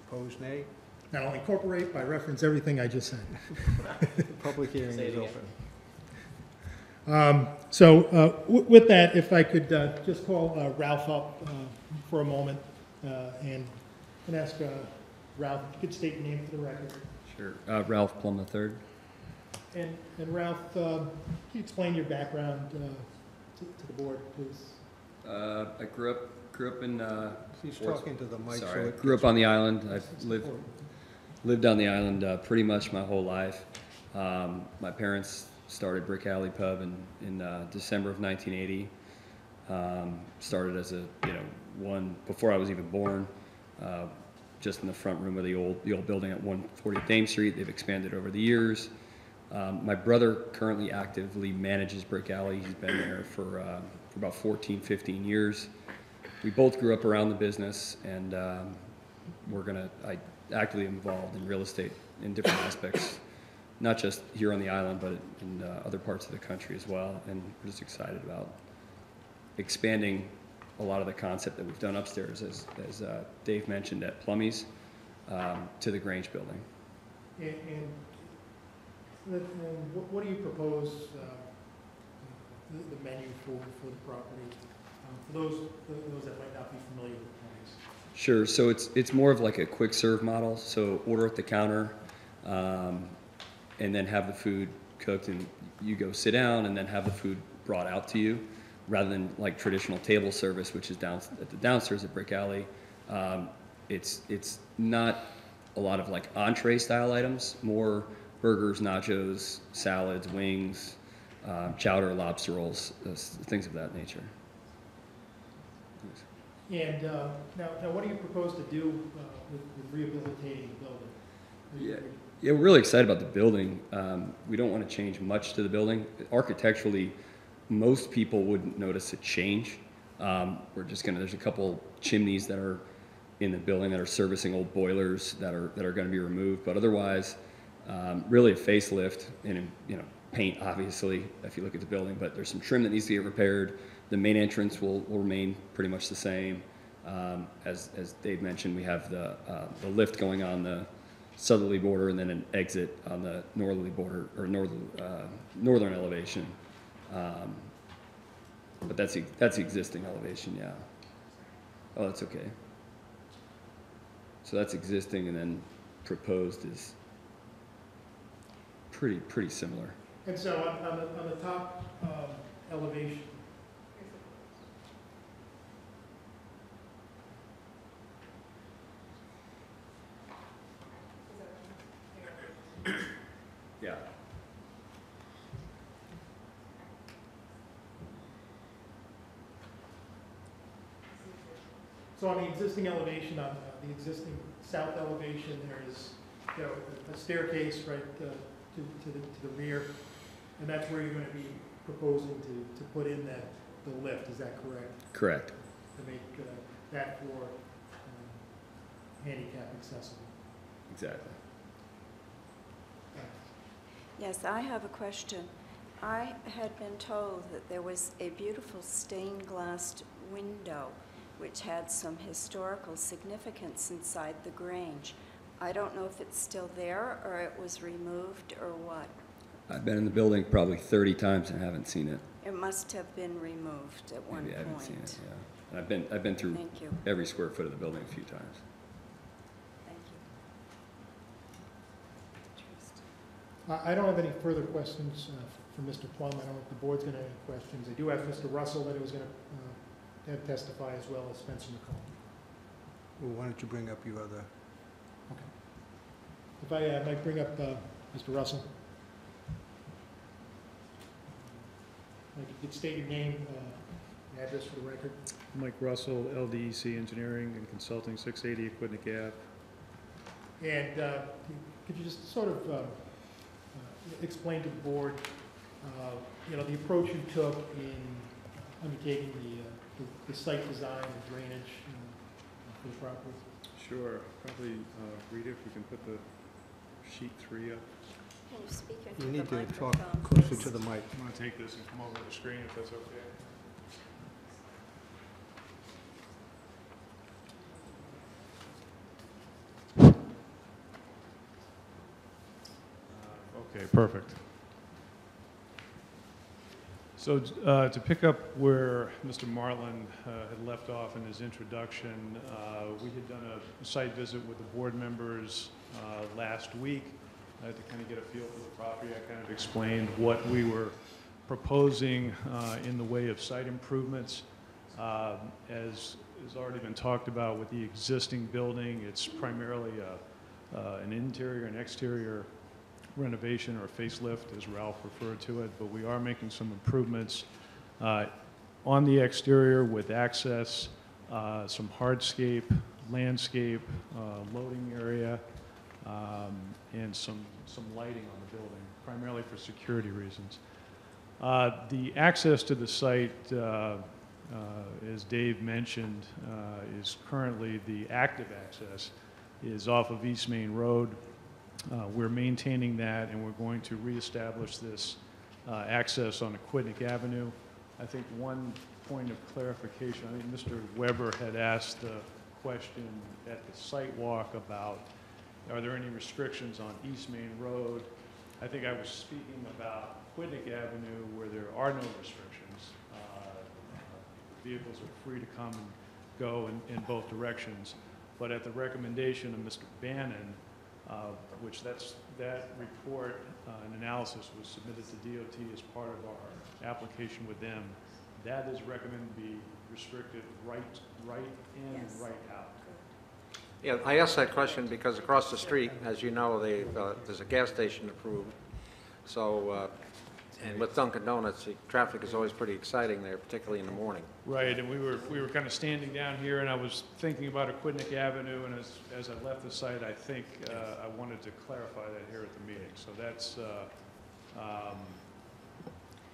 Opposed, nay. Now, I'll incorporate by reference everything I just said. The public hearing Say it is again. open. So with that, if I could just call Ralph up for a moment and ask Ralph, if you could state your name for the record. Sure. Ralph Plum III. And Ralph, can you explain your background to the board, please? I grew up Grew up in, He's talking to the mic. so sorry, it grew gets- up on the island. I've lived on the island pretty much my whole life. My parents started Brick Alley Pub in December of 1980. Started as a, one, before I was even born, just in the front room of the old building at 140 Thames Street. They've expanded over the years. My brother currently actively manages Brick Alley. He's been there for about 14, 15 years. We both grew up around the business, and I actively involved in real estate in different aspects, not just here on the island, but in other parts of the country as well. And we're just excited about expanding a lot of the concept that we've done upstairs, as Dave mentioned, at Plummy's, to the Grange building. And what do you propose, the menu for the property, for those that might not be familiar with Plummy's? Sure. So it's more of like a quick serve model. So order at the counter, and then have the food cooked, and you go sit down, and then have the food brought out to you, rather than like traditional table service, which is down at the downstairs at Brick Alley. It's not a lot of like entree style items, more burgers, nachos, salads, wings, chowder, lobster rolls, things of that nature. And now what do you propose to do with rehabilitating the building? Yeah, we're really excited about the building. We don't want to change much to the building. Architecturally, most people wouldn't notice a change. There's a couple chimneys that are in the building that are servicing old boilers that are going to be removed, but otherwise, really a facelift and paint, obviously, if you look at the building, but there's some trim that needs to get repaired. The main entrance will remain pretty much the same. As Dave mentioned, we have the lift going on the southerly border, and then an exit on the northerly border, or northern elevation. But that's the existing elevation, yeah. Oh, that's okay. So that's existing, and then proposed is pretty similar. And so on the top elevation, Yeah. so on the existing elevation, on the existing south elevation, there is, a staircase right to the rear, and that's where you're going to be proposing to put in the lift. Is that correct? Correct. To make that for handicap accessible. Exactly. Yes, I have a question. I had been told that there was a beautiful stained glass window which had some historical significance inside the Grange. I don't know if it's still there or it was removed or what. I've been in the building probably 30 times and haven't seen it. It must have been removed at one Maybe I point. haven't seen it, yeah. And I've been through Thank you. every square foot of the building a few times. Thank you. I don't have any further questions for Mr. Plum. I don't know if the board's going to have any questions. I do have Mr. Russell that was going to testify, as well as Spencer McComb. Well, why don't you bring up your other... If I might bring up Mr. Russell. If you could state your name, address for the record. Mike Russell, LDEC Engineering and Consulting, 680 Aquidneck Ave. And could you just sort of explain to the board, the approach you took in undertaking the site design and drainage for the property? Sure. Probably, Rita, if we can put the sheet 3 up. Can you speak into You the need to microphone, talk closer please? to the mic. I'm going to take this and come over the screen if that's okay. Okay, perfect. So to pick up where Mr. Martland had left off in his introduction, we had done a site visit with the board members last week to kind of get a feel for the property. I kind of explained what we were proposing in the way of site improvements. As has already been talked about with the existing building. It's primarily an interior and exterior renovation or facelift, as Ralph referred to it, but we are making some improvements on the exterior with access, some hardscape, landscape, loading area, and some lighting on the building, primarily for security reasons. The access to the site, as Dave mentioned, is currently the active access is off of East Main Road. We're maintaining that, and we're going to reestablish this access on Aquidneck Avenue. I think one point of clarification, I think Mr. Weber had asked the question at the site walk about, are there any restrictions on East Main Road? I think I was speaking about Aquidneck Avenue, where there are no restrictions. Vehicles are free to come and go in both directions. But at the recommendation of Mr. Bannon, which that report and analysis was submitted to DOT as part of our application with them, that is recommended to be restricted right in and right out. Yeah, I asked that question because across the street, as you know, there's a gas station approved. So, and with Dunkin' Donuts, the traffic is always pretty exciting there, particularly in the morning. Right, and we were kind of standing down here, and I was thinking about Aquidneck Avenue, and as I left the site, I think I wanted to clarify that here at the meeting. So that's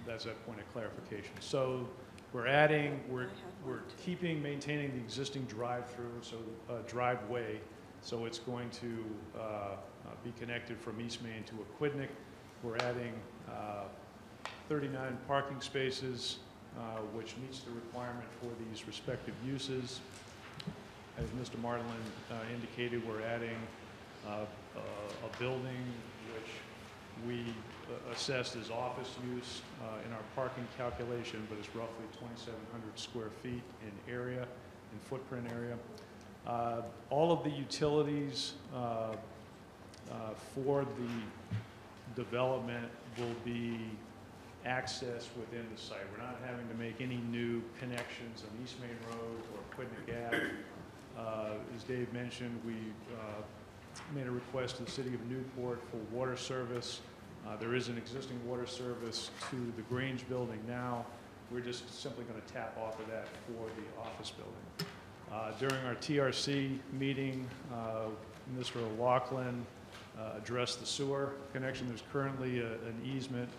that point of clarification. So we're maintaining the existing drive-through, so driveway, so it's going to be connected from East Main to Aquidneck. We're adding 39 parking spaces, which meets the requirement for these respective uses. As Mr. Marlin indicated, we're adding a building which we assessed as office use in our parking calculation, but it's roughly 2,700 square feet in area, in footprint area. All of the utilities for the development will be accessed within the site. We're not having to make any new connections on East Main Road or Aquidneck Ave. As Dave mentioned, we made a request to the City of Newport for water service. There is an existing water service to the Grange building now. We're just simply going to tap off of that for the office building. During our TRC meeting, Mr. O'Loughlin addressed the sewer connection. There's currently an easement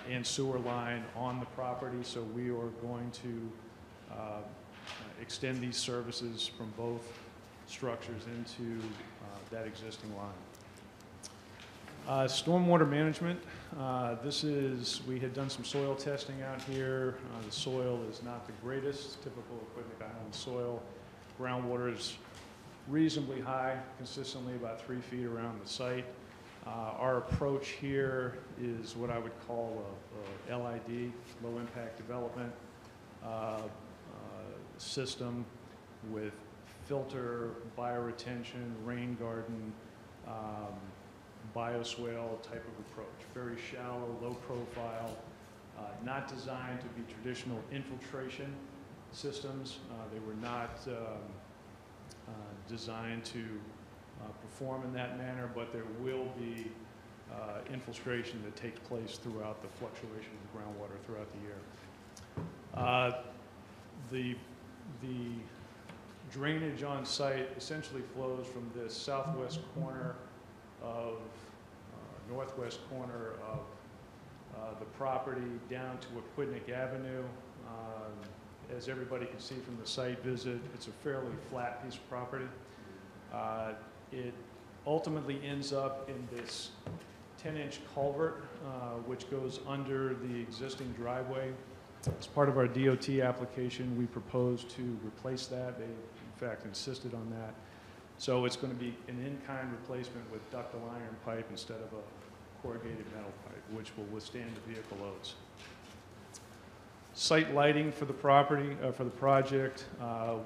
and sewer line on the property, so we are going to extend these services from both structures into that existing line. Stormwater management, we had done some soil testing out here. The soil is not the greatest, typical Aquidneck Island soil. Groundwater is reasonably high, consistently about 3 feet around the site. Our approach here is what I would call a LID, low impact development system with filter, bioretention, rain garden, bioswale type of approach. Very shallow, low profile, not designed to be traditional infiltration systems. They were not designed to perform in that manner, but there will be infiltration that takes place throughout the fluctuation of the groundwater throughout the year. The drainage on site essentially flows from this southwest corner of, northwest corner of the property down to Aquidneck Avenue. As everybody can see from the site visit, it's a fairly flat piece of property. It ultimately ends up in this 10-inch culvert, which goes under the existing driveway. As part of our DOT application, we proposed to replace that. They, in fact, insisted on that. So it's going to be an in-kind replacement with ductile iron pipe instead of a corrugated metal pipe, which will withstand the vehicle loads. Site lighting for the property, for the project,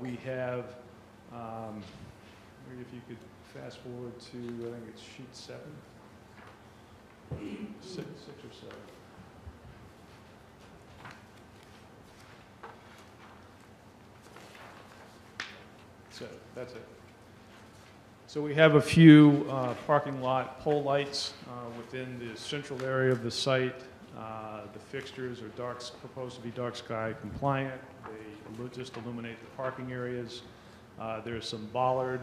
we have, maybe if you could fast forward to, I think it's sheet 7, 6 or 7. That's it. So we have a few parking lot pole lights within the central area of the site. The fixtures are proposed to be dark sky compliant. They just illuminate the parking areas. There's some bollard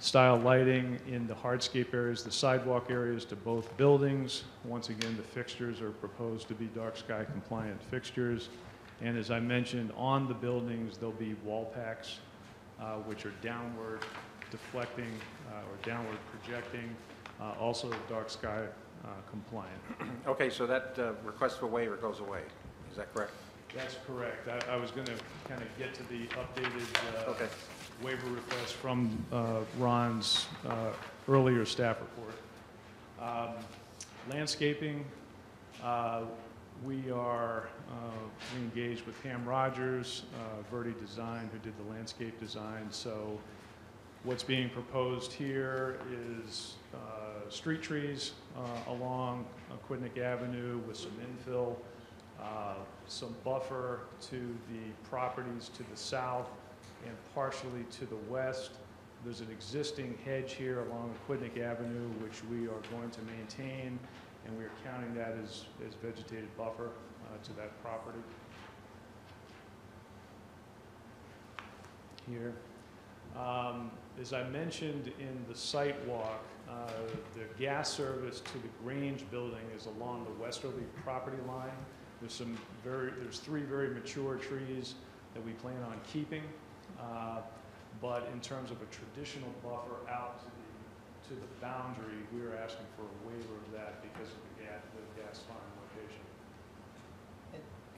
style lighting in the hardscape areas, the sidewalk areas to both buildings. Once again, the fixtures are proposed to be dark sky compliant fixtures. And as I mentioned, on the buildings, there'll be wall packs, which are downward deflecting or downward projecting, also dark sky compliant. Okay, so that request for waiver goes away. Is that correct? That's correct. I was going to kind of get to the updated waiver request from Ron's earlier staff report. Landscaping, we are engaged with Pam Rogers, Verdi Design, who did the landscape design. So what's being proposed here is street trees along Aquidneck Avenue with some infill, some buffer to the properties to the south and partially to the west. There's an existing hedge here along Aquidneck Avenue, which we are going to maintain, and we are counting that as vegetated buffer to that property. Here. As I mentioned in the site walk, the gas service to the Grange building is along the westerly property line. There's three very mature trees that we plan on keeping, but in terms of a traditional buffer out to the boundary, we are asking for a waiver of that because of the gas line location.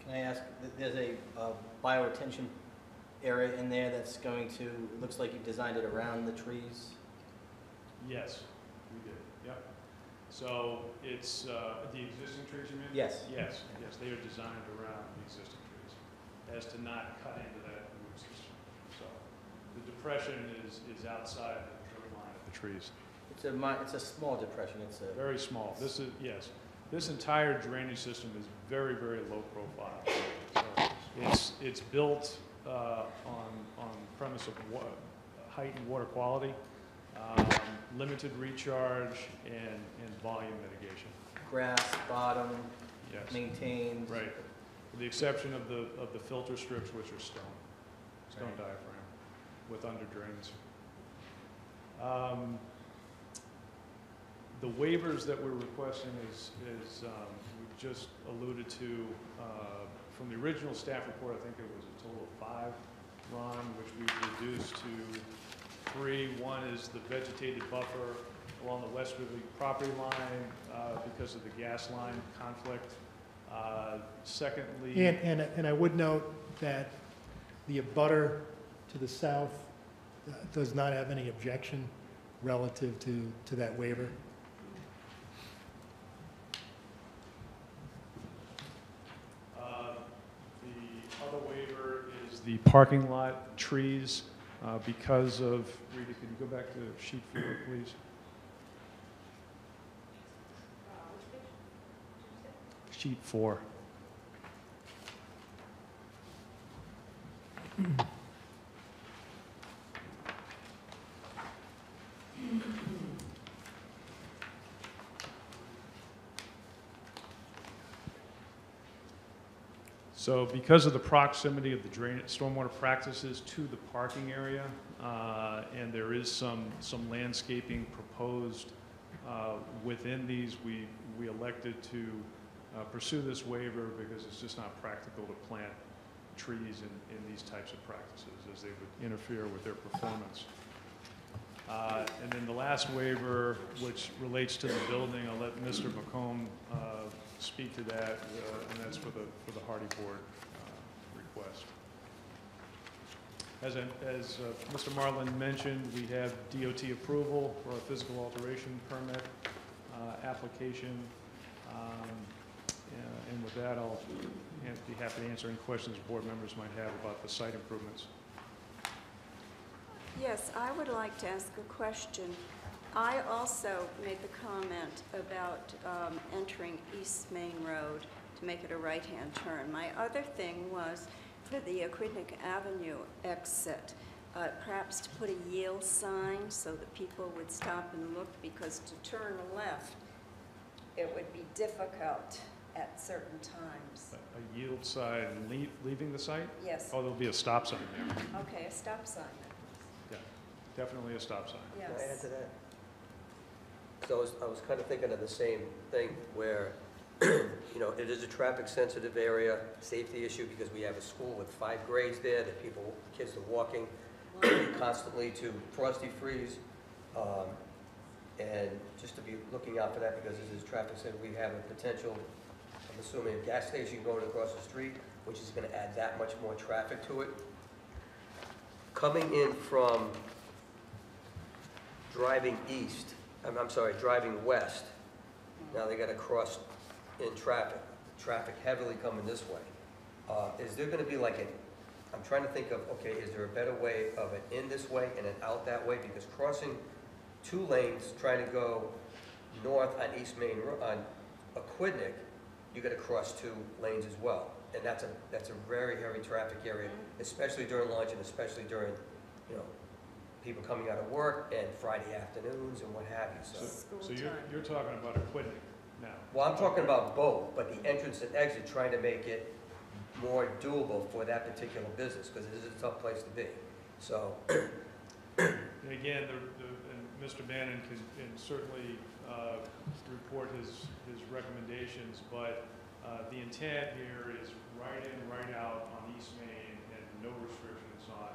Can I ask, there's a bioretention area in there that's going to, it looks like you designed it around the trees? Yes, we did, yep. So it's the existing trees you mean? Yes. Yes, they are designed around the existing trees as to not cut into that root system. So the depression is outside the line of the trees. It's a small depression. It's a very small. This is, yes. This entire drainage system is very, very low profile. So it's built on premise of heightened water quality, limited recharge, and volume mitigation. Grass bottom, yes, maintained. Right. With the exception of the filter strips, which are stone right. Diaphragm with under drains. The waivers that we're requesting is we just alluded to from the original staff report. I think it was a total of 5, Ron, which we've reduced to 3. One is the vegetated buffer along the westerly property line because of the gas line conflict. Secondly, and I would note that the abutter to the south does not have any objection relative to that waiver. The parking lot trees because of, Rita, can you go back to sheet 4, please? Sheet 4. So because of the proximity of the stormwater practices to the parking area, and there is some landscaping proposed within these, we elected to pursue this waiver because it's just not practical to plant trees in these types of practices as they would interfere with their performance. And then the last waiver, which relates to the building, I'll let Mr. McComb speak to that, and that's for the Hardy Board request. As Mr. Marlin mentioned, we have DOT approval for a physical alteration permit application. And with that, I'll be happy to answer any questions board members might have about the site improvements. Yes, I would like to ask a question. I also made the comment about entering East Main Road to make it a right-hand turn. My other thing was for the Aquidneck Avenue exit. perhaps to put a yield sign so that people would stop and look, because to turn left, it would be difficult at certain times. A yield sign leaving the site? Yes. Oh, there'll be a stop sign there. Okay, a stop sign. Yeah, definitely a stop sign. Yes. Can I add to that? So I was kind of thinking of the same thing where, you know, it is a traffic-sensitive area, safety issue, because we have a school with 5 grades there that kids are walking constantly to frosty freeze. And just to be looking out for that, because this is traffic sensitive, we have a potential, I'm assuming, a gas station going across the street, which is going to add that much more traffic to it. Coming in from driving east, driving west, now they got to cross in traffic heavily coming this way. Is there going to be like I'm trying to think of, okay, is there a better way of it in this way and then out that way? Because crossing 2 lanes, trying to go north on East Main, on Aquidneck, you got to cross 2 lanes as well. And that's a very heavy traffic area, especially during lunch and especially during, you know, people coming out of work and Friday afternoons and what have you. So you're talking about Aquidneck now? Well, I'm talking about both, but the entrance and exit, trying to make it more doable for that particular business, because it is a tough place to be. So. And again, and Mr. Bannon can certainly report his recommendations, but the intent here is right in, right out on East Main, and no restrictions on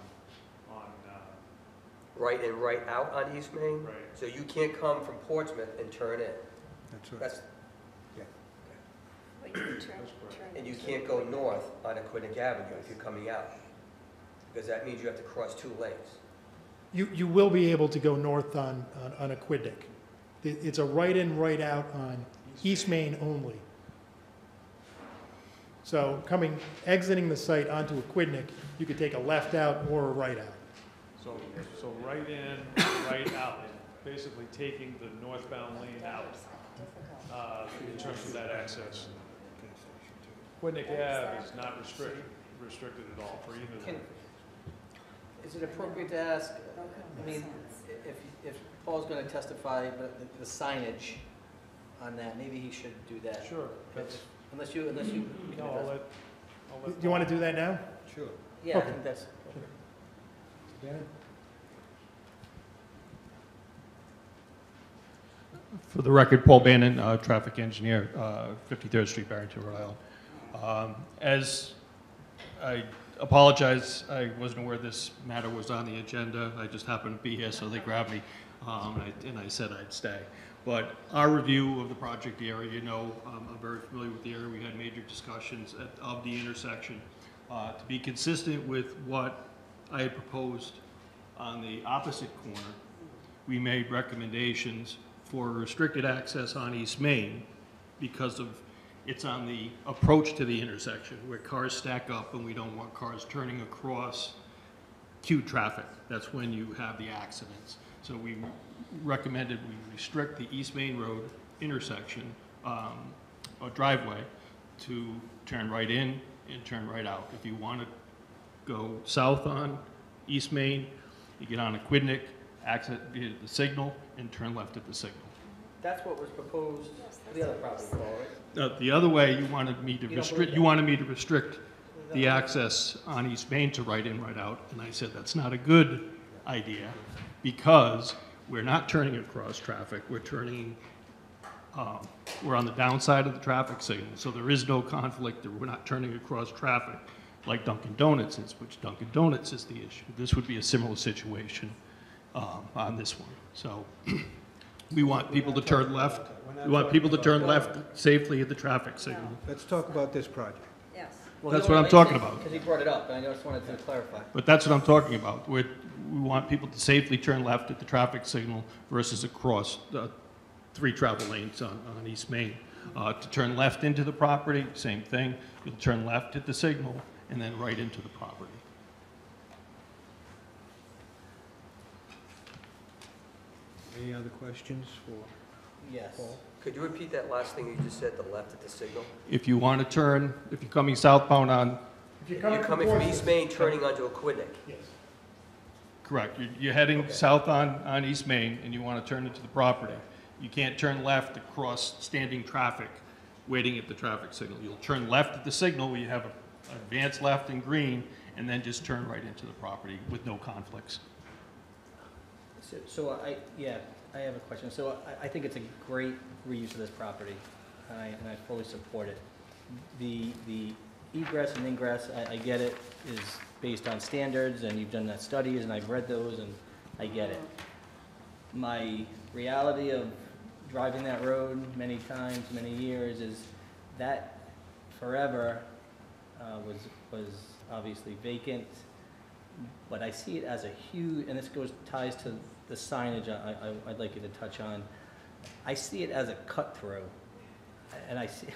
Right in, right out on East Main? Right. So you can't come from Portsmouth and turn in? That's right. That's, But you can turn and you can't go north on Aquidneck Avenue if you're coming out, because that means you have to cross 2 lanes. You will be able to go north on Aquidneck. It's a right-in, right-out on East Main only. So exiting the site onto Aquidneck, you could take a left out or a right out. So right in, right out, basically taking the northbound lane out in terms of that access. Aquidneck Ave is not restricted at all for either of them. Is it appropriate to ask, I mean, if Paul's going to testify, but the signage on that, maybe he should do that. Sure. Unless you. No, I'll let Do you want to do that now? Sure. Yeah, I Okay. think that's. For the record, Paul Bannon, traffic engineer, 53rd Street, Barrington, Rhode Island. As I apologize, I wasn't aware this matter was on the agenda. I just happened to be here, so they grabbed me, and I said I'd stay. But our review of the project area, you know, I'm very familiar with the area. We had major discussions of the intersection. To be consistent with what I had proposed on the opposite corner, we made recommendations for restricted access on East Main because of it's on the approach to the intersection where cars stack up and we don't want cars turning across queued traffic. That's when you have the accidents. So we recommended we restrict the East Main Road intersection or driveway to turn right in and turn right out. If you want to go south on East Main, you get on Aquidneck, exit via the signal, and turn left at the signal. That's what was proposed for the other property, Paul, right? The other way, you wanted me to You don't restrict. believe that? You wanted me to restrict the access on East Main to right in, right out, and I said that's not a good idea because we're not turning across traffic. We're turning. We're on the downside of the traffic signal, so there is no conflict. We're not turning across traffic like Dunkin' Donuts is, which Dunkin' Donuts is the issue. This would be a similar situation on this one. So we want people to turn left. We want people to turn left safely at the traffic signal. Let's talk about this project. Yes. That's what I'm talking about. Because he brought it up, and I just wanted to clarify. But that's what I'm talking about. We want people to safely turn left at the traffic signal versus across 3 travel lanes on East Main. To turn left into the property, same thing. You'll turn left at the signal and then right into the property. Any other questions for Yes. Paul? Could you repeat that last thing you just said, the left at the signal? If you want to turn, if you're coming southbound on, If you're You're coming from East Main, turning onto Aquidneck. Yes. Correct. You're heading south on East Main, and you want to turn into the property. You can't turn left across standing traffic, waiting at the traffic signal. You'll turn left at the signal where you have an advance left in green, and then just turn right into the property with no conflicts. So I have a question. So I think it's a great reuse of this property, and I fully support it. The egress and ingress, I get it, is based on standards, and you've done that studies, and I've read those, and I get it. My reality of driving that road many times, many years, is that forever was obviously vacant, but I see it as a huge, and this ties to the signage I'd like you to touch on. I see it as a cut-through, and I see...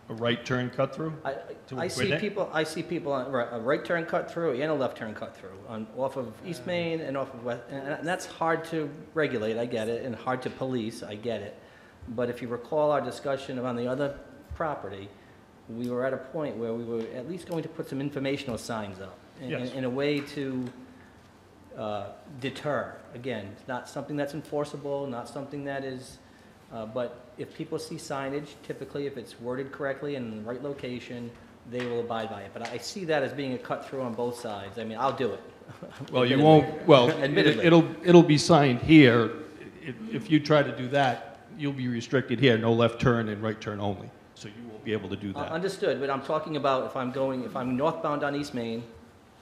A right turn cut through? I see people on a right turn cut through and a left turn cut through off of East Main and off of West, and that's hard to regulate, I get it, and hard to police, I get it. But if you recall our discussion on the other property, we were at a point where we were at least going to put some informational signs up in a way to deter. Again, it's not something that's enforceable, not something that is, but if people see signage, typically if it's worded correctly and in the right location, they will abide by it. But I see that as being a cut through on both sides. I mean, I'll do it. Well, you won't, well, Admittedly. it'll be signed here. If you try to do that, you'll be restricted here, no left turn and right turn only. So you won't be able to do that. Understood, but I'm talking about if I'm northbound on East Main,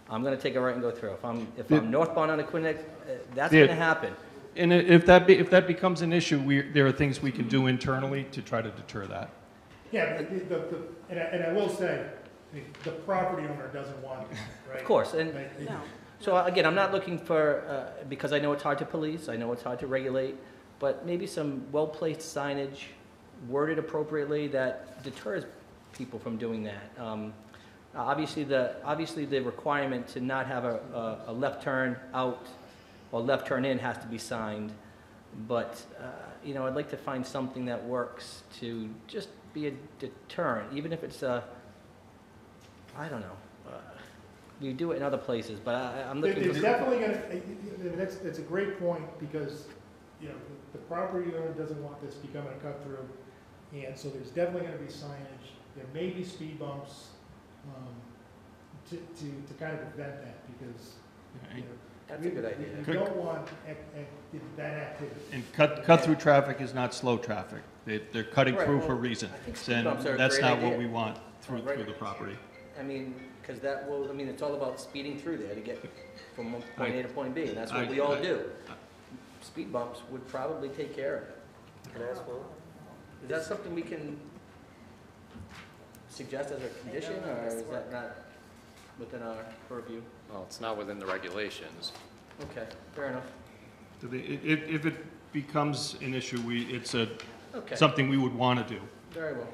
I'm gonna take a right and go through. If I'm northbound on Aquinic, that's gonna happen. And if that becomes an issue, there are things we can do internally to try to deter that. Yeah, and I will say, the property owner doesn't want it, right? Of course, and No. so again, I'm not looking for, because I know it's hard to police, I know it's hard to regulate, but maybe some well-placed signage worded appropriately that deters people from doing that. Obviously, the requirement to not have a left turn out or left turn in has to be signed, but I'd like to find something that works to just be a deterrent, even if it's I don't know. We do it in other places, but I'm looking There's for... definitely gonna, that's a great point, because, the property owner doesn't want this becoming a cut-through, and so there's definitely gonna be signage. There may be speed bumps, to kind of prevent that, because, That's a good idea. You don't want that activity. And cut-through traffic is not slow traffic. They're cutting through for a reason. I think speed And bumps are a that's great not what idea. we want through the property. I mean, because it's all about speeding through there to get from point A to point B, and that's what we all do. Speed bumps would probably take care of it. Can I ask one? Is that something we can suggest as a condition, or is that not within our purview? Well, it's not within the regulations. Okay, fair enough. If it becomes an issue, it's Okay. something we would want to do. Very well.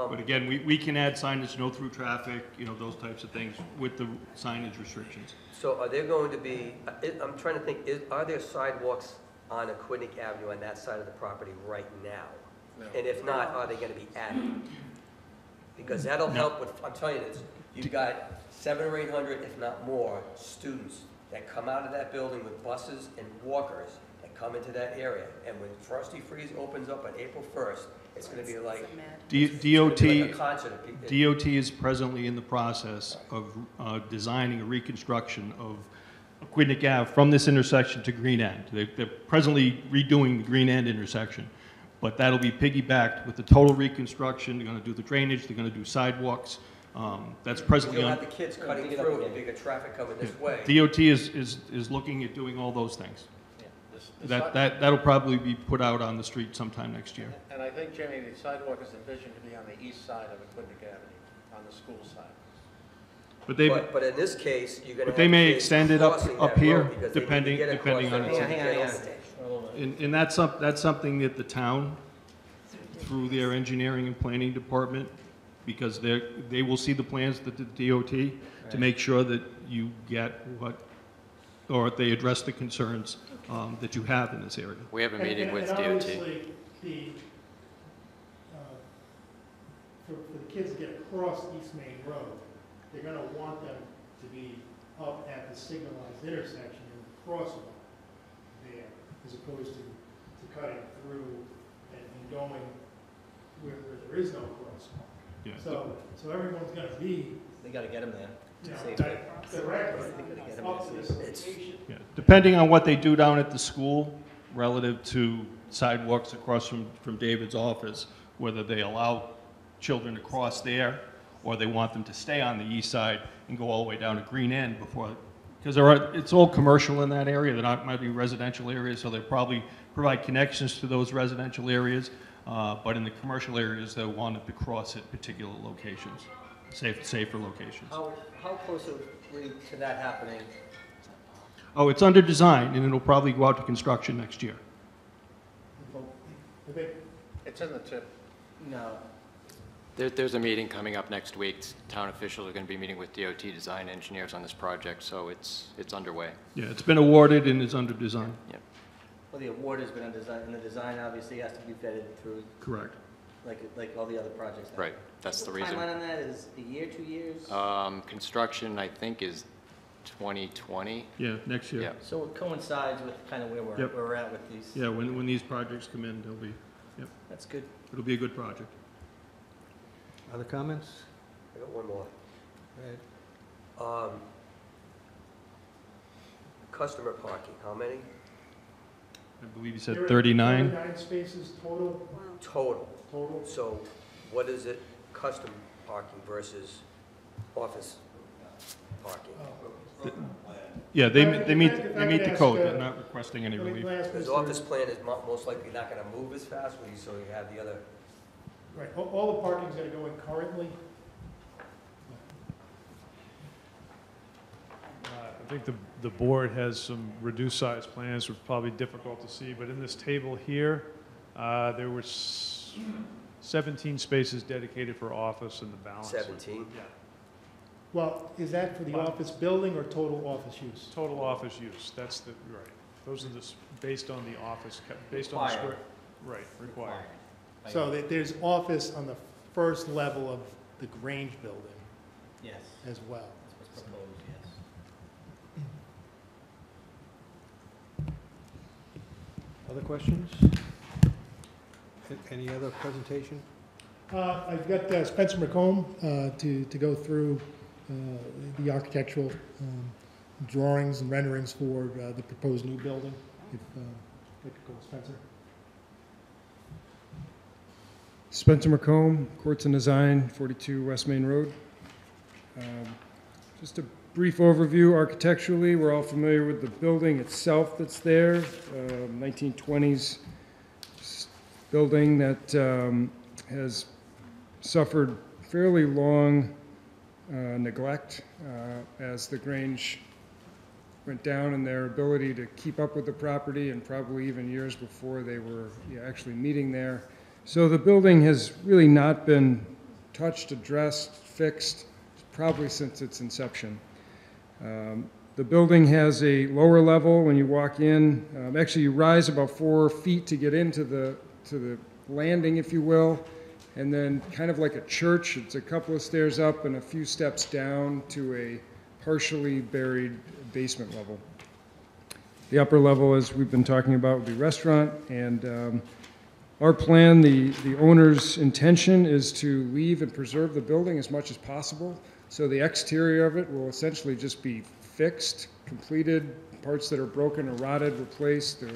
But again, we can add signage, no through traffic, those types of things with the signage restrictions. So are there going to be, I'm trying to think, are there sidewalks on Aquidneck Avenue on that side of the property right now? No. And if not, are they going to be added? Because that'll help with, I'm telling you this, you've got 700 or 800, if not more, students that come out of that building with buses and walkers that come into that area. And when Frosty Freeze opens up on April 1st, it's going to be like, DOT, like a concert of people. DOT is presently in the process of designing a reconstruction of Aquidneck Ave from this intersection to Green End. They're presently redoing the Green End intersection, but that'll be piggybacked with the total reconstruction. They're going to do the drainage, they're going to do sidewalks. That's presently You'll on. have the kids cutting through and bigger traffic coming this way. DOT is looking at doing all those things. That'll probably be put out on the street sometime next year. And I think, Jimmy, the sidewalk is envisioned to be on the east side of Aquidneck Avenue, on the school side. But in this case, you're going to have. But they may kids extend it crossing up that here, road because they need to depending get across on that its. road to get on. And that's something that the town, through their engineering and planning department, because they will see the plans that the DOT to make sure that you get or they address the concerns that you have in this area. We have a meeting with and DOT. obviously, for the kids to get across East Main Road, they're gonna want them to be up at the signalized intersection in the crosswalk there, as opposed to cutting through and going where there is no crosswalk. Yeah. So everyone's gonna be, They gotta get them there. you know, Safely. directly They gotta get them up to there. this location. Yeah, depending on what they do down at the school relative to sidewalks across from David's office, whether they allow children to cross there or they want them to stay on the east side and go all the way down to Green End before, because it's all commercial in that area. There might be residential areas, so they probably provide connections to those residential areas. But in the commercial areas, they want to cross at particular locations, safer locations. How close are we to that happening? Oh, it's under design, and it'll probably go out to construction next year. I think It's in the tip. No. There's a meeting coming up next week. Town officials are going to be meeting with DOT design engineers on this project, so it's underway. Yeah, it's been awarded and is under design. Yep. Well, the award has been on design, and the design obviously has to be vetted through, Correct. like all the other projects. Right, that's the reason. Timeline on that is a year, 2 years? Construction, I think, is 2020. Yeah, next year. Yeah. So it coincides with kind of where Yep. we're at with these. Yeah, when these projects come in, they'll be, yep, That's good. it'll be a good project. Other comments? I got one more. Go ahead. Customer parking, how many? I believe you said there are 39. 39 spaces total. Total. Total. So what is it, custom parking versus office parking? Yeah, they If I meet could the ask, code. They're not requesting any let me relief. ask Because Mr. office plan is most likely not gonna move as fast, so you have the other. Right, all the parking's gonna go in currently. I think the board has some reduced size plans, which are probably difficult to see, but in this table here, there were 17 spaces dedicated for office and the balance. 17? Yeah, Well, is that for the office building or total office use? total office use, that's the, right. Those are based on the office, based on the square. Required. Right, required. So there's office on the first level of the Grange building Yes, as well. that's what's proposed, yes. Other questions? Any other presentation? I've got Spencer McComb to go through the architectural drawings and renderings for the proposed new building. If I could go, Spencer. Spencer McComb, Courts and Design, 42 West Main Road. Just a brief overview architecturally. We're all familiar with the building itself that's there, 1920s building that has suffered fairly long neglect as the Grange went down in their ability to keep up with the property, and probably even years before they were actually meeting there. So the building has really not been touched, addressed, fixed, probably since its inception. The building has a lower level when you walk in. Actually, you rise about 4 feet to get into the landing, if you will, and then kind of like a church, it's a couple of stairs up and a few steps down to a partially buried basement level. The upper level, as we've been talking about, would be restaurant, and our plan, the owner's intention is to leave and preserve the building as much as possible. So the exterior of it will essentially just be fixed, completed, parts that are broken or rotted, replaced. The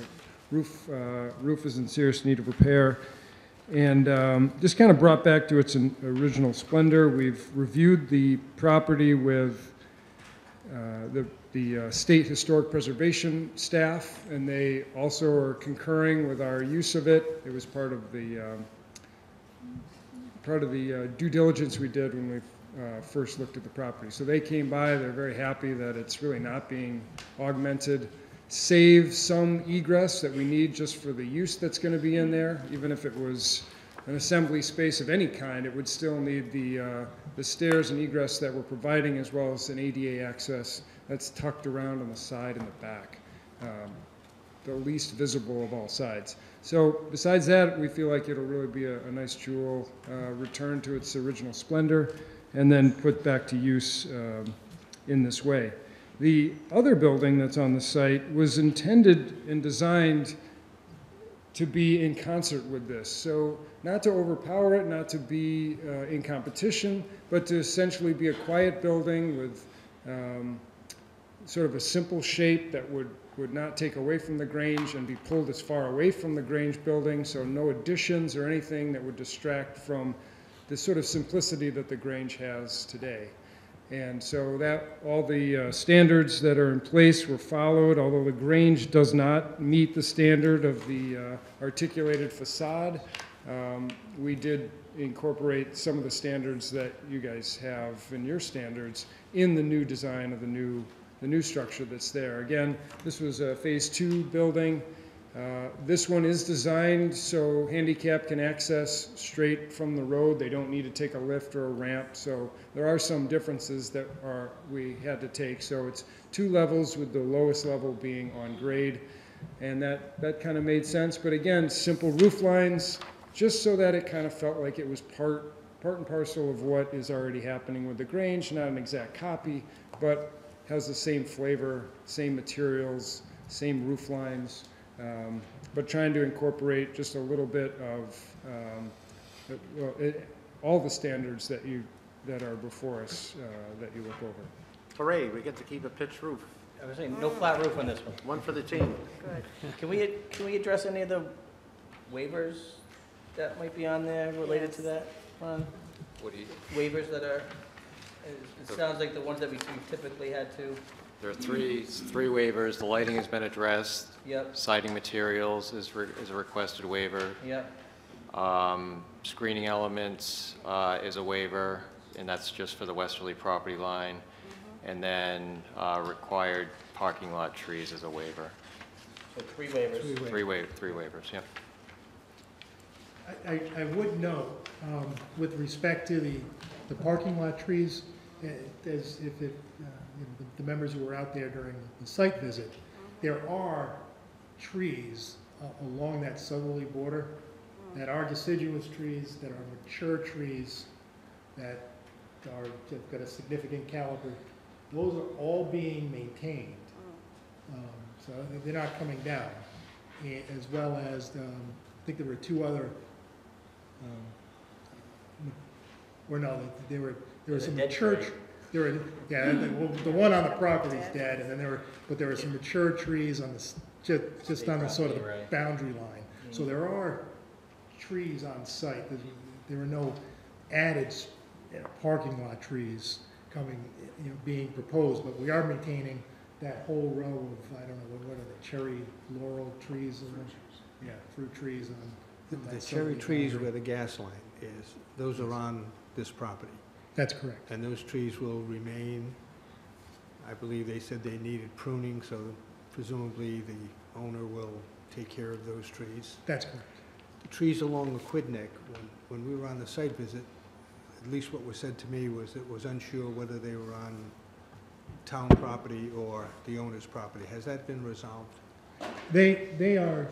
roof is in serious need of repair. And just kind of brought back to its original splendor. We've reviewed the property with the State Historic Preservation staff, and they also are concurring with our use of it. It was part of the due diligence we did when we first looked at the property. So they came by, they're very happy that it's really not being augmented, save some egress that we need just for the use that's going to be in there. Even if it was an assembly space of any kind, it would still need the stairs and egress that we're providing, as well as an ADA access that's tucked around on the side and the back, the least visible of all sides. So besides that, we feel like it'll really be a nice jewel, return to its original splendor, and then put back to use in this way. The other building that's on the site was intended and designed to be in concert with this. So not to overpower it, not to be in competition, but to essentially be a quiet building with sort of a simple shape that would not take away from the Grange and be pulled as far away from the Grange building, so no additions or anything that would distract from the sort of simplicity that the Grange has today. And so that all the standards that are in place were followed, although the Grange does not meet the standard of the articulated facade. We did incorporate some of the standards that you guys have in your standards in the new design of the new structure that's there. Again, this was a phase 2 building. This one is designed so handicap can access straight from the road. They don't need to take a lift or a ramp. So there are some differences that we had to take. So it's 2 levels with the lowest level being on grade. And that kind of made sense. But again, simple roof lines, just so that it kind of felt like it was part and parcel of what is already happening with the Grange. Not an exact copy, but has the same flavor, same materials, same roof lines. But trying to incorporate just a little bit of all the standards that are before us that you look over. Hooray, we get to keep a pitched roof. I was saying, no flat roof on this one. One for the team. Good. Can we address any of the waivers that might be on there related to that, Ron? What do you? Waivers that are, it sounds like the ones that we typically had to. There are three waivers. The lighting has been addressed. Yep. Siding materials is a requested waiver. Yep. Screening elements is a waiver, and that's just for the westerly property line. And then required parking lot trees is a waiver. So 3 waivers. Three waivers, yeah. I would note, with respect to the parking lot trees, as if it, the members who were out there during the site visit, there are trees along that southerly border that are deciduous trees, that are mature trees, that have got a significant caliber. Those are all being maintained. So they're not coming down. As well as, I think there were 2 other, or no, there were some mature, the one on the property is dead, and then there were some mature trees on the, just on the sort of the boundary line. So there are trees on site. There are no added parking lot trees coming, being proposed, but we are maintaining that whole row of, I don't know, what are they, cherry laurel trees? Yeah, fruit trees on The cherry trees where the gas line is, those are on this property. That's correct. And those trees will remain. I believe they said they needed pruning, so presumably the owner will take care of those trees. That's correct. The trees along the Quidneck, when we were on the site visit, at least what was said to me was it was unsure whether they were on town property or the owner's property. Has that been resolved? They are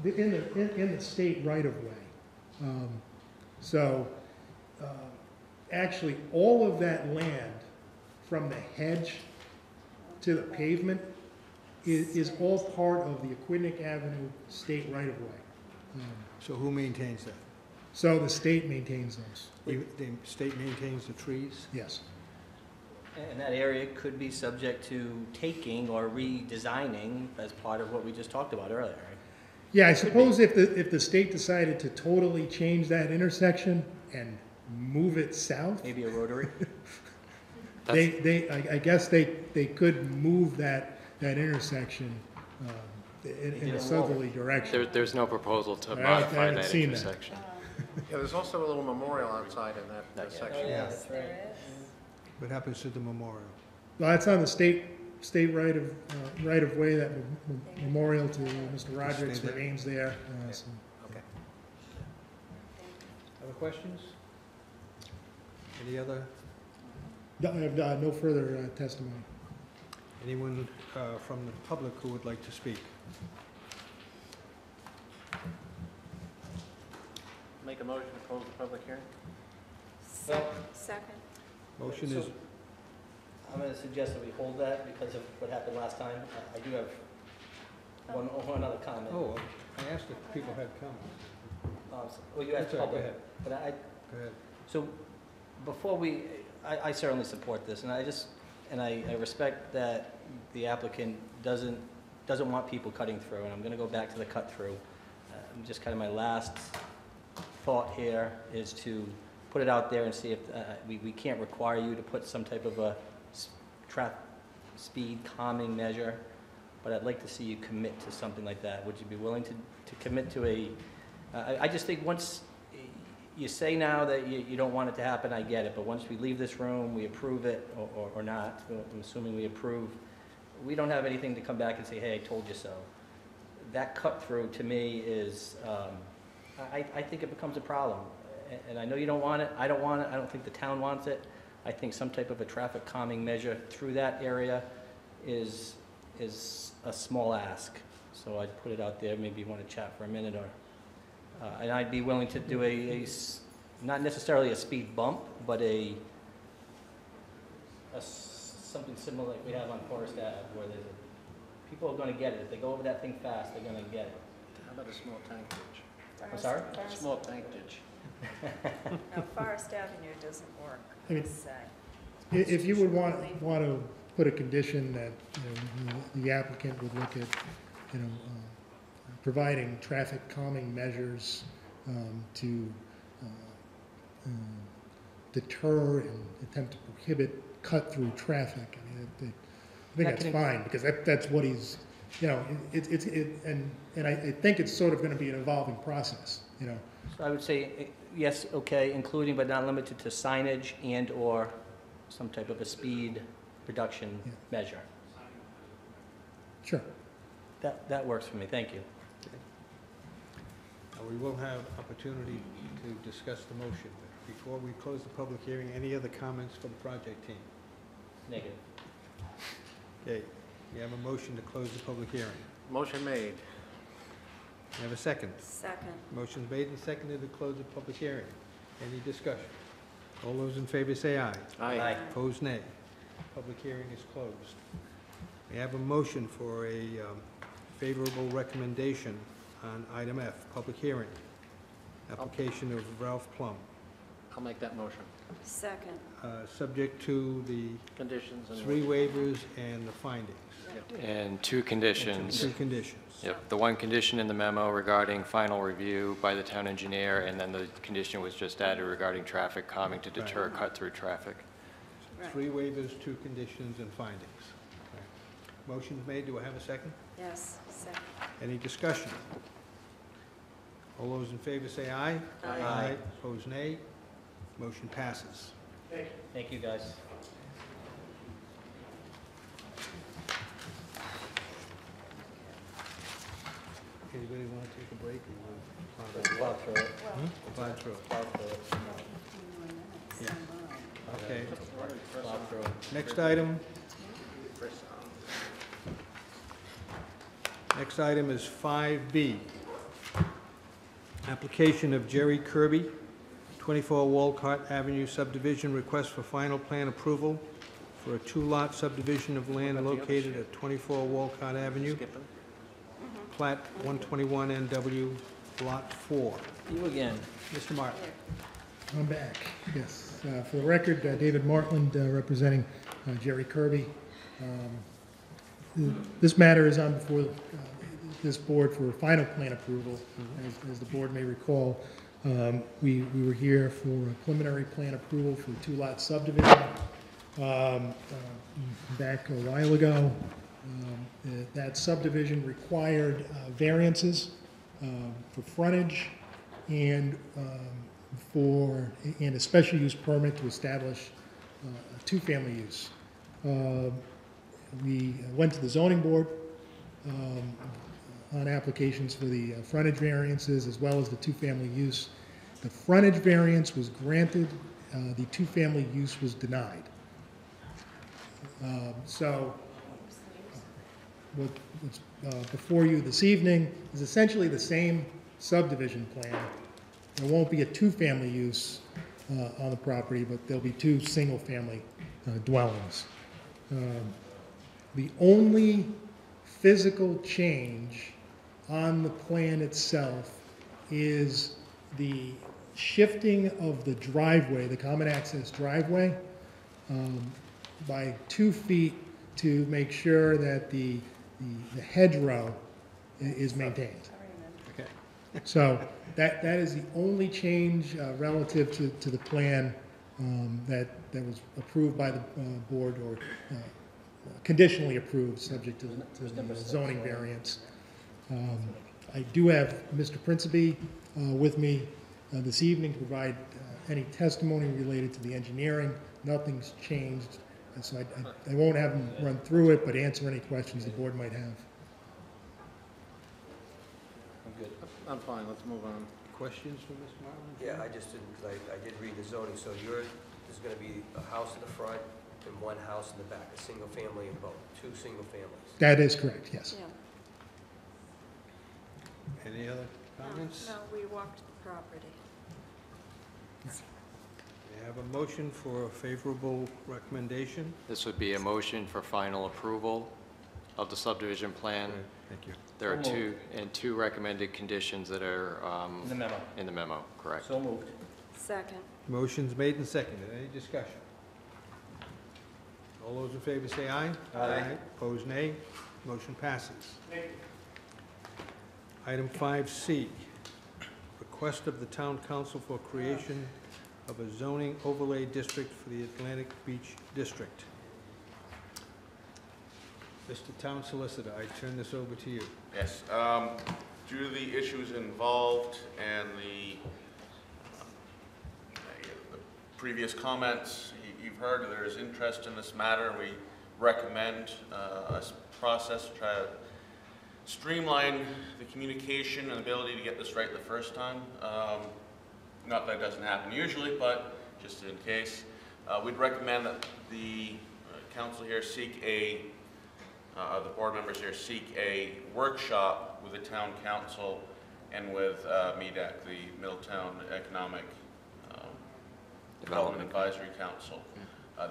in the state right of way. Actually, all of that land from the hedge to the pavement is all part of the Aquidneck Avenue state right of way. So who maintains that? So the state maintains those. The state maintains the trees? Yes. And that area could be subject to taking or redesigning as part of what we just talked about earlier, right? Yeah, I suppose if the state decided to totally change that intersection and move it south. Maybe a rotary? I guess they could move that intersection in a southerly direction. There's no proposal to I modify haven't that seen intersection. Yeah, there's also a little memorial outside in that section. Yes, right. What happens to the memorial? Well, that's on the state right of way, that memorial to Mr. Roderick's Stay there. remains there. So. Okay. Other questions? Any other? No, I have no further testimony. Anyone from the public who would like to speak? Make a motion to close the public hearing? Second. Motion is, I'm going to suggest that we hold that because of what happened last time. I do have one other comment. Oh, I asked if people had comments. Well, you asked That's all right, go public. ahead. But Go ahead. so before I certainly support this, and I respect that the applicant doesn't want people cutting through, and I'm going to go back to the cut through. Just kind of my last thought here is to put it out there and see if we can't require you to put some type of a traffic speed calming measure, but I'd like to see you commit to something like that. Would you be willing to commit to a, I just think once you say now that you don't want it to happen, I get it, but once we leave this room, we approve it or not, I'm assuming we approve, we don't have anything to come back and say, hey, I told you so. That cut through to me is, I think it becomes a problem. And I know you don't want it, I don't want it, I don't think the town wants it. I think some type of a traffic calming measure through that area is a small ask. So I'd put it out there, maybe you want to chat for a minute, or, and I'd be willing to do not necessarily a speed bump, but something similar like we have on Forest Ave, where people are going to get it. If they go over that thing fast, they're going to get it. How about a small tank ditch? I'm sorry? A small tank ditch. No, Forest Avenue doesn't work, I mean, let's say. If you would want to put a condition that, the applicant would look at, providing traffic calming measures to deter and attempt to prohibit cut-through traffic, I mean, I think that's fine, because that's what he's, and I think it's sort of going to be an evolving process, So I would say, yes, okay, including but not limited to signage and/or some type of a speed reduction measure. Sure. That works for me, thank you. We will have opportunity to discuss the motion. But before we close the public hearing, any other comments from the project team? Negative. Okay, we have a motion to close the public hearing. Motion made. We have a second. Second. Motion's made and seconded to close the public hearing. Any discussion? All those in favor say aye. Aye. Opposed, nay. Public hearing is closed. We have a motion for a favorable recommendation on item F, public hearing. Application of Ralph Plum, I'll make that motion. Second. subject to the Conditions and. 3 waivers and the findings. And 2 conditions. 2 conditions. Yep, the one condition in the memo regarding final review by the town engineer, and then the condition was just added regarding traffic calming to deter cut-through traffic. Right. 3 waivers, 2 conditions, and findings. Okay. Motion's made, do I have a second? Yes, second. Any discussion? All those in favor say aye. Aye. Opposed, nay. Motion passes. Thank you, guys. Anybody want to take a break? Or Plow through it. Plow through it. Plow through it. Yeah. Okay. Plow through it. Next item. Next item is 5B. Application of Jerry Kirby, 24 Walcott Avenue subdivision, request for final plan approval for a 2-lot subdivision of land located at 24 Walcott Avenue, plat 121 NW, lot 4. You again. Mr. Martin. I'm back, yes. For the record, David Martland, representing Jerry Kirby. This matter is on before this board for final plan approval. As the board may recall, we were here for a preliminary plan approval for a 2-lot subdivision back a while ago. That subdivision required variances for frontage and and a special use permit to establish a 2-family use. We went to the zoning board on applications for the frontage variances as well as the 2-family use. The frontage variance was granted, the 2-family use was denied. So what's before you this evening is essentially the same subdivision plan. There won't be a 2-family use on the property, but there'll be 2 single-family dwellings. The only physical change on the plan itself is the shifting of the driveway, the common access driveway, by 2 feet to make sure that the hedgerow is maintained. Okay. So that is the only change relative to the plan that was approved by the board, or conditionally approved, subject to the zoning variance. I do have Mr. Principe with me this evening to provide any testimony related to the engineering. Nothing's changed, and so I won't have him run through it, but answer any questions the board might have. I'm good. I'm fine, let's move on. Questions for Mr. Marlin? Yeah, I just didn't, because I did read the zoning, so there's gonna be a house in the front and one house in the back, a single family and both, 2 single families. That is correct, yes. Yeah. Any other comments? No, we walked the property. We have a motion for a favorable recommendation. This would be a motion for final approval of the subdivision plan. Thank you. There are So two recommended conditions that are In the memo. in the memo, correct? So moved. Second. Motion's made and seconded. Any discussion? All those in favor say aye. Aye. Opposed, nay. Motion passes. Item 5C, request of the town council for creation of a zoning overlay district for the Atlantic Beach District. Mr. Town Solicitor, I turn this over to you. Yes, due to the issues involved and the previous comments, you've heard that there is interest in this matter. We recommend a process to try to streamline the communication and ability to get this right the first time. Not that it doesn't happen usually, but just in case. We'd recommend that the council here seek the board members here seek a workshop with the town council and with MEDAC, the Middletown Economic Development Advisory Council.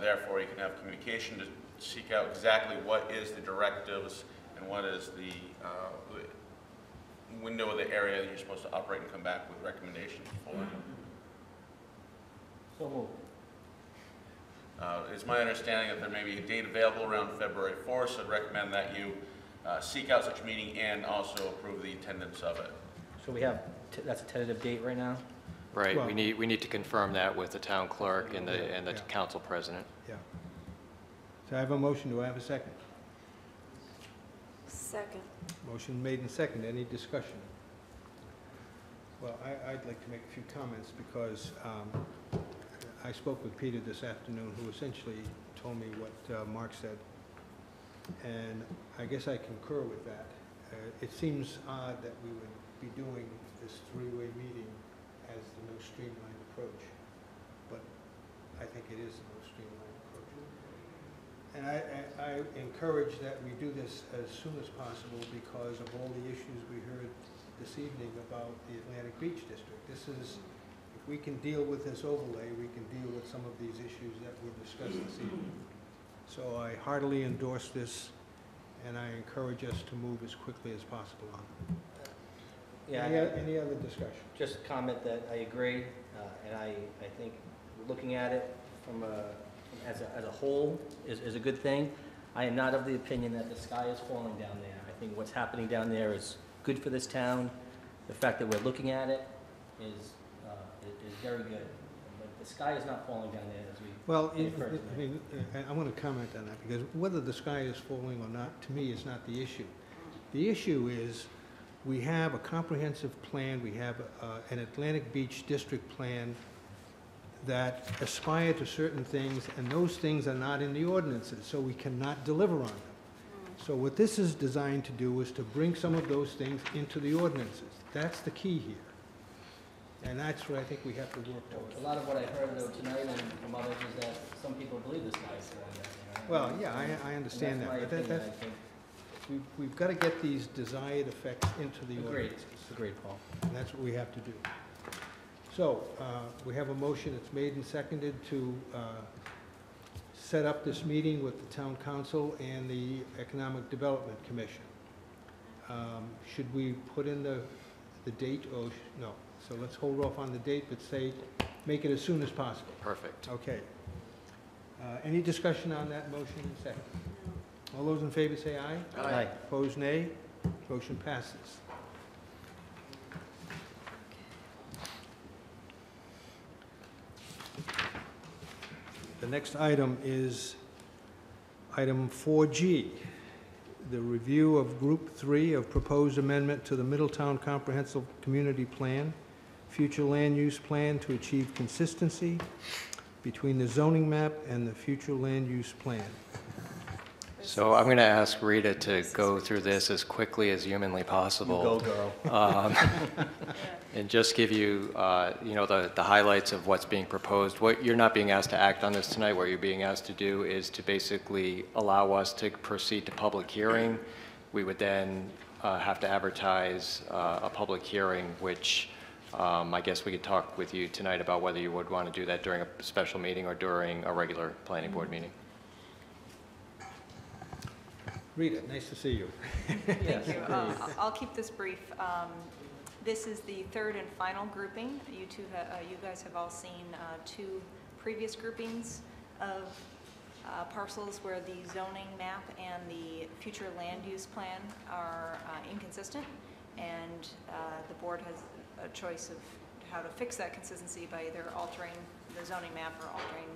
Therefore, you can have communication to seek out exactly what is the directives and what is the window of the area that you're supposed to operate, and come back with recommendations for. So moved. It's my understanding that there may be a date available around February 4th, so I'd recommend that you seek out such a meeting and also approve the attendance of it. So we have, that's a tentative date right now? Right, Well- we need to confirm that with the town clerk and the council president. Yeah. So I have a motion. Do I have a second? Second. Motion made and seconded. Any discussion? Well, I'd like to make a few comments because I spoke with Peter this afternoon, who essentially told me what Mark said, and I guess I concur with that. It seems odd that we would be doing this three-way meeting as the most streamlined approach, but I think it is the most streamlined approach. And I encourage that we do this as soon as possible because of all the issues we heard this evening about the Atlantic Beach District. This is, if we can deal with this overlay, we can deal with some of these issues that we discussed this evening. So I heartily endorse this, and I encourage us to move as quickly as possible on it. Yeah. Any other discussion? Just comment that I agree, and I think looking at it from as a whole is a good thing. I am not of the opinion that the sky is falling down there. I think what's happening down there is good for this town. The fact that we're looking at it is very good. But the sky is not falling down there as we. Well, I want to comment on that, because whether the sky is falling or not, to me, is not the issue. The issue is, we have a comprehensive plan, we have an Atlantic Beach District plan that aspire to certain things, and those things are not in the ordinances, so we cannot deliver on them. So what this is designed to do is to bring some of those things into the ordinances. That's the key here. And that's what I think we have to work towards. A lot of what I heard though tonight and from others is that some people believe the sky is falling down there. Well, yeah, I understand that, but that's, we've got to get these desired effects into the ordinances. Agreed, Paul. And that's what we have to do. So, we have a motion that's made and seconded to set up this meeting with the town council and the Economic Development Commission. Should we put in the date, or, no? So let's hold off on the date, but say, make it as soon as possible. Perfect. Okay. Any discussion on that motion? Second. All those in favor say aye. Aye. Opposed, nay. Motion passes. The next item is item 4G, the review of Group 3 of proposed amendment to the Middletown Comprehensive Community Plan, future land use plan to achieve consistency between the zoning map and the future land use plan. So I'm going to ask Rita to go through this as quickly as humanly possible. You go, girl. And just give you, you know, the highlights of what's being proposed. What you're not being asked to act on this tonight. What you're being asked to do is to basically allow us to proceed to public hearing. We would then have to advertise a public hearing, which I guess we could talk with you tonight about whether you would want to do that during a special meeting or during a regular planning board meeting. Rita, nice to see you. Thank you. I'll keep this brief. This is the third and final grouping. You guys have all seen two previous groupings of parcels where the zoning map and the future land use plan are inconsistent, and the board has a choice of how to fix that consistency by either altering the zoning map or altering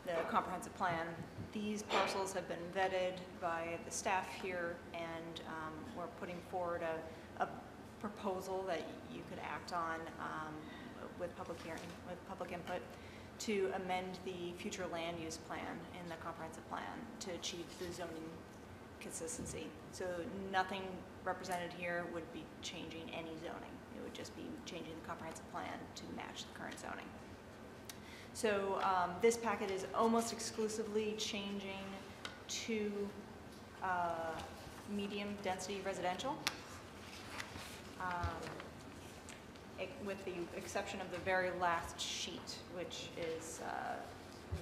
the comprehensive plan. These parcels have been vetted by the staff here, and we're putting forward a proposal that you could act on with public hearing, with public input, to amend the future land use plan in the comprehensive plan to achieve the zoning consistency. So nothing represented here would be changing any zoning. It would just be changing the comprehensive plan to match the current zoning. So this packet is almost exclusively changing to medium density residential, with the exception of the very last sheet, which is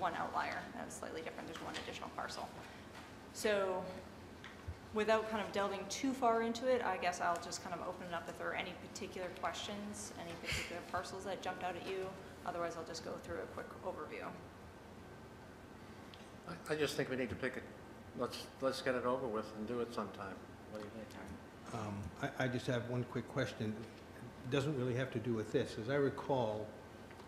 one outlier. That's slightly different. There's one additional parcel. So without kind of delving too far into it, I guess I'll just kind of open it up if there are any particular questions, any particular parcels that jumped out at you. Otherwise, I'll just go through a quick overview. I just think we need to pick it, let's get it over with and do it sometime. What do you think? I just have one quick question. It doesn't really have to do with this. As I recall,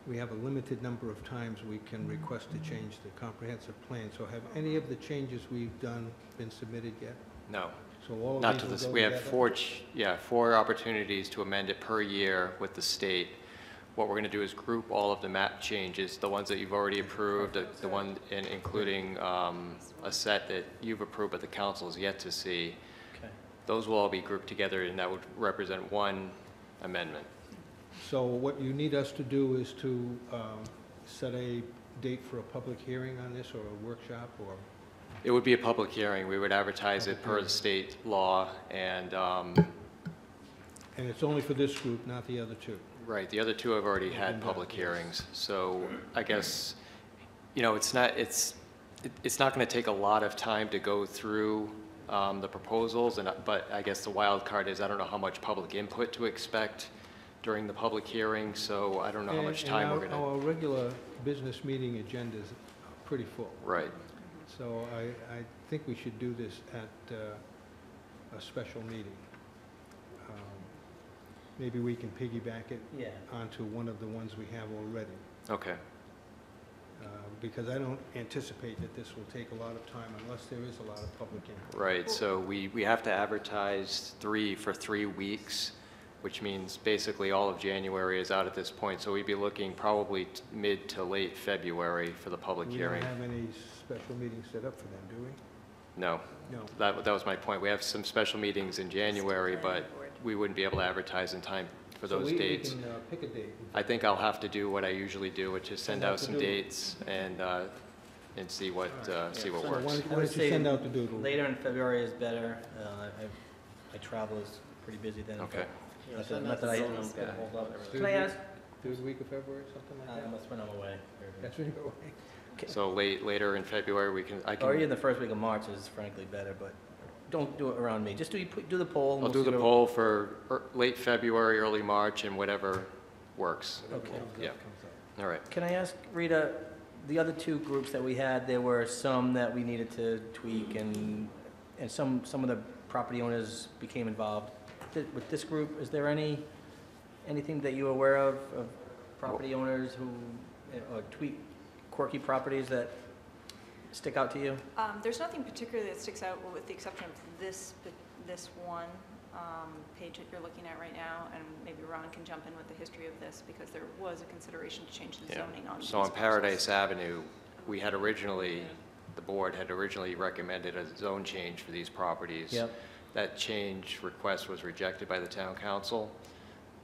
we have a limited number of times we can request to change the comprehensive plan. So have any of the changes we've done been submitted yet? No. So all of Not these to will this. go We have together? four opportunities to amend it per year with the state. What we're going to do is group all of the map changes, the ones that you've already approved, the one, and including a set that you've approved but the council is yet to see. Okay. Those will all be grouped together, and that would represent one amendment. So what you need us to do is to set a date for a public hearing on this, or a workshop, or? It would be a public hearing. We would advertise it per the state law, and And it's only for this group, not the other two? right, the other two have already had public hearings. So I guess, you know, it's not going to take a lot of time to go through the proposals, but I guess the wild card is I don't know how much public input to expect during the public hearing, so I don't know how much time we're going to. Our regular business meeting agenda is pretty full. Right. So I think we should do this at a special meeting. Maybe we can piggyback it onto one of the ones we have already. Okay. Because I don't anticipate that this will take a lot of time unless there is a lot of public input. Right, so we have to advertise for 3 weeks, which means basically all of January is out at this point. So we'd be looking probably mid to late February for the public hearing. We don't have any special meetings set up for them, do we? No. No. That was my point. We have some special meetings in January, but we wouldn't be able to advertise in time for those dates. So we can pick a date. I think I'll have to do what I usually do, which is send out some dates and see what works. Why don't you send out the doodle? Later in February is better. My travel is pretty busy then. Okay. Not that I'm going to hold up. Can I ask? Third week of February, something like that? That's when I'm away. That's when you're away. So later in February, I can. Or in the first week of March is frankly better, but don't do it around me. Just do the poll. and I'll we'll do see the where- poll for late February, early March, and whatever works. Okay. Yeah. All right. Can I ask, Rita, the other two groups that we had, there were some that we needed to tweak, and some of the property owners became involved. With this group, is there anything that you're aware of property owners who tweak quirky properties that stick out to you? There's nothing particularly that sticks out, with the exception of this one page that you're looking at right now, and maybe Ron can jump in with the history of this, because there was a consideration to change the zoning on these So on parcels. Paradise Avenue, the board had originally recommended a zone change for these properties. Yep. That change request was rejected by the town council.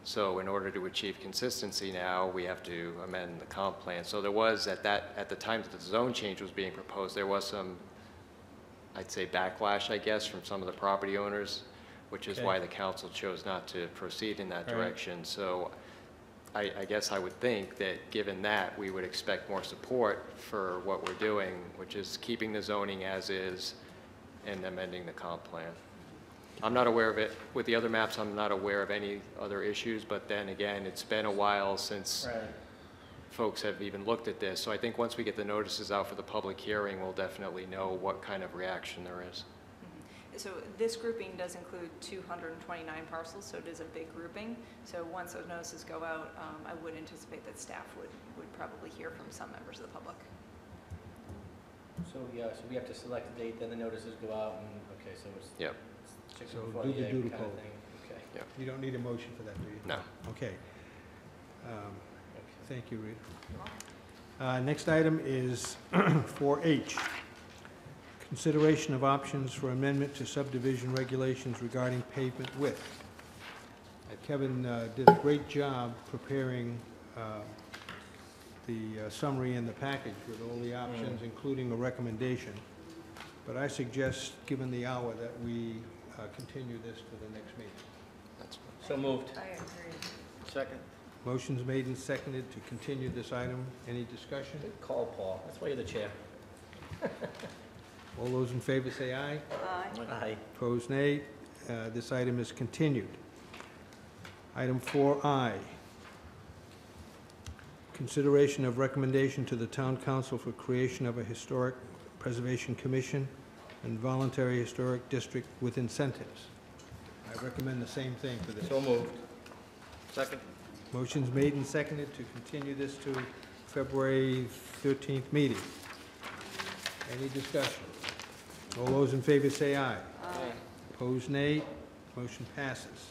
So in order to achieve consistency now, we have to amend the comp plan. So there was, at the time that the zone change was being proposed, there was some, I'd say, backlash, I guess, from some of the property owners, which is Okay. why the council chose not to proceed in that Right. direction. So I guess I would think that, given that, we would expect more support for what we're doing, which is keeping the zoning as is and amending the comp plan. I'm not aware of it. With the other maps, I'm not aware of any other issues, but then again, it's been a while since Right. folks have even looked at this. So I think once we get the notices out for the public hearing, we'll definitely know what kind of reaction there is. So this grouping does include 229 parcels, so it is a big grouping. So once those notices go out, I would anticipate that staff would probably hear from some members of the public. So, yeah, so we have to select a date, then the notices go out, and, okay, so it's Yep. chicken So before do the the egg doodle kind of poll. thing. Okay. Yep. You don't need a motion for that, do you? No. Okay. Thank you, Rita. Next item is 4H. Consideration of options for amendment to subdivision regulations regarding pavement width. Kevin did a great job preparing the summary in the package with all the options, including a recommendation. But I suggest, given the hour, that we continue this to the next meeting. So moved. I agree. Second. Motion's made and seconded to continue this item. Any discussion? Good call, Paul. That's why you're the chair. All those in favor say aye. Aye. Aye. Opposed, nay. This item is continued. Item 4I, consideration of recommendation to the Town Council for creation of a Historic Preservation Commission and voluntary historic district with incentives. I recommend the same thing for this. So moved. Second. Motion's made and seconded to continue this to February 13th meeting. Any discussion? All those in favor say aye. Aye. Opposed, nay. Motion passes.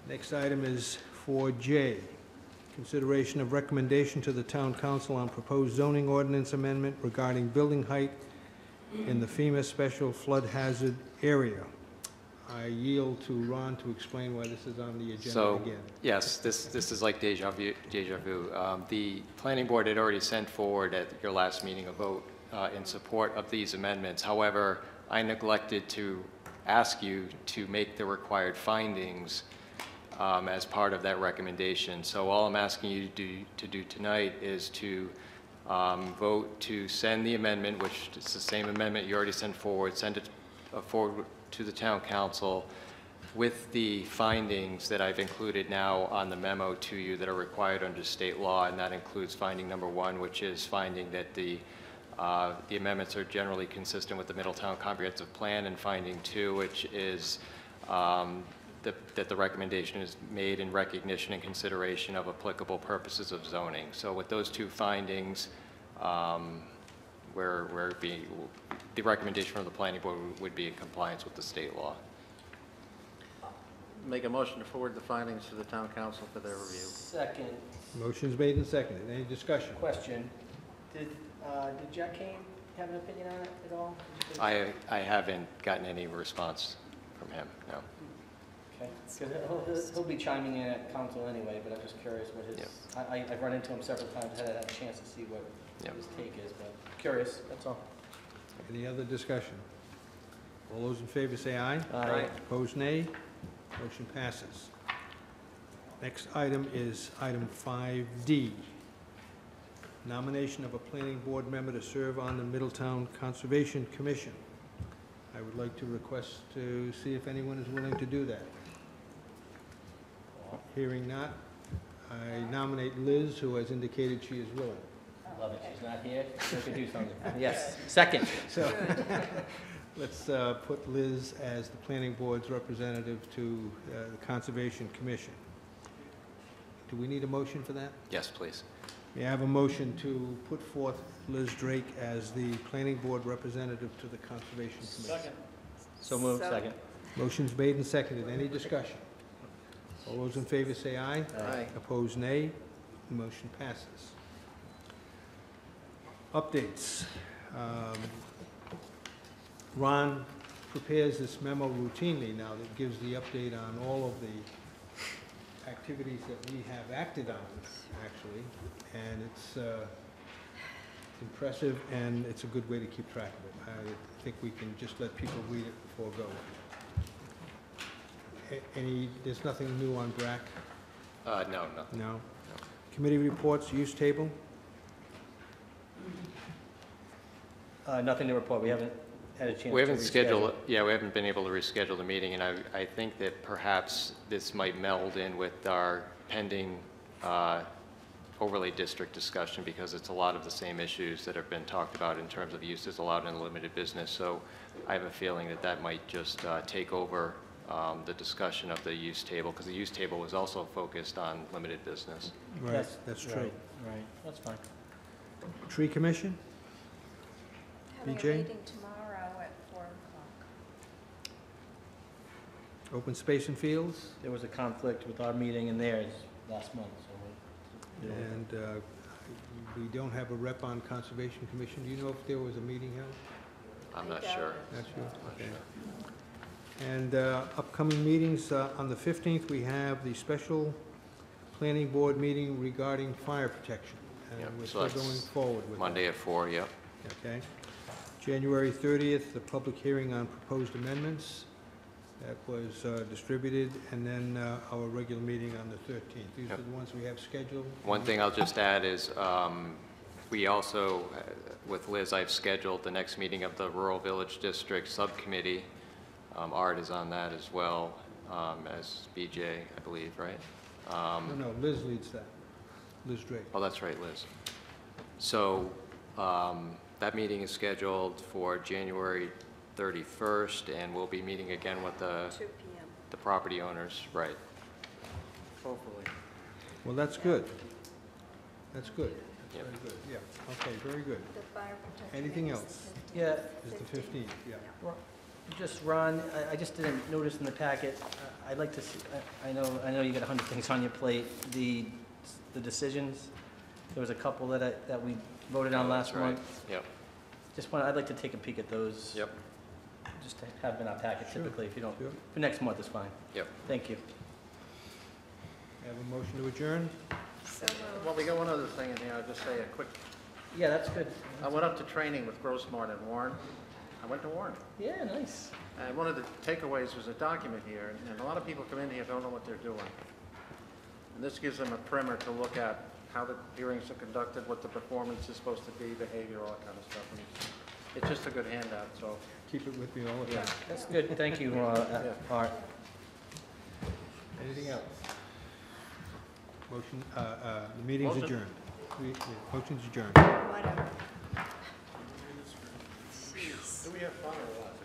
Next item is 4J, consideration of recommendation to the Town Council on proposed zoning ordinance amendment regarding building height in the FEMA Special Flood Hazard Area. I yield to Ron to explain why this is on the agenda So, again. yes, this is like deja vu. The planning board had already sent forward at your last meeting a vote in support of these amendments. However, I neglected to ask you to make the required findings as part of that recommendation. So all I'm asking you to do tonight is to vote to send the amendment, which is the same amendment you already sent forward, send it forward to the Town Council with the findings that I've included now on the memo to you that are required under state law, and that includes finding number 1, which is finding that the amendments are generally consistent with the Middletown Comprehensive Plan, and finding 2, which is that the recommendation is made in recognition and consideration of applicable purposes of zoning. So with those 2 findings, the recommendation of the planning board would be in compliance with the state law. Make a motion to forward the findings to the town council for their review. Second. Motion's made and seconded. Any discussion? Question. Did Jack Kane have an opinion on it at all? I haven't gotten any response from him, no. Okay. 'Cause he'll be chiming in at council anyway, but I'm just curious what his, I've run into him several times, haven't had a chance to see what his take is, but curious, that's all. Any other discussion? All those in favor say aye. Aye. Opposed, nay. Motion passes. Next item is item 5D. nomination of a planning board member to serve on the Middletown Conservation Commission. I would like to request to see if anyone is willing to do that. Hearing not, I nominate Liz, who has indicated she is willing. Love it, she's not here, she could do something. Yes, second. So, let's put Liz as the planning board's representative to the Conservation Commission. Do we need a motion for that? Yes, please. May I have a motion to put forth Liz Drake as the planning board representative to the Conservation Commission? Second. So moved, second. Motion's made and seconded. Any discussion? All those in favor say aye. Aye. Opposed, nay. The motion passes. Updates. Ron prepares this memo routinely now that gives the update on all of the activities that we have acted on, actually. And it's impressive, and it's a good way to keep track of it. I think we can just let people read it before going. There's nothing new on BRAC? No, nothing. No? Committee reports, use table? Nothing to report, we haven't had a chance to We haven't reschedule. scheduled, yeah, we haven't been able to reschedule the meeting, and I think that perhaps this might meld in with our pending overlay district discussion, because it's a lot of the same issues that have been talked about in terms of uses allowed in limited business. So I have a feeling that that might just take over the discussion of the use table, because the use table was also focused on limited business. Right, that's true. Right, that's fine. Tree Commission? Having a BJ? meeting tomorrow at 4 o'clock. Open Space and Fields? There was a conflict with our meeting and theirs last month, so we... And we don't have a rep on Conservation Commission. Do you know if there was a meeting held? I'm not sure. Not sure? Okay. And upcoming meetings, on the 15th, we have the special planning board meeting regarding fire protection. Yep, And we're so still that's going forward with that. Monday at 4, yep. Okay. January 30th, the public hearing on proposed amendments. That was distributed, and then our regular meeting on the 13th. These are the ones we have scheduled. One thing I'll just add is, we also, with Liz, I've scheduled the next meeting of the Rural Village District Subcommittee. Art is on that as well, as BJ, I believe, right? No, Liz leads that. Liz Drake. Oh, that's right, Liz. So that meeting is scheduled for January 31st, and we'll be meeting again with the 2 p.m. the property owners, right? Hopefully. Well, that's good. That's good. That's Yep. very good. Yeah, okay, very good. The fire protection. Anything meeting is else? the 15th. Yeah, Is the 15th, yeah. just Ron, I just didn't notice in the packet, I'd like to see, I know you got 100 things on your plate, the decisions, there was a couple that we voted on last That's right. month. Yep, I'd like to take a peek at those. yep, Just to have in our packet Sure, typically, if you don't, sure. for next month is fine. yep. Thank you. Have a motion to adjourn? So moved. Well, we got one other thing in here, I'll just say a quick, Yeah, that's good. I went up to training with Grossmart in Warren. I went to Warren. Yeah, nice. And one of the takeaways was a document here, and a lot of people come in here don't know what they're doing. And this gives them a primer to look at how the hearings are conducted, what the performance is supposed to be, behavior, all that kind of stuff. And it's just a good handout, so, Keep it with me all the yeah. time. That's good, thank you, Art. Anything else? Motion, the meeting's Motion. adjourned. Motion's adjourned. Whatever. Jeez. Do we have fun or what?